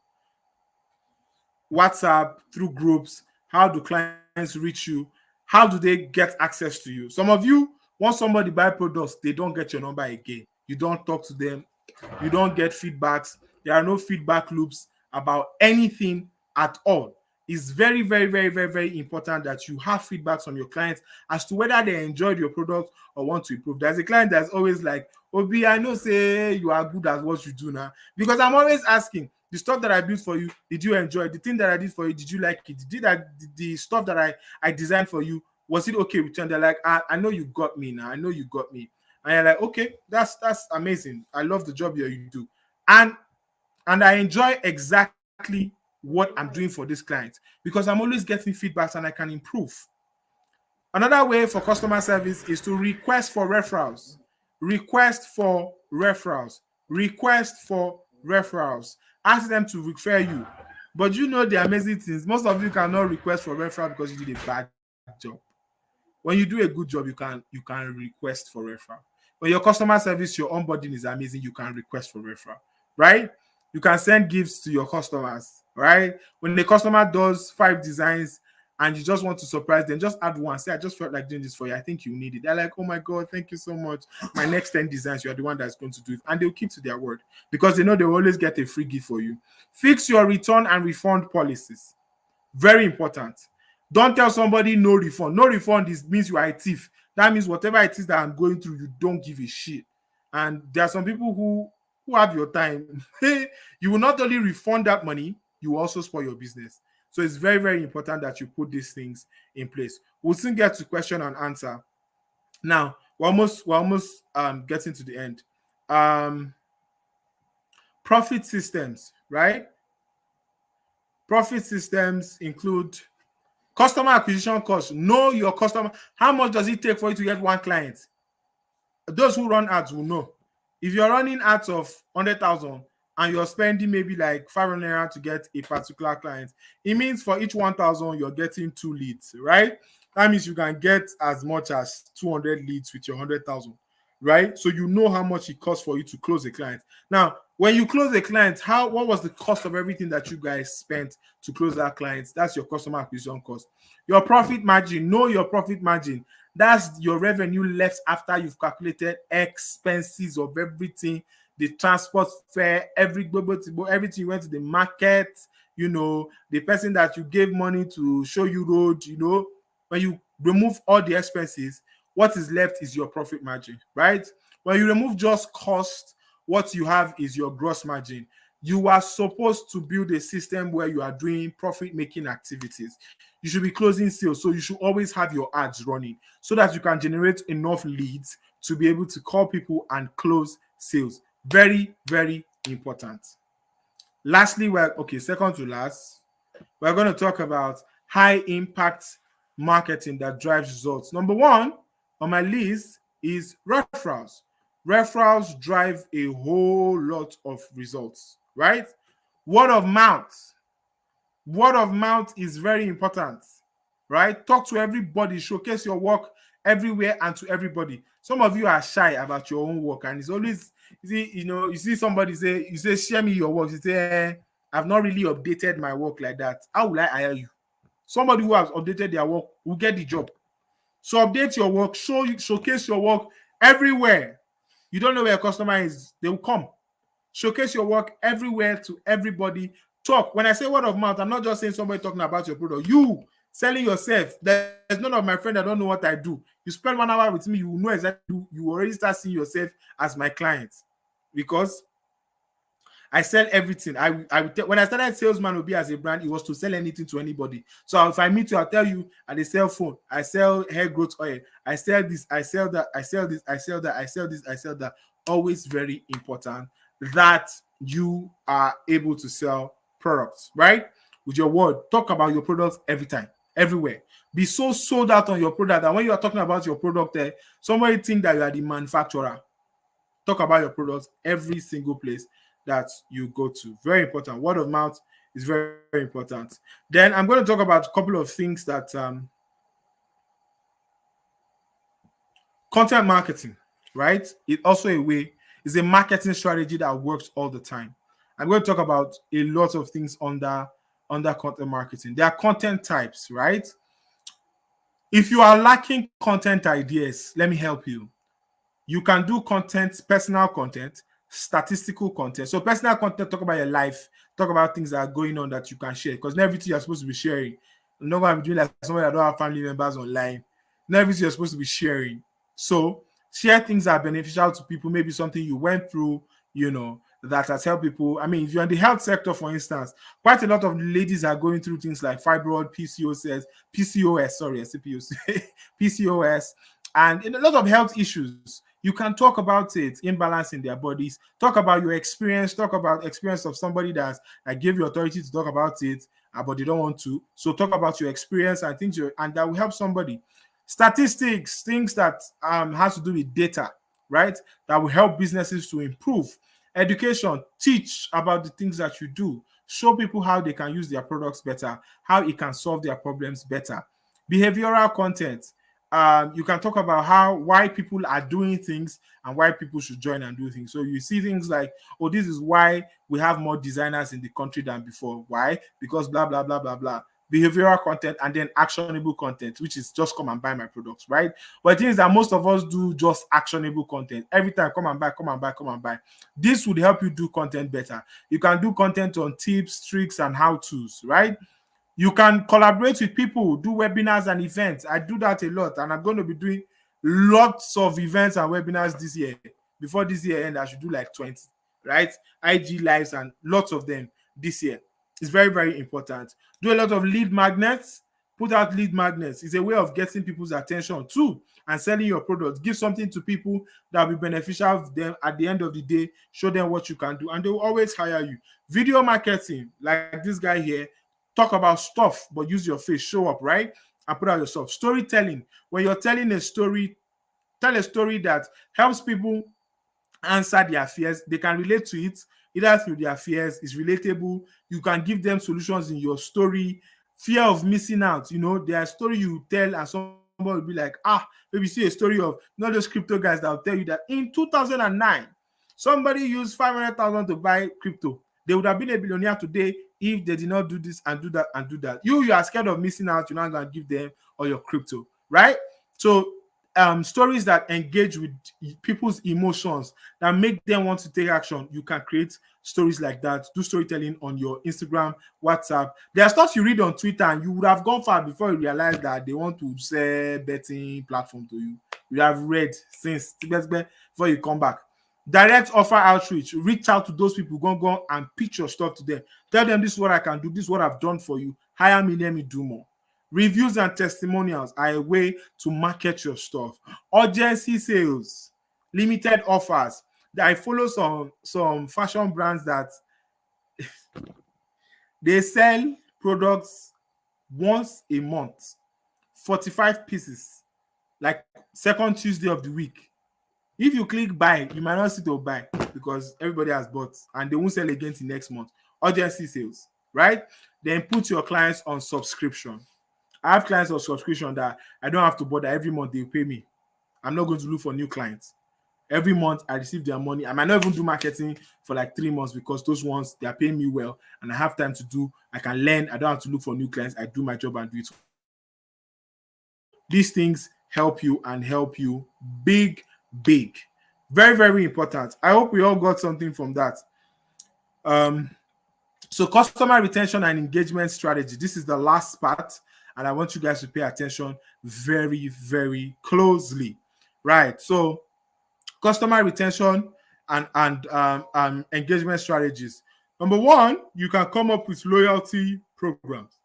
S1: WhatsApp, through groups. How do clients reach you? How do they get access to you? Some of you, once somebody buy products, they don't get your number again. You don't talk to them. You don't get feedbacks. There are no feedback loops about anything at all. It's very, very, very, very, very important that you have feedbacks from your clients as to whether they enjoyed your product or want to improve. There's a client that's always like, Obi, I know say you are good at what you do now. Because I'm always asking, the stuff that I built for you, did you enjoy it? The thing that I did for you, did you like it? The stuff that I designed for you, was it okay with you? And they're like, I know you got me now. I know you got me. And you're like, okay, that's amazing. I love the job you do. And I enjoy exactly what I'm doing for this client because I'm always getting feedbacks and I can improve. Another way for customer service is to request for referrals. Request for referrals. Request for referrals. Ask them to refer you. But you know the amazing things. Most of you cannot request for referral because you did a bad job. When you do a good job, you can request for referral. When your customer service, your onboarding is amazing, you can request for referral, right? You can send gifts to your customers, right? When the customer does 5 designs and you just want to surprise them, just add one. Say, I just felt like doing this for you. I think you need it. They're like, oh my God, thank you so much. My next 10 designs, you are the one that's going to do it. And they'll keep to their word because they know they will always get a free gift for you. Fix your return and refund policies. Very important. Don't tell somebody no refund. No refund means you are a thief. That means whatever it is that I'm going through, you don't give a shit. And there are some people who have your time. You will not only refund that money, you will also spoil your business. So it's very, very important that you put these things in place. We'll soon get to question and answer. Now, we're almost getting to the end. Profit systems, right? Profit systems include customer acquisition cost. Know your customer. How much does it take for you to get one client? Those who run ads will know. If you're running ads of 100,000 and you're spending maybe like 500 to get a particular client, it means for each 1,000 you're getting 2 leads, right? That means you can get as much as 200 leads with your 100,000, right? So you know how much it costs for you to close a client. Now, when you close a client, what was the cost of everything that you guys spent to close that client? That's your customer acquisition cost. Your profit margin, know your profit margin. That's your revenue left after you've calculated expenses of everything, the transport fare, everything you went to the market, the person that you gave money to show you road, when you remove all the expenses, what is left is your profit margin, right? When you remove just cost, what you have is your gross margin. You are supposed to build a system where you are doing profit-making activities. You should be closing sales, so you should always have your ads running so that you can generate enough leads to be able to call people and close sales. Very, very important. Lastly, second to last, we're going to talk about high-impact marketing that drives results. Number one on my list is referrals. Referrals drive a whole lot of results, right? Word of mouth. Word of mouth is very important, right? Talk to everybody, showcase your work everywhere and to everybody. Some of you are shy about your own work, and it's always, you see somebody you say, share me your work. You say, I've not really updated my work like that. How will I hire you? Somebody who has updated their work will get the job. So update your work, showcase your work everywhere. You don't know where a customer is, they will come. Showcase your work everywhere to everybody. Talk. When I say word of mouth, I'm not just saying somebody talking about your product. You selling yourself. There's none of my friend that don't know what I do. You spend 1 hour with me, you know exactly. You already start seeing yourself as my client because I sell everything. When I started Salesman will be as a brand, it was to sell anything to anybody. So if I meet you, I'll tell you I sell phone, I sell hair growth oil, I sell this, I sell that, I sell this, I sell that, I sell this, I sell that. Always very important that you are able to sell products, right? With your word, talk about your products every time, everywhere. Be so sold out on your product that when you are talking about your product, somebody think that you are the manufacturer. Talk about your products every single place that you go to. Very important. Word of mouth is very, very important. Then I'm going to talk about a couple of things that content marketing, right? It's also a way, it's a marketing strategy that works all the time. I'm going to talk about a lot of things under content marketing. There are content types, right? If you are lacking content ideas, let me help you. You can do content, personal content, statistical content. So personal content, talk about your life, talk about things that are going on that you can share. Because not everything you're supposed to be sharing. I'm not going to be doing like somebody that don't have family members online. Not everything you're supposed to be sharing. So share things that are beneficial to people. Maybe something you went through, that has helped people. I mean, if you're in the health sector, for instance, quite a lot of ladies are going through things like fibroid, PCOS, sorry, I said PCOS, and in a lot of health issues. You can talk about it, imbalance in their bodies. Talk about your experience. Talk about experience of somebody that gave you authority to talk about it, but they don't want to. So talk about your experience and things, and that will help somebody. Statistics, things that has to do with data, right? That will help businesses to improve. Education, teach about the things that you do. Show people how they can use their products better, how it can solve their problems better. Behavioral content, you can talk about why people are doing things and why people should join and do things. So you see things like, oh, this is why we have more designers in the country than before. Why? Because blah blah blah blah blah. Behavioral content and then actionable content, which is just come and buy my products, right? But the thing is that most of us do just actionable content every time. Come and buy, come and buy, come and buy. This would help you do content better. You can do content on tips, tricks, and how-tos, right? You can collaborate with people, do webinars and events. I do that a lot, and I'm going to be doing lots of events and webinars this year. Before this year end, I should do like 20, right? IG lives and lots of them this year. It's very, very important. Do a lot of lead magnets. Put out lead magnets. It's a way of getting people's attention too and selling your products. Give something to people that will be beneficial to them at the end of the day. Show them what you can do, and they will always hire you. Video marketing, like this guy here, talk about stuff, but use your face, show up, right? And put out yourself. Storytelling, when you're telling a story, tell a story that helps people answer their fears. They can relate to it either through their fears, it's relatable. You can give them solutions in your story. Fear of missing out, their story you tell, and somebody will be like, maybe see a story of not those crypto guys that will tell you that in 2009, somebody used 500,000 to buy crypto. They would have been a billionaire today if they did not do this and do that and do that. You are scared of missing out. You're not going to give them all your crypto, right? So stories that engage with people's emotions, that make them want to take action. You can create stories like that. Do storytelling on your Instagram, WhatsApp. There are stuff you read on Twitter, and you would have gone far before you realize that they want to sell betting platform to you. You have read since before you come back. Direct offer outreach. Reach out to those people. Go and pitch your stuff to them. Tell them this is what I can do. This is what I've done for you. Hire me. Let me do more. Reviews and testimonials are a way to market your stuff. Urgency sales, limited offers. I follow some fashion brands that they sell products once a month, 45 pieces, like second Tuesday of the week. If you click buy, you might not see to buy because everybody has bought and they won't sell again till next month. Urgency sales, right? Then put your clients on subscription. I have clients on subscription that I don't have to bother. Every month they pay me. I'm not going to look for new clients. Every month I receive their money. I might not even do marketing for like 3 months because those ones, they are paying me well and I have time to do. I can learn. I don't have to look for new clients. I do my job and do it. These things help you and help you big, big. Very, very important. I hope we all got something from that. So customer retention and engagement strategy. This is the last part, and I want you guys to pay attention very, very closely. Right. So customer retention and engagement strategies. Number one, you can come up with loyalty programs,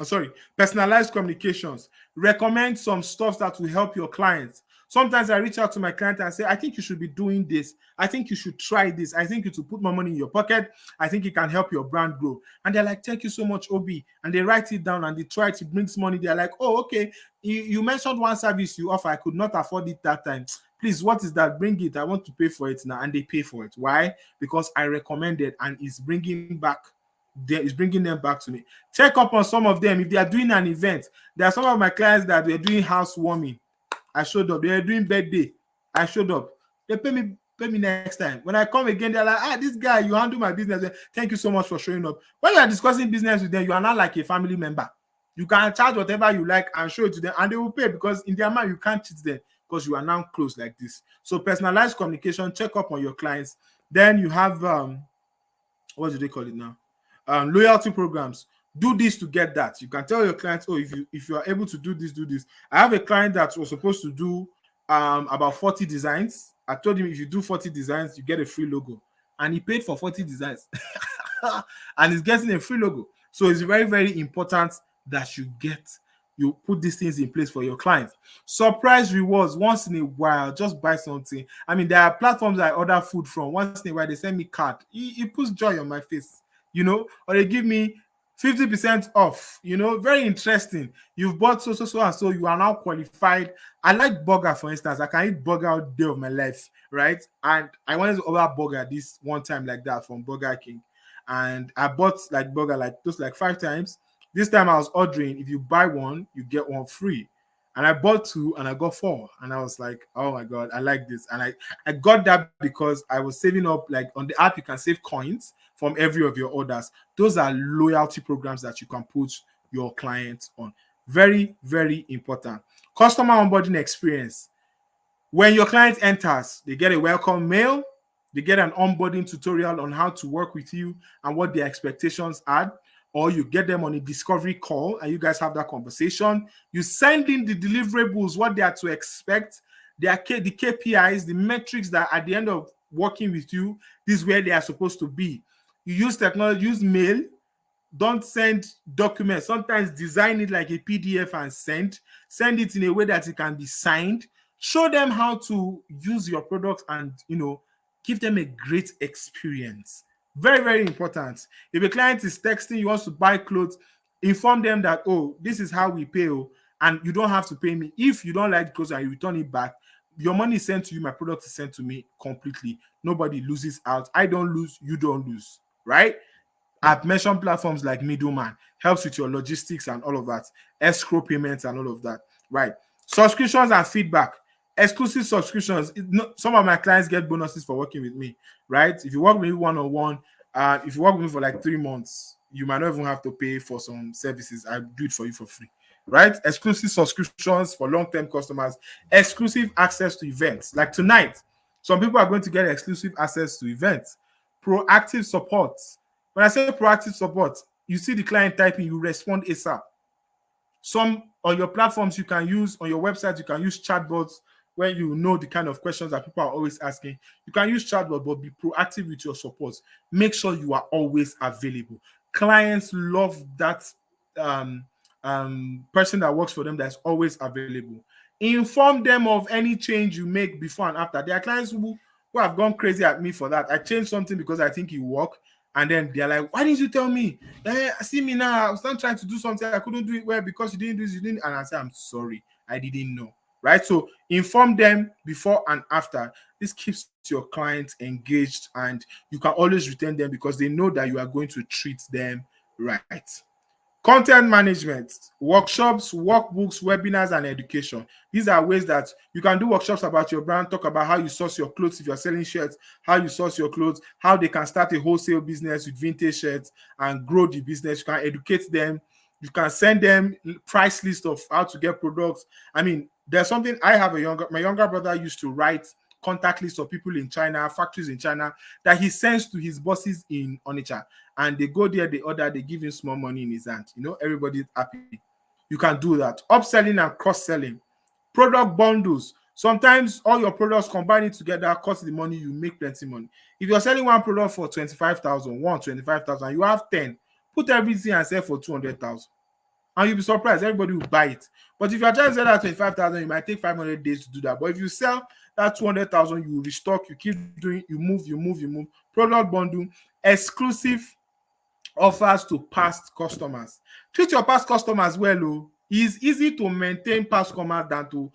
S1: sorry, personalized communications, recommend some stuff that will help your clients. Sometimes I reach out to my client and say, I think you should be doing this. I think you should try this. I think you should put more money in your pocket. I think it can help your brand grow. And they're like, thank you so much, Obi. And they write it down and they try to bring money. They're like, oh, okay. You mentioned one service you offer. I could not afford it that time. Please, what is that? Bring it. I want to pay for it now. And they pay for it. Why? Because I recommended and it's bringing them back to me. Check up on some of them. If they are doing an event, there are some of my clients that they're doing housewarming. I showed up. They're doing birthday. I showed up. They pay me next time. When I come again, they're like, this guy, you handle my business. Thank you so much for showing up. When you are discussing business with them, you are not like a family member. You can charge whatever you like and show it to them, and they will pay because in their mind, you can't cheat them because you are now close like this. So personalized communication, check up on your clients. Then you have what do they call it now? Loyalty programs. Do this to get that. You can tell your clients, oh, if you are able to do this, do this. I have a client that was supposed to do about 40 designs. I told him if you do 40 designs, you get a free logo. And he paid for 40 designs. And he's getting a free logo. So it's very, very important that you put these things in place for your clients. Surprise rewards once in a while, just buy something. I mean, there are platforms I order food from. Once in a while, they send me card. It puts joy on my face, or they give me 50% off, very interesting. You've bought so and so, you are now qualified. I like burger, for instance. I can eat burger all day of my life, right? And I wanted to order burger this one time like that from Burger King. And I bought like burger like those like 5 times. This time I was ordering, if you buy one, you get one free. And I bought two and I got four. And I was like, oh my God, I like this. And I got that because I was saving up, like on the app, you can save coins from every of your orders. Those are loyalty programs that you can put your clients on. Very, very important. Customer onboarding experience. When your client enters, they get a welcome mail, they get an onboarding tutorial on how to work with you and what their expectations are, or you get them on a discovery call and you guys have that conversation. You send in the deliverables, what they are to expect, the KPIs, the metrics that at the end of working with you, this is where they are supposed to be. You use technology, use mail. Don't send documents. Sometimes design it like a PDF and send it in a way that it can be signed. Show them how to use your product and give them a great experience. Very, very important. If a client is texting you, wants to buy clothes, inform them that, oh, this is how we pay, and you don't have to pay me. If you don't like clothes and you return it back, your money is sent to you, my product is sent to me completely. Nobody loses out. I don't lose, you don't lose, right? I've mentioned platforms like Middleman, helps with your logistics and all of that, escrow payments and all of that, right? Subscriptions and feedback, exclusive subscriptions. Some of my clients get bonuses for working with me, right? If you work with me one-on-one, if you work with me for like 3 months, you might not even have to pay for some services. I do it for you for free, right? Exclusive subscriptions for long-term customers, exclusive access to events. Like tonight, some people are going to get exclusive access to events, proactive support. When I say proactive support, you see the client typing, you respond ASAP. Some on your platforms you can use, on your website, you can use chatbots when you know the kind of questions that people are always asking. You can use chatbot, but be proactive with your support. Make sure you are always available. Clients love that um, person that works for them that's always available. Inform them of any change you make before and after. There are clients who have gone crazy at me for that. I changed something because I think it worked. And then they're like, why didn't you tell me? See me now. I was not trying to do something. I couldn't do it well because you didn't do this, you didn't. And I said, I'm sorry. I didn't know. Right? So inform them before and after. This keeps your clients engaged and you can always retain them because they know that you are going to treat them right. Content management, workshops, workbooks, webinars, and education. These are ways that you can do workshops about your brand, talk about how you source your clothes if you're selling shirts, how you source your clothes, how they can start a wholesale business with vintage shirts and grow the business. You can educate them. You can send them price list of how to get products. I mean, there's something I have my younger brother used to write contact list of people in China, factories in China, that he sends to his bosses in Onitsha. And they go there, they order, they give him small money in his hand. Everybody's happy. You can do that. Upselling and cross-selling. Product bundles. Sometimes all your products combine it together, cost the money, you make plenty money. If you're selling one product for 25,000, 25,000, you have 10, put everything and sell for 200,000. And you'll be surprised, everybody will buy it. But if you're trying to sell that 25,000, you might take 500 days to do that. But if you sell that 200,000, you restock, you keep doing, you move. Product bundle, exclusive offers to past customers. Treat your past customers well. Oh. It's easy to maintain past customer than to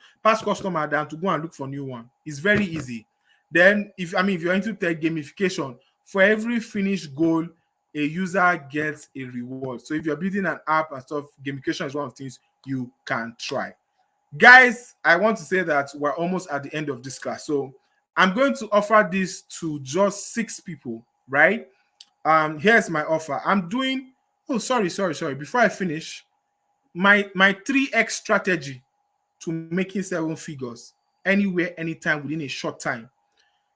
S1: go and look for new one. It's very easy. Then, if you're into tech gamification, for every finished goal, a user gets a reward. So if you're building an app and stuff, gamification is one of the things you can try. Guys, I want to say that we're almost at the end of this class. So I'm going to offer this to just 6 people, right? Here's my offer. I'm doing, oh, sorry. Before I finish, my 3x strategy to making 7 figures anywhere, anytime within a short time.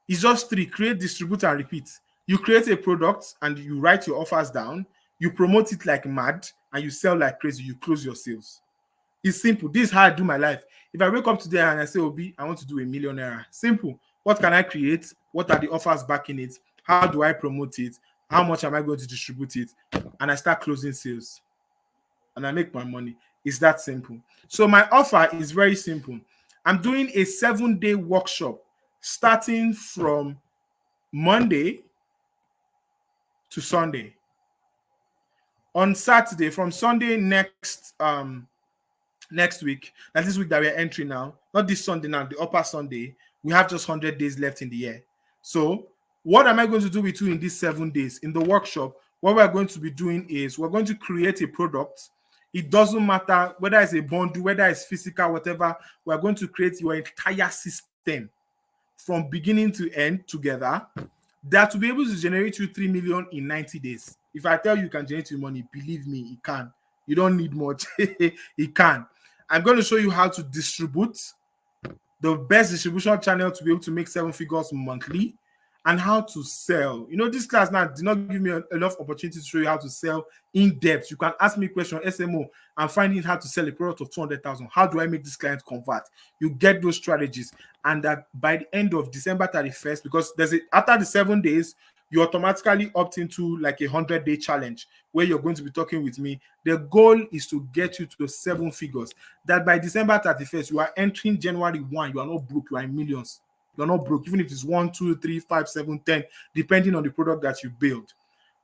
S1: It's just 3: create, distribute, and repeat. You create a product and you write your offers down, you promote it like mad, and you sell like crazy. You close your sales. It's simple. This is how I do my life. If I wake up today and I say, Obi, I want to do a millionaire. Simple. What can I create? What are the offers backing it? How do I promote it? How much am I going to distribute it? And I start closing sales. And I make my money. It's that simple. So my offer is very simple. I'm doing a 7-day workshop starting from Monday to Sunday. On Saturday, from Sunday next week, and this week that we're entering now, not this Sunday now, the upper Sunday, we have just 100 days left in the year. So what am I going to do with you in these 7 days? In the workshop, what we're going to be doing is we're going to create a product. It doesn't matter whether it's a bundle, whether it's physical, whatever. We're going to create your entire system from beginning to end together that will be able to generate you 3 million in 90 days. If I tell you can generate your money, believe me, it can. You don't need much. It can. I'm going to show you how to distribute, the best distribution channel to be able to make 7 figures monthly, and how to sell. This class now did not give me enough opportunity to show you how to sell in depth. You can ask me question SMO. I'm finding how to sell a product of 200,000. How do I make this client convert? You get those strategies, and that by the end of December 31st, because after the 7 days, you automatically opt into like a 100-day challenge where you're going to be talking with me. The goal is to get you to 7 figures. That by December 31st, you are entering January 1. You are not broke. You are in millions. You're not broke, even if it's 1, 2, 3, 5, 7, 10, depending on the product that you build.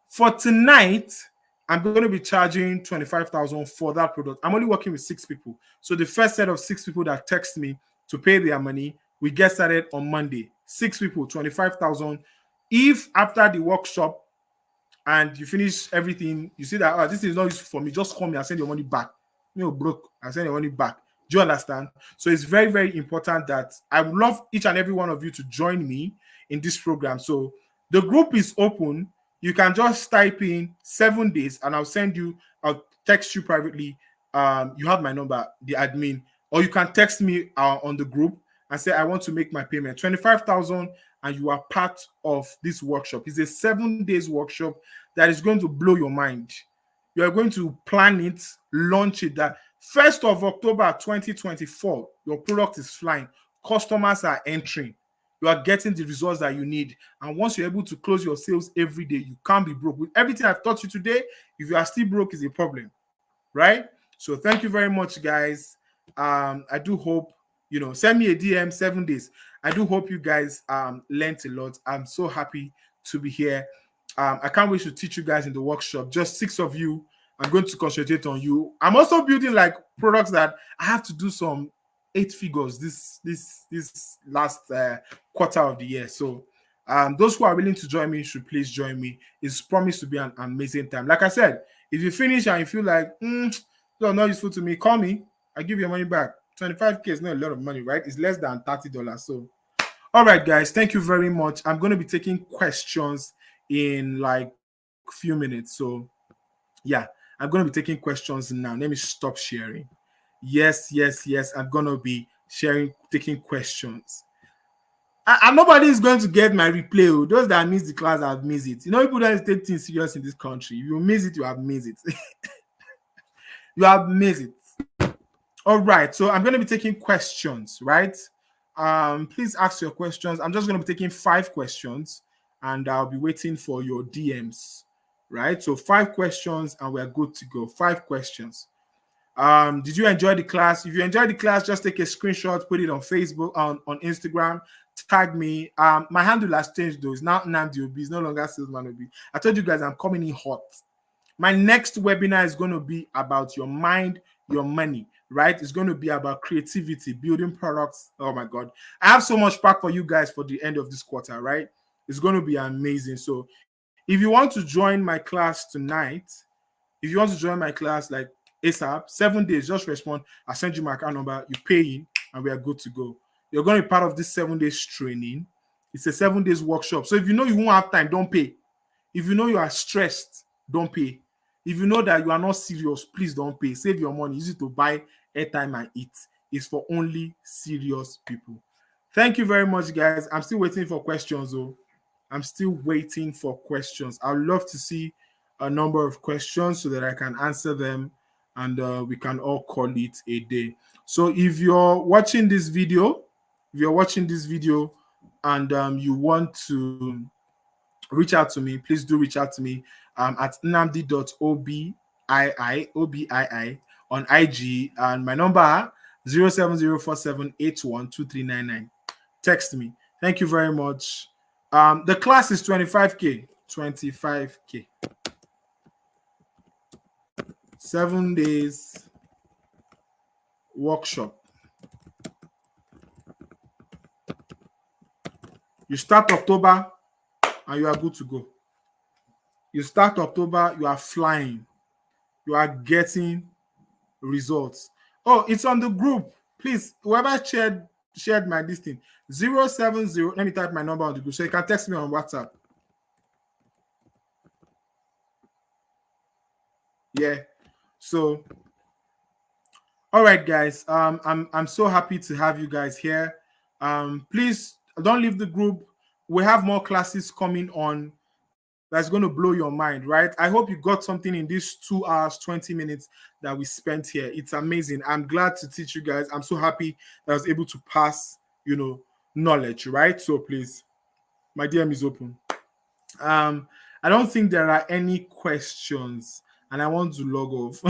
S1: For tonight, I'm going to be charging 25,000 for that product. I'm only working with 6 people. So the first set of 6 people that text me to pay their money, we get started on Monday. 6 people, 25,000. If after the workshop and you finish everything, you see that this is not useful for me, just call me and send your money back. Broke, and send your money back. Do you understand? So it's very, very important that I would love each and every one of you to join me in this program. So the group is open. You can just type in 7 days and I'll text you privately. You have my number, the admin, or you can text me on the group and say, I want to make my payment, 25,000, and you are part of this workshop. It's a 7 days workshop that is going to blow your mind. You are going to plan it, launch it, that 1st of October 2024, your product is flying. Customers are entering. You are getting the results that you need. And once you're able to close your sales every day, you can't be broke. With everything I've taught you today, if you are still broke, is a problem, right? So thank you very much, guys. I do hope, send me a DM 7 days. I do hope you guys learned a lot. I'm so happy to be here. I can't wait to teach you guys in the workshop. Just 6 of you. I'm going to concentrate on you. I'm also building like products that I have to do some 8 figures this last quarter of the year. So those who are willing to join me should please join me. It's promised to be an amazing time. Like I said, if you finish and you feel like not useful to me, call me. I'll give you your money back. 25K is not a lot of money, right? It's less than $30. So all right, guys, thank you very much. I'm going to be taking questions in like a few minutes. So yeah, I'm going to be taking questions now. Let me stop sharing. Yes. I'm going to be taking questions. And nobody is going to get my replay. Oh. Those that miss the class have missed it. People don't take things serious in this country. If you miss it, you have missed it. You have missed it. All right. So I'm going to be taking questions, right? Please ask your questions. I'm just going to be taking 5 questions, and I'll be waiting for your DMs. Right? So 5 questions, and we're good to go. 5 questions. Did you enjoy the class? If you enjoyed the class, just take a screenshot, put it on Facebook, on Instagram, tag me. My handle has changed though. It's now Nnamdi Obi. It's no longer Salesman Obi. I told you guys I'm coming in hot. My next webinar is going to be about your mind, your money, right? It's going to be about creativity, building products. Oh my God. I have so much pack for you guys for the end of this quarter, right? It's going to be amazing. So if you want to join my class tonight, if you want to join my class like ASAP, 7 days, just respond. I'll send you my account number, you pay in, and we are good to go. You're going to be part of this 7 days training. It's a 7 days workshop. So if you know you won't have time, don't pay. If you know you are stressed, don't pay. If you know that you are not serious, please don't pay. Save your money. Use it to buy airtime and eat. It's for only serious people. Thank you very much, guys. I'm still waiting for questions, though. I'm still waiting for questions. I'd love to see a number of questions so that I can answer them, and we can all call it a day. So if you're watching this video, and you want to reach out to me, please do reach out to me at nnamdi.obii on IG, and my number 07047812399. Text me. Thank you very much. The class is 25K. 25K. 7 days workshop. You start October and you are good to go. You start October, you are flying. You are getting results. Oh, it's on the group. Please, whoever shared my this thing, 070. Let me type my number on the group so you can text me on WhatsApp. Yeah. So, all right, guys. I'm so happy to have you guys here. Please don't leave the group. We have more classes coming on that's going to blow your mind, right? I hope you got something in these 2 hours, 20 minutes that we spent here. It's amazing. I'm glad to teach you guys. I'm so happy that I was able to pass, knowledge, right? So please, my DM is open. I don't think there are any questions, and I want to log off.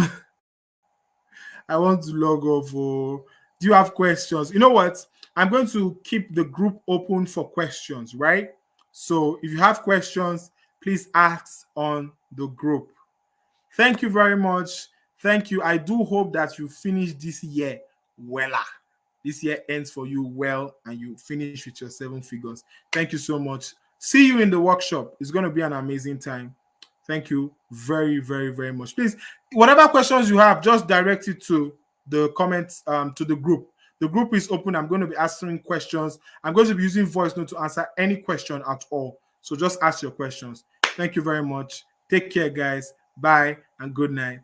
S1: I want to log off. Oh. Do you have questions? You know what? I'm going to keep the group open for questions, right? So if you have questions, please ask on the group. Thank you very much. Thank you. I do hope that you finish this year well. This year ends for you well, and you finish with your 7 figures. Thank you so much. See you in the workshop. It's going to be an amazing time. Thank you very, very, very much. Please, whatever questions you have, just direct it to the comments, to the group. The group is open. I'm going to be answering questions. I'm going to be using voice note to answer any question at all. So just ask your questions. Thank you very much. Take care, guys. Bye and good night.